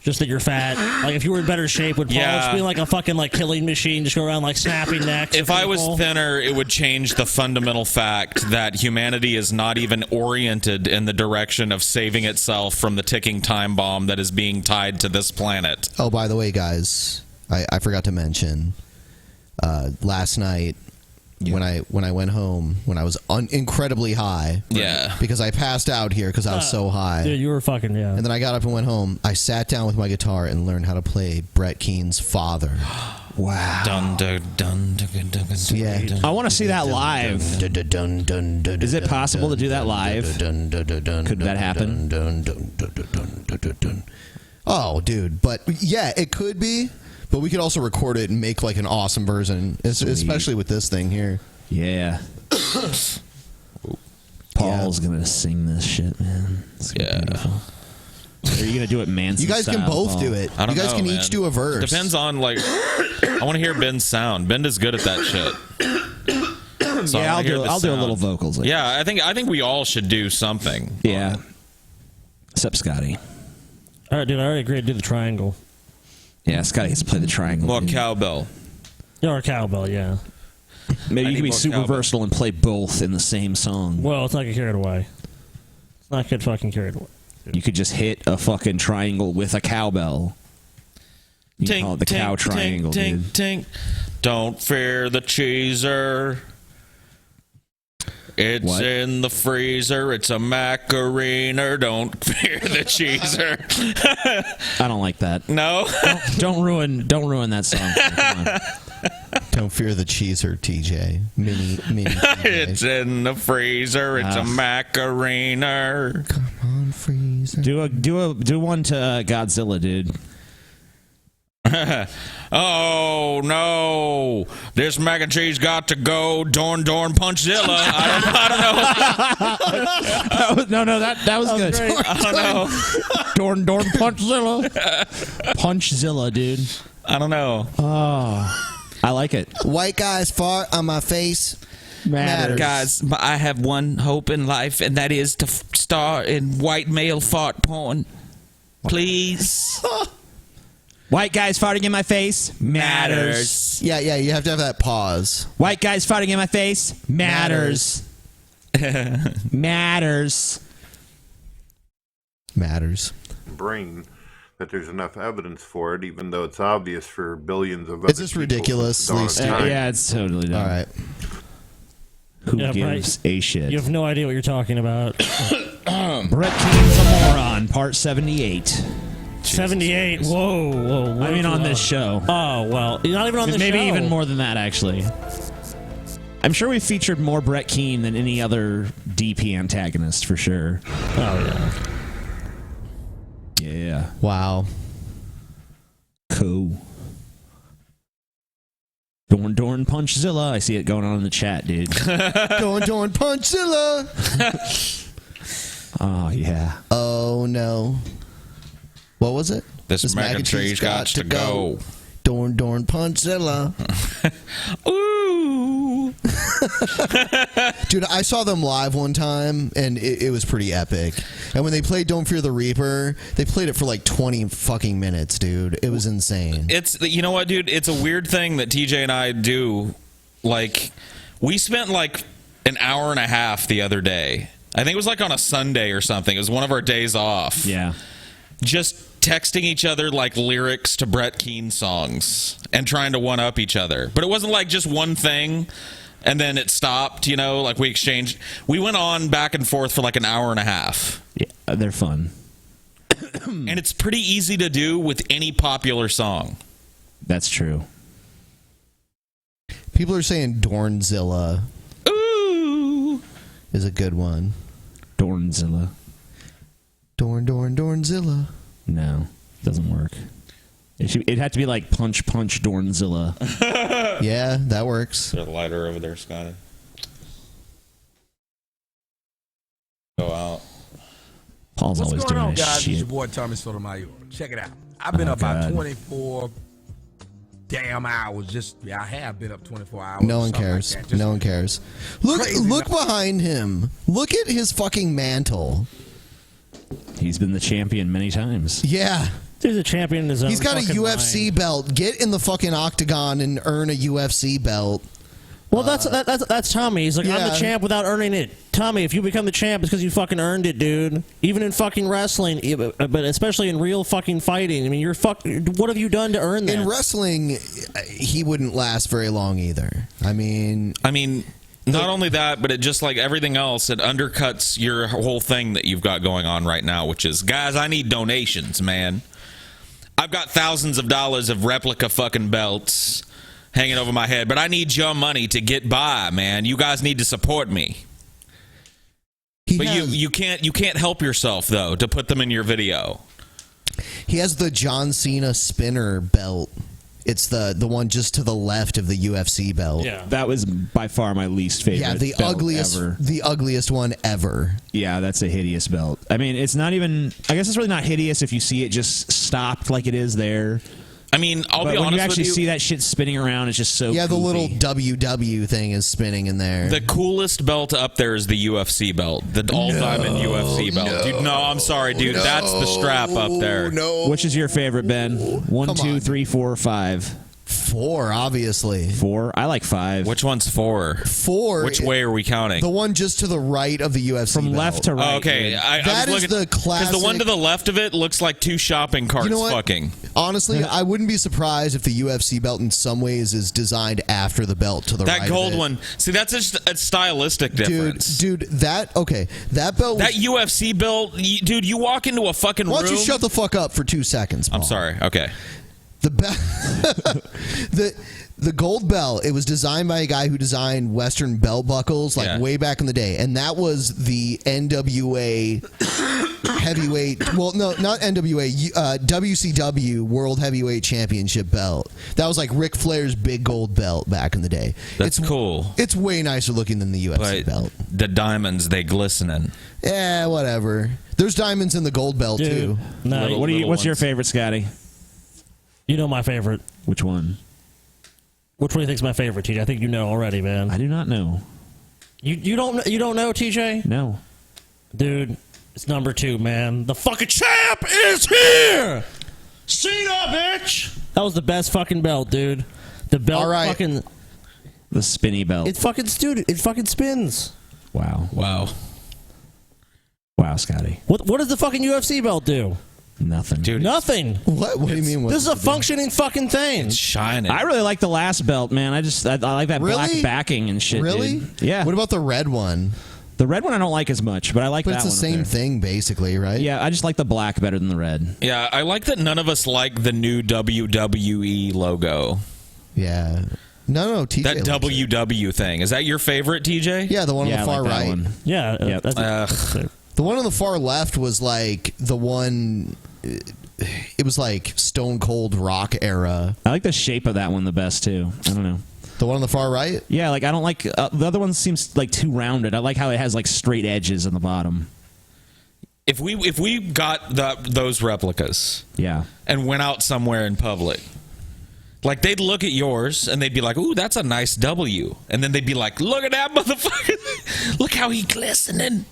Just that you're fat. If you were in better shape, would Paul just be like a fucking killing machine, just go around snapping necks? If I was thinner, it would change the fundamental fact that humanity is not even oriented in the direction of saving itself from the ticking time bomb that is being tied to this planet. Oh, by the way, guys, I forgot to mention last night. When I went home, when I was incredibly high, because I passed out here because I was so high. Dude, you were fucking And then I got up and went home. I sat down with my guitar and learned how to play Brett Keen's Father. Wow. Dun, dun, dun, dun, dun, dun, yeah. I want to see that live. Is it possible to do that live? Could that happen? Oh, dude. But yeah, it could be. But we could also record it and make an awesome version, especially with this thing here. Yeah. Paul's gonna sing this shit, man. It's gonna be beautiful. Are you gonna do it Manson You guys can style, both Paul? do it. I don't You guys know, can man. each do a verse. Depends on I want to hear Ben's sound. Ben is good at that shit. So Yeah, I'll do a sound. little vocals. Yeah, I think we all should do something. Yeah. Except Scotty. All right, dude. I already agreed to do the triangle. Yeah, Scotty gets to play the triangle. Well, cowbell. Or cowbell, yeah. Maybe I you need can be more super cowbell. versatile and play both in the same song. Well, it's not get carried away. It's not get fucking carried away. You could just hit a fucking triangle with a cowbell. You can call it the cow triangle, dude. Tink. Don't fear the cheeser. It's What? in the freezer. It's a macarena. Don't fear the cheeser. I don't like that. No? Don't ruin that song. Come on. Don't fear the cheeser, TJ. Mini TJ. It's in the freezer. It's a macarena. Come on, freezer. Do one to Godzilla, dude. Oh no! This mac and cheese got to go. Dorn Punchzilla. I don't know. No, that was good. I don't know. Dorn Punchzilla. Punchzilla, dude. I don't know. Oh, I like it. White guys fart on my face. Matters. Guys, I have one hope in life, and that is to star in white male fart porn. Please. White guys farting in my face matters. Yeah, you have to have that pause. White guys farting in my face matters. Matters. Brain that there's enough evidence for it, even though it's obvious for billions of. Is this ridiculously stupid? Yeah, it's totally dumb. All right. Who Yeah, gives a shit? You have no idea what you're talking about. Brett Keen's a moron, part 78. 78. Whoa. I mean, on this show. Oh, well. Not even on this Maybe show. even more than that, actually. I'm sure we featured more Brett Keen than any other DP antagonist, for sure. Oh, yeah. Yeah. Wow. Cool. Dorn Punchzilla. I see it going on in the chat, dude. Dorn Punchzilla. Oh, yeah. Oh, no. What was it? This mac and cheese got to go. Dorn Punchzilla. Ooh. Dude, I saw them live one time, and it was pretty epic. And when they played Don't Fear the Reaper, they played it for 20 fucking minutes, dude. It was insane. It's, you know what, dude? It's a weird thing that TJ and I do. We spent an hour and a half the other day. I think it was on a Sunday or something. It was one of our days off. Yeah. just texting each other like lyrics to Brett Keane songs and trying to one up each other. But it wasn't like just one thing and then it stopped, like we exchanged. We went on back and forth for like an hour and a half. Yeah, they're fun. And it's pretty easy to do with any popular song. That's true. People are saying Dornzilla. Ooh, is a good one. Dornzilla. Dornzilla. No, doesn't work. It had to be like Punch Dornzilla. Yeah, that works. There's a lighter over there, Scotty. Go out. Paul's What's always going doing on, this guys? shit. It's your boy Thomas Sotomayor. Check it out. I've been up about God. 24 damn hours. I have been up 24 hours. No one something cares. like that. Just No one cares. Look behind him. Look at his fucking mantle. He's been the champion many times. Yeah. He's a champion in his own He's got a fucking UFC mind. belt. Get in the fucking octagon and earn a UFC belt. Well, that's Tommy. He's like, I'm the champ without earning it. Tommy, if you become the champ, it's because you fucking earned it, dude. Even in fucking wrestling, but especially in real fucking fighting. I mean, what have you done to earn that? In wrestling, he wouldn't last very long either. I mean, not only that, but it just like everything else, it undercuts your whole thing that you've got going on right now, which is, guys, I need donations, man. I've got thousands of dollars of replica fucking belts hanging over my head, but I need your money to get by, man. You guys need to support me. You can't help yourself though to put them in your video. he has the John Cena spinner belt. It's the one just to the left of the UFC belt. Yeah, that was by far my least favorite. Yeah, the belt ugliest, ever. the ugliest one ever. Yeah, that's a hideous belt. I mean, it's not even. I guess it's really not hideous if you see it just stopped like it is there. I mean, I'll be honest with you. When you actually see that shit spinning around, it's just so. Yeah, the goofy. little WW thing is spinning in there. The coolest belt up there is the UFC belt, the all-diamond UFC belt. Dude, no, I'm sorry, dude. That's the strap up there. Which is your favorite, Ben? 1, 2, 3, 4, 5. 4, obviously. 4? I like 5. Which one's 4? 4. Which way are we counting? The one just to the right of the UFC From belt. left to right. Oh, okay, That is the classic. Because the one to the left of it looks like 2 shopping carts fucking. Honestly, I wouldn't be surprised if the UFC belt in some ways is designed after the belt to the right. That gold of it. one. See, that's a stylistic difference. Dude, that belt. That UFC belt, dude. You walk into a fucking room. Why don't you shut the fuck up for 2 seconds, Paul? I'm sorry. Okay. The gold belt, it was designed by a guy who designed Western belt buckles way back in the day, and that was the NWA heavyweight. Well, no, not NWA. WCW World Heavyweight Championship belt. That was like Ric Flair's big gold belt back in the day. That's cool. It's way nicer looking than the UFC belt. The diamonds, they glistening. Yeah, whatever. There's diamonds in the gold belt too. No, What's your favorite, Scotty? You know my favorite. Which one? Which one do you think's my favorite, TJ? I think you know already, man. I do not know. You don't know, TJ? No. Dude, it's number 2, man. The fucking champ is here! Cena, bitch! That was the best fucking belt, dude. The belt fucking... The spinny belt. It fucking spins. Wow. Wow, Scotty. What does the fucking UFC belt do? Nothing. Dude. Nothing. What do you mean? This is a functioning fucking thing. It's shining. I really like the last belt, man. I like that black backing and shit. Really? Dude. Yeah. What about the red one? The red one I don't like as much, but I like But that it's one. the same thing, basically, right? Yeah, I just like the black better than the red. Yeah, I like that none of us like the new WWE logo. Yeah. No, TJ. That WW thing. Is that your favorite, TJ? Yeah, the one on the far right. One. Yeah. Yep. The one on the far left was like the one. It was like Stone Cold Rock era. I like the shape of that one the best too. I don't know. The one on the far right? Yeah, like I don't like the other one seems like too rounded. I like how it has like straight edges on the bottom. If we got those replicas, yeah, and went out somewhere in public, like they'd look at yours and they'd be like, "Ooh, that's a nice W," and then they'd be like, "Look at that motherfucker! Look how he glistening."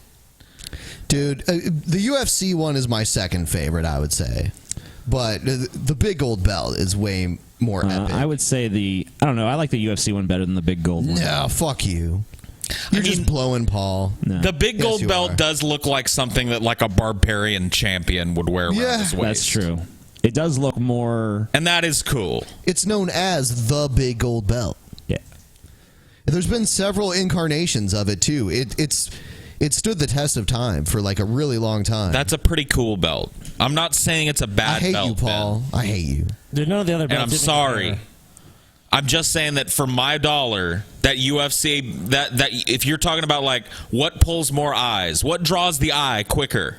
Dude, the UFC one is my second favorite, I would say. But the big gold belt is way more epic. I would say I don't know, I like the UFC one better than the big gold one. No, fuck you. You're just blowing Paul. The big gold belt does look like something that like a barbarian champion would wear around his waist. That's true. It does look more... And that is cool. It's known as the big gold belt. Yeah. There's been several incarnations of it, too. It stood the test of time for like a really long time. That's a pretty cool belt. I'm not saying it's a bad belt. I hate you, Paul. Ben. I hate you. Dude, none of the other belts. And I'm sorry. I'm just saying that for my dollar, that UFC, that if you're talking about like what pulls more eyes, what draws the eye quicker.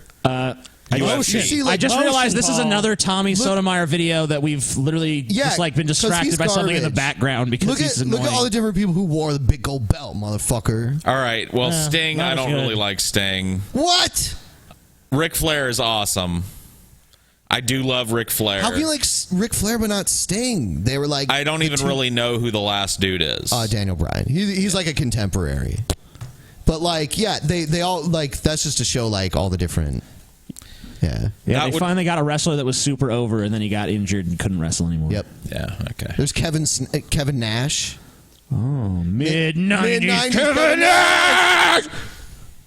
UFC. I just realized this is another Tommy Sotomayor video that we've literally just like been distracted by something in the background because he's annoying. Look at all the different people who wore the big gold belt, motherfucker. All right, well, Sting, I don't really like Sting. What? Ric Flair is awesome. I do love Ric Flair. How can you like Ric Flair but not Sting? They were like... I don't even really know who the last dude is. Daniel Bryan. He's like a contemporary. But like, yeah, they all like, that's just to show like all the different... Yeah. Yeah, they finally got a wrestler that was super over, and then he got injured and couldn't wrestle anymore. Yep. Yeah, okay. There's Kevin Nash. Oh, mid-90s Kevin Nash!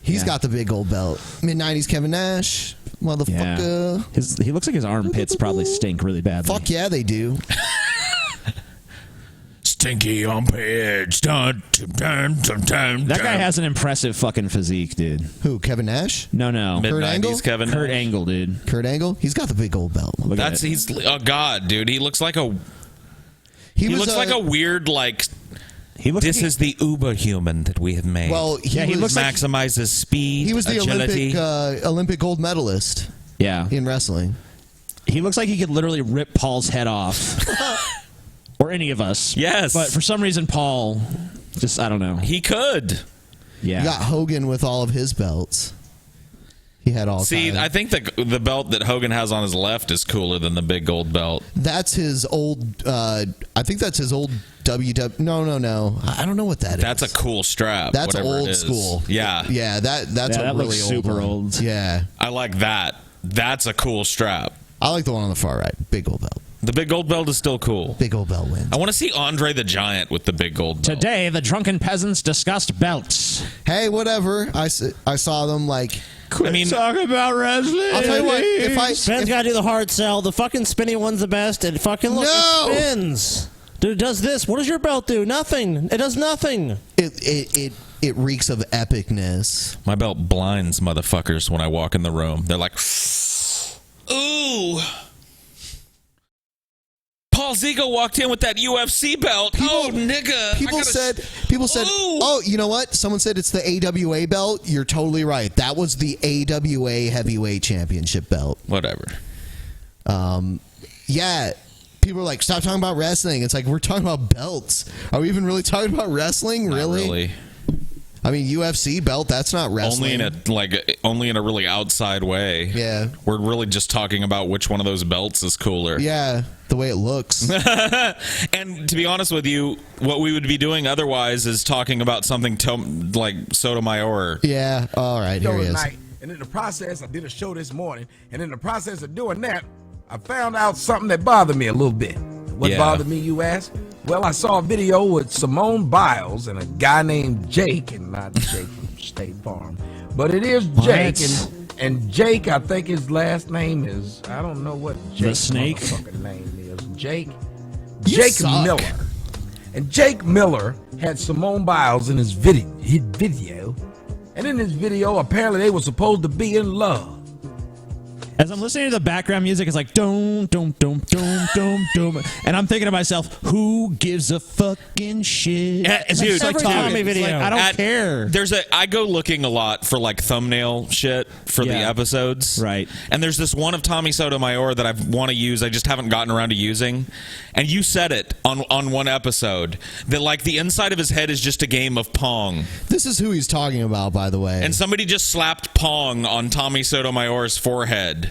He's got the big gold belt. Mid-90s Kevin Nash. Motherfucker. Yeah. He looks like his armpits probably stink really badly. Fuck yeah, they do. Stinky armpits. Dun, dun, dun, dun, That guy has an impressive fucking physique, dude. Who, Kevin Nash? No. Kurt Angle? Kurt Angle, dude. Kurt Angle? He's got the big gold belt. He's a god, dude. He looks like a... He looks like a weird, like... This is the uber human that we have made. Well, he looks maximizes speed. He was the agility. Olympic gold medalist. Yeah. In wrestling. He looks like he could literally rip Paul's head off. Or any of us. Yes. But for some reason, Paul, just, I don't know. He could. Yeah. You got Hogan with all of his belts. He had all See, I think the belt that Hogan has on his left is cooler than the big gold belt. That's his old, I think that's his old WW. No. I don't know what that is. That's a cool strap. That's whatever it old is. school. Yeah. Yeah, that's a that really looks old super one. old. Yeah. I like that. That's a cool strap. I like the one on the far right. Big gold belt. The big gold belt is still cool. Big gold belt wins. I want to see Andre the Giant with the big gold belt. Today, the Drunken Peasants discussed belts. Hey, whatever. I saw them like... talk about wrestling. I'll tell you what. Ben's got to do the hard sell. The fucking spinny one's the best. And fucking look, it spins. Dude, it does this. What does your belt do? Nothing. It does nothing. It reeks of epicness. My belt blinds motherfuckers when I walk in the room. They're like, ooh. Paul Ziegler walked in with that UFC belt. Nigga. People said, oh, you know what? Someone said it's the AWA belt. You're totally right. That was the AWA Heavyweight Championship belt. Whatever. Yeah. People are like, stop talking about wrestling. It's like, we're talking about belts. Are we even really talking about wrestling? Really? Not really. I mean, UFC belt, that's not wrestling. Only in a really outside way. Yeah. We're really just talking about which one of those belts is cooler. Yeah, the way it looks. And to be honest with you, what we would be doing otherwise is talking about something like Sotomayor. Yeah, all right, here he is. And in the process, I did a show this morning, and in the process of doing that, I found out something that bothered me a little bit. What bothered me, you ask? Well, I saw a video with Simone Biles and a guy named Jake, and not Jake from State Farm, but it is Jake, and Jake, I think his last name is, I don't know what Jake's motherfucking name is. Jake Miller. And Jake Miller had Simone Biles in his video, and in his video, apparently they were supposed to be in love. As I'm listening to the background music, it's like dum dum dum dum dum dum, and I'm thinking to myself, "Who gives a fucking shit?" Dude, like Tommy video. Like, I don't care. I go looking a lot for like thumbnail shit for the episodes, right? And there's this one of Tommy Sotomayor that I want to use. I just haven't gotten around to using. And you said it on one episode that like the inside of his head is just a game of Pong. This is who he's talking about, by the way. And somebody just slapped Pong on Tommy Sotomayor's forehead.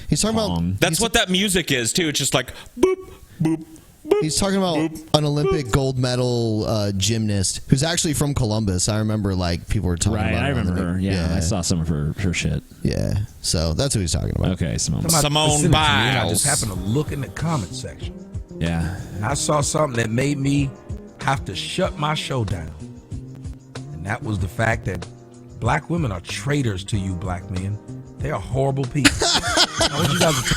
He's talking about... That's what that music is, too. It's just like, boop, boop, boop. He's talking about an Olympic gold medal gymnast who's actually from Columbus. I remember, like, people were talking about I her. remember her. Yeah, I saw some of her shit. Yeah, so that's who he's talking about. Okay, Simone Biles. I just happened to look in the comment section. Yeah. And I saw something that made me have to shut my show down. And that was the fact that black women are traitors to you black men. They are horrible people. I want you guys to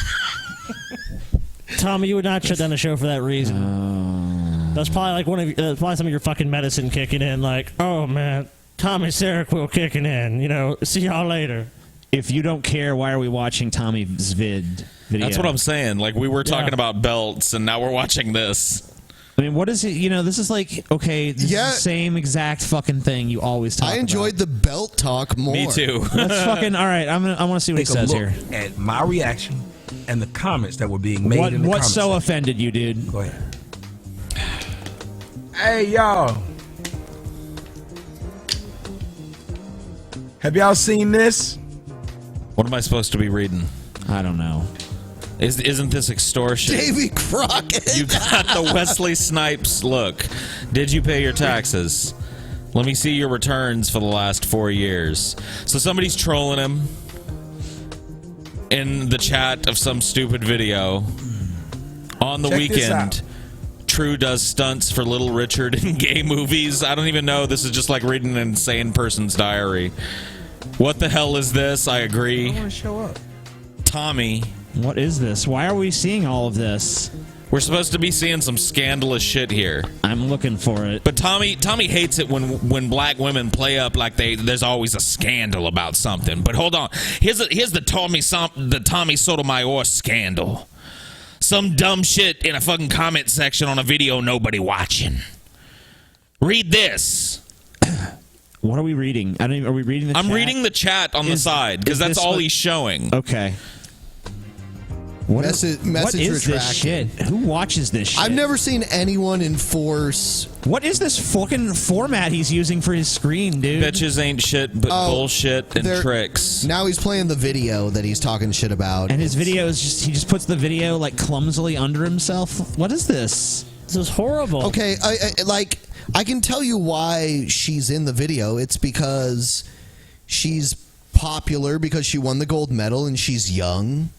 Tommy, you would not shut down the show for that reason. That's probably like probably some of your fucking medicine kicking in. Like, oh man, Tommy Seroquel kicking in. You know, see y'all later. If you don't care, why are we watching Tommy's video? That's what I'm saying. Like, we were talking about belts, and now we're watching this. I mean, what is it? You know, this is like, okay, this is the same exact fucking thing you always talk about. I enjoyed the belt talk more. Me too. Let's fucking, all right, I want to see what he says here. At my reaction and the comments that were being made in the What comments. so offended you, dude? Go ahead. Hey, y'all. Have y'all seen this? What am I supposed to be reading? I don't know. Isn't this extortion? Davy Crockett. You got the Wesley Snipes look. Did you pay your taxes? Let me see your returns for the last 4 years. So somebody's trolling him in the chat of some stupid video. On the Check this out. weekend, True does stunts for Little Richard in gay movies. I don't even know. This is just like reading an insane person's diary. What the hell is this? I agree. I want to show up. Tommy. What is this? Why are we seeing all of this? We're supposed to be seeing some scandalous shit here. I'm looking for it. But Tommy hates it when black women play up like there's always a scandal about something. But hold on. Here's the Tommy Sotomayor scandal. Some dumb shit in a fucking comment section on a video nobody watching. Read this. What are we reading? Are we reading the chat? I'm reading the chat on the side because that's all he's showing. Okay. What Message what is this retracted. shit? Who watches this shit? I've never seen anyone enforce. What is this fucking format he's using for his screen, dude? Bitches ain't shit but bullshit and tricks. Now he's playing the video that he's talking shit about. And his video is he just puts the video like clumsily under himself. What is this? This is horrible. Okay, I can tell you why she's in the video. It's because she's popular because she won the gold medal and she's young.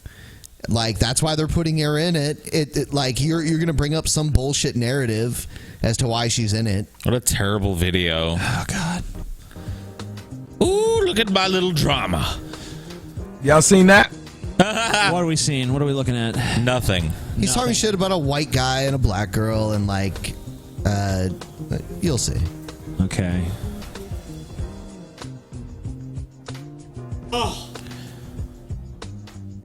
Like, that's why they're putting her in it. It like you're gonna bring up some bullshit narrative as to why she's in it. What a terrible video. Oh God. Ooh, look at my little drama. Y'all seen that? What are we seeing? What are we looking at? Nothing. He's talking shit about a white guy and a black girl and like you'll see. Okay.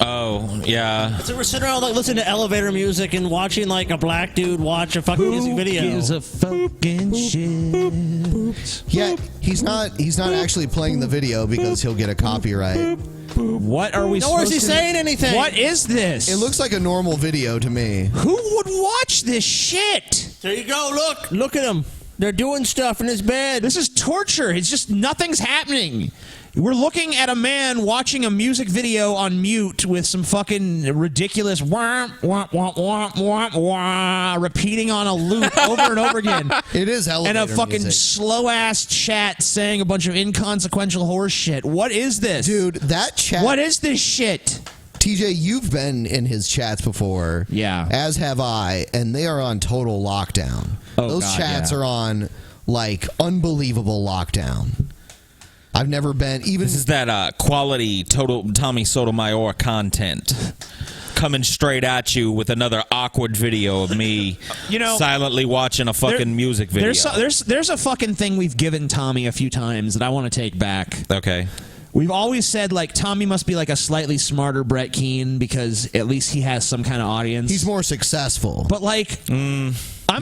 Oh, yeah. So we're sitting around like listening to elevator music and watching like a black dude watch a fucking music video. Gives a fucking shit. Yeah, he's not actually playing the video because he'll get a copyright. What are we? Nor is he saying anything. What is this? It looks like a normal video to me. Who would watch this shit? There you go. Look at him. They're doing stuff in his bed. This is torture. It's just nothing's happening. We're looking at a man watching a music video on mute with some fucking ridiculous womp, womp, womp, womp, womp, wah, repeating on a loop over and over again. It is elevator and a fucking music. slow-ass chat saying a bunch of inconsequential horse shit. What is this? Dude, that chat... What is this shit? TJ, you've been in his chats before. Yeah. As have I, and they are on total lockdown. Those God, chats yeah. are on, like, unbelievable lockdown. I've never been even. This is that quality total Tommy Sotomayor content coming straight at you with another awkward video of me, silently watching a fucking music video. There's a fucking thing we've given Tommy a few times that I want to take back. Okay. We've always said, like, Tommy must be like a slightly smarter Brett Keane because at least he has some kind of audience. He's more successful. But, like, I'm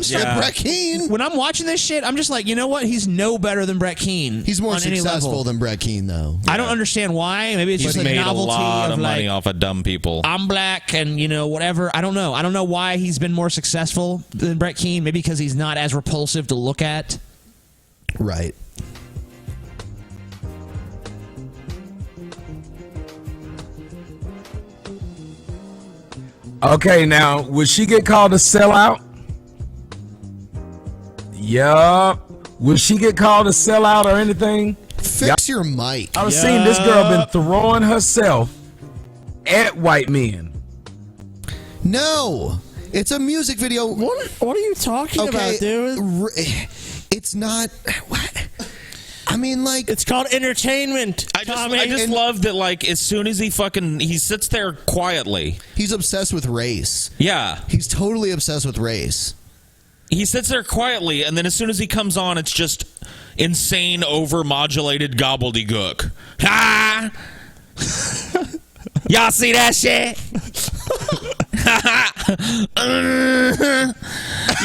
sorry, Brett Keane. When I'm watching this shit, I'm just like, you know what? He's no better than Brett Keane. He's more on any successful level. than Brett Keane, though. I don't understand why. Maybe it's He's just like made a novelty lot of like, money off of dumb people. I'm black and, whatever. I don't know. I don't know why he's been more successful than Brett Keane. Maybe because he's not as repulsive to look at. Right. Okay, now, would she get called a sellout? Yup. Would she get called a sellout or anything? Fix your mic. I was seeing this girl been throwing herself at white men. No. It's a music video. What are you talking about, dude? It's not... What? I mean, like, it's called entertainment. I just love that, like, as soon as he sits there quietly. He's obsessed with race. Yeah. He's totally obsessed with race. He sits there quietly, and then as soon as he comes on, it's just insane, over-modulated gobbledygook. Ha! Y'all see that shit?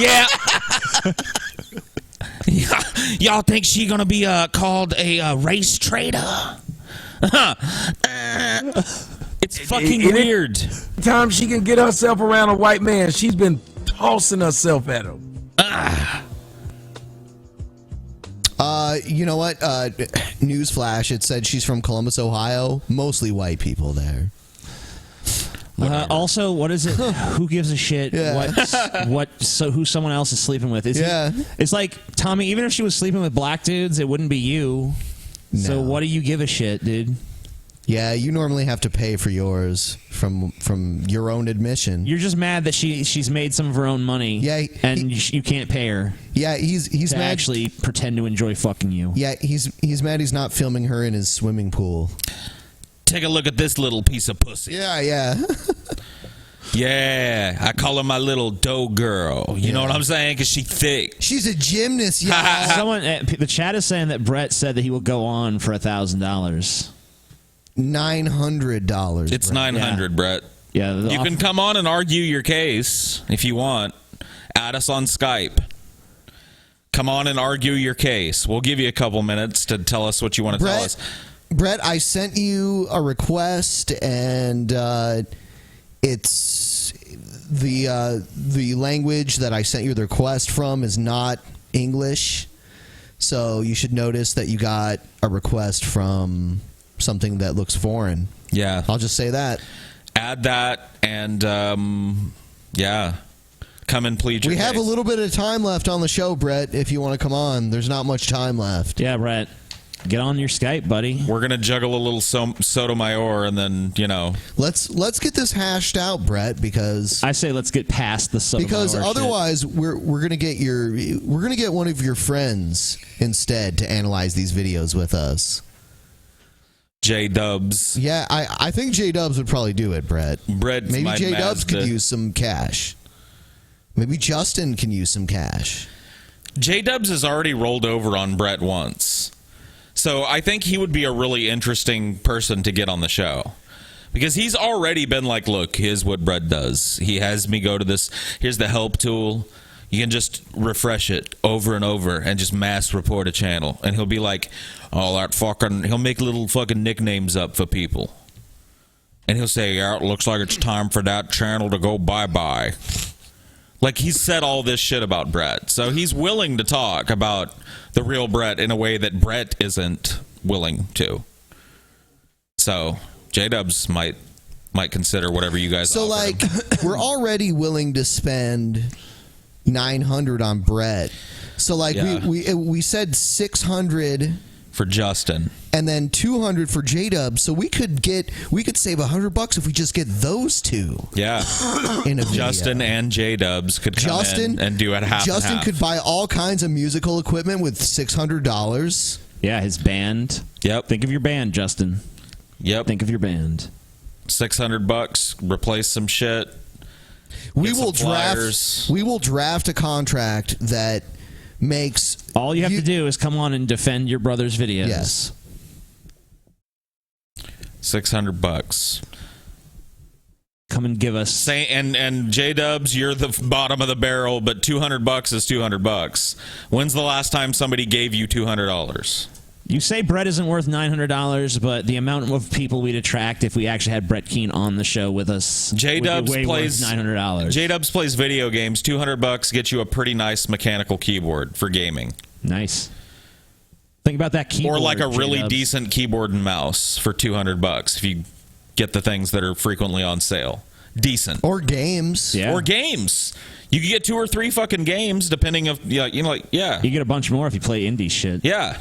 Yeah. Y'all think she gonna be called a race traitor? It's fucking weird. Every time she can get herself around a white man, she's been tossing herself at him. You know what? Newsflash, it said she's from Columbus, Ohio. Mostly white people there. Also, what is it? Who gives a shit? Who someone else is sleeping with? It's like, Tommy, even if she was sleeping with black dudes, it wouldn't be you. No. So what do you give a shit, dude? Yeah, you normally have to pay for yours from your own admission. You're just mad that she's made some of her own money. Yeah, and you can't pay her. Yeah, he's to mad. Actually pretend to enjoy fucking you. Yeah, he's mad he's not filming her in his swimming pool. Take a look at this little piece of pussy. Yeah. Yeah, I call her my little dough girl. You know what I'm saying? Because she's thick. She's a gymnast, y'all. Someone, the chat is saying that Brett said that he will go on for $1,000. $900. It's $900, Brett. Yeah, you can come on and argue your case if you want. Add us on Skype. Come on and argue your case. We'll give you a couple minutes to tell us what you want to tell us. Brett, I sent you a request, and it's the language that I sent you the request from is not English, so you should notice that you got a request from something that looks foreign. Yeah, I'll just say that. Add that, and come and plead your case. We have a little bit of time left on the show, Brett. If you want to come on, there's not much time left. Yeah, Brett. Get on your Skype, buddy. We're gonna juggle a little Sotomayor, and then let's get this hashed out, Brett. Because I say let's get past the Sotomayor. Because otherwise, we're gonna get one of your friends instead to analyze these videos with us. J-Dubs. Yeah, I think J-Dubs would probably do it, Brett. Maybe J-Dubs could use some cash. Maybe Justin can use some cash. J-Dubs has already rolled over on Brett once. So I think he would be a really interesting person to get on the show. Because he's already been like, look, here's what Brett does. He has me go to this. Here's the help tool. You can just refresh it over and over and just mass report a channel. And he'll be like, oh, that fucking... He'll make little fucking nicknames up for people. And he'll say, yeah, it looks like it's time for that channel to go bye-bye. Like, he's said all this shit about Brett. So he's willing to talk about the real Brett in a way that Brett isn't willing to. So J-Dubs might consider whatever you guys So, like, we're already willing to spend $900 on Brett. So, like, we said $600 for Justin, and then $200 for J-Dub. So we could save $100 if we just get those two. Yeah, in a video. Justin and J-Dubs could come in and do it half. Justin and half. could buy all kinds of musical equipment with $600. Yeah, his band. Yep. Think of your band, Justin. Yep. Think of your band. $600. Replace some shit. We will draft a contract that makes all you have to do is come on and defend your brother's videos. Yes. $600. Come and give us. And J-Dubs, you're the bottom of the barrel, but $200 is $200. When's the last time somebody gave you $200? You say Brett isn't worth $900, but the amount of people we'd attract if we actually had Brett Keane on the show with us, J-Dubs would be way plays worth $900. J-Dubs plays video games. $200 gets you a pretty nice mechanical keyboard for gaming. Nice. Think about that keyboard. Or like a really J-Dubs. decent keyboard and mouse for $200 if you get the things that are frequently on sale. Decent. Or games. Yeah. Or games. You can get 2 or 3 fucking games depending of You get a bunch more if you play indie shit. Yeah.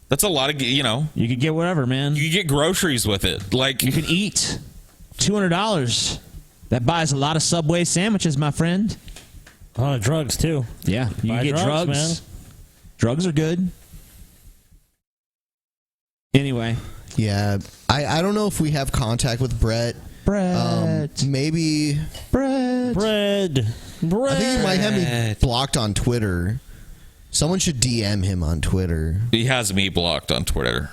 That's a lot of, You could get whatever, man. You could get groceries with it. Like, you can eat. $200. That buys a lot of Subway sandwiches, my friend. A lot of drugs, too. Yeah. You can get drugs. Man. Drugs are good. Anyway. Yeah. I don't know if we have contact with Brett. Maybe. Bread. I think he might have me blocked on Twitter. Someone should DM him on Twitter. He has me blocked on Twitter.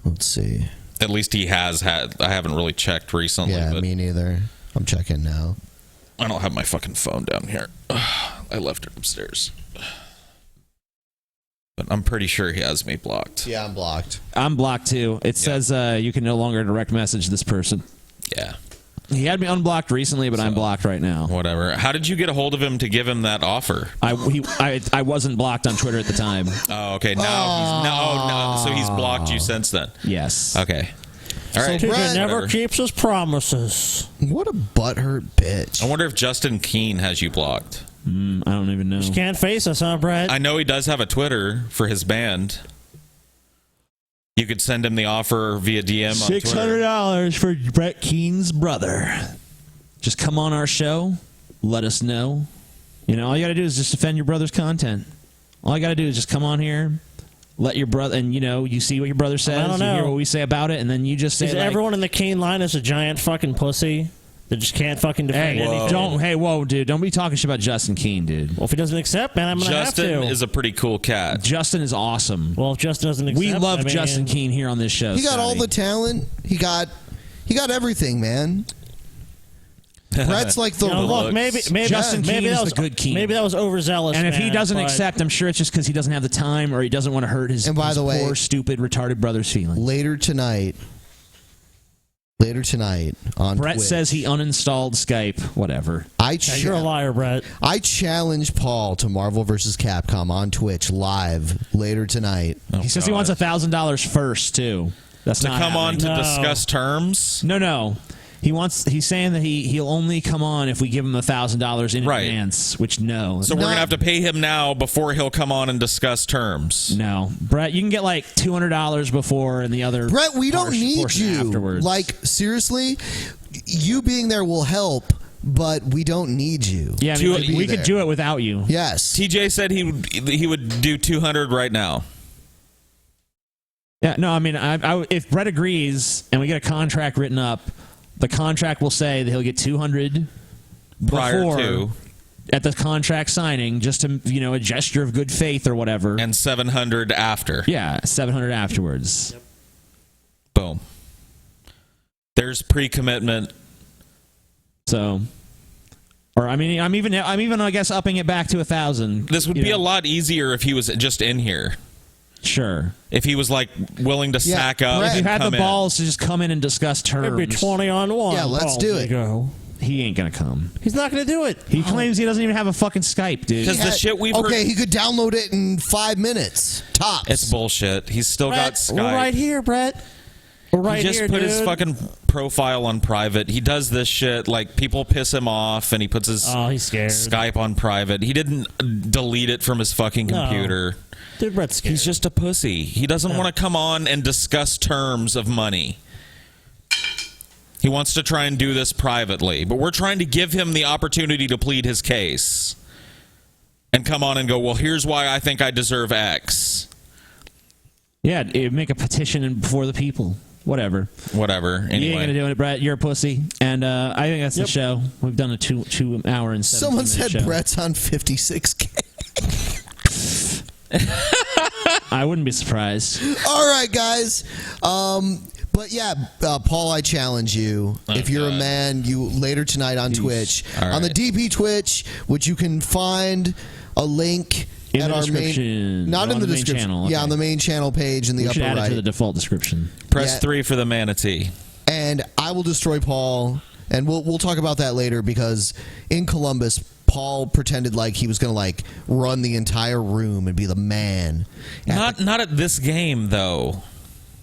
Let's see. At least he has had. I haven't really checked recently. Yeah, but me neither. I'm checking now. I don't have my fucking phone down here. I left it upstairs. But I'm pretty sure he has me blocked. Yeah, I'm blocked. I'm blocked too. It says you can no longer direct message this person. Yeah. He had me unblocked recently, but I'm blocked right now. Whatever. How did you get a hold of him to give him that offer? I wasn't blocked on Twitter at the time. Oh, okay. Now he's so he's blocked you since then. Yes. Okay. All right. So Brett never keeps his promises. What a butthurt bitch. I wonder if Justin Keene has you blocked. I don't even know. Just can't face us, huh, Brett? I know he does have a Twitter for his band. You could send him the offer via DM on Twitter. $600 for Brett Keene's brother. Just come on our show. Let us know. You know, all you got to do is just defend your brother's content. All you got to do is just come on here, let your brother, and you see what your brother says, you hear what we say about it, and then you just say, Is everyone in the Keene line is a giant fucking pussy that just can't fucking defend anything? Whoa, dude. Don't be talking shit about Justin Keene, dude. Well, if he doesn't accept, man, I'm going to have to. Justin is a pretty cool cat. Justin is awesome. Well, if Justin doesn't accept, we love Justin Keene here on this show. He got all the talent. He got everything, man. Brett's like the look, maybe Justin Keene is was the good Keene. Maybe that was overzealous. And if he man, doesn't but- accept, I'm sure it's just because he doesn't have the time or he doesn't want to hurt his, And by his the way, poor, stupid, retarded brother's feelings. Later tonight on Brett Twitch, says he uninstalled Skype. Whatever. you're a liar, Brett. I challenge Paul to Marvel vs. Capcom on Twitch live later tonight. He says he wants $1,000 first too. That's to not come on happening. to discuss terms. No. He's saying that he'll only come on if we give him $1,000 in advance. Which So we're gonna have to pay him now before he'll come on and discuss terms. No, Brett, you can get like $200 before, and the other Brett, we don't need you. afterwards. Like seriously, you being there will help, but we don't need you. Yeah, I mean, we could do it without you. Yes. TJ said he would do 200 right now. Yeah, no, I mean, if Brett agrees and we get a contract written up, the contract will say that he'll get 200 Prior before to. at the contract signing, just to a gesture of good faith or whatever, and 700 after. Yeah, 700 afterwards. Yep. Boom. There's pre-commitment. So, or I mean, I'm even I guess upping it back to 1,000. This would be a lot easier if he was just in here. Sure. If he was like willing to sack up. If you had the come in. balls to just come in and discuss terms. It'd be 20 on 1. Yeah, let's do it. Go. He ain't gonna come. He's not going to do it. He claims he doesn't even have a fucking Skype, dude. Because the shit we've Okay, heard, he could download it in 5 minutes tops. it's bullshit. He's still got Skype. We're right here, Brett. We're right he just here, put dude. his fucking profile on private. He does this shit like people piss him off, and he puts his he's scared. Skype on private. He didn't delete it from his fucking computer. Dude, Brett's scared. He's just a pussy. He doesn't want to come on and discuss terms of money. He wants to try and do this privately, but we're trying to give him the opportunity to plead his case and come on and go, well, here's why I think I deserve X. Yeah, make a petition before the people. Whatever. Anyway. You ain't gonna do it, Brett. You're a pussy. And I think that's the show. We've done a 2 hour and 17 Someone said show. Brett's on 56K. I wouldn't be surprised. All right, guys. But yeah, Paul, I challenge you. If you're a man, you later tonight on Twitch, on the DP Twitch, which you can find a link In at the our description. main, not On in the the main description. channel, Yeah, okay. on the main channel page in the We upper should add right. it to the default description. Press 3 for the manatee. And I will destroy Paul, and we'll talk about that later because in Columbus, Paul pretended like he was going to like run the entire room and be the man. Not at this game though.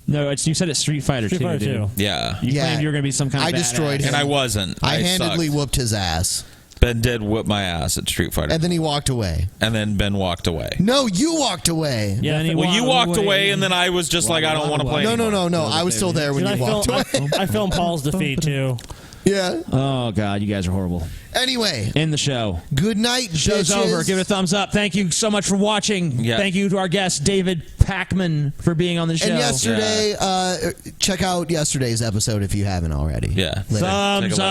No, you said it's Street Fighter 2, Fighter dude. 2. Yeah. You claimed you were going to be some kind of I destroyed him. And I wasn't. I handedly sucked. whooped his ass. Ben did whoop my ass at Street Fighter. And then he walked away. And then Ben walked away. No, you walked away. Yeah, Well, you walked away, and then I was just like, I don't want to play No, anymore. I was still there when Dude, you walked away. I filmed Paul's defeat, too. Yeah. Oh God, you guys are horrible. Anyway, end the show. Good night, Show's bitches. over. Give it a thumbs up. Thank you so much for watching. Yeah. Thank you to our guest David Pakman for being on the show. And yesterday, check out yesterday's episode if you haven't already. Yeah. Thumbs up.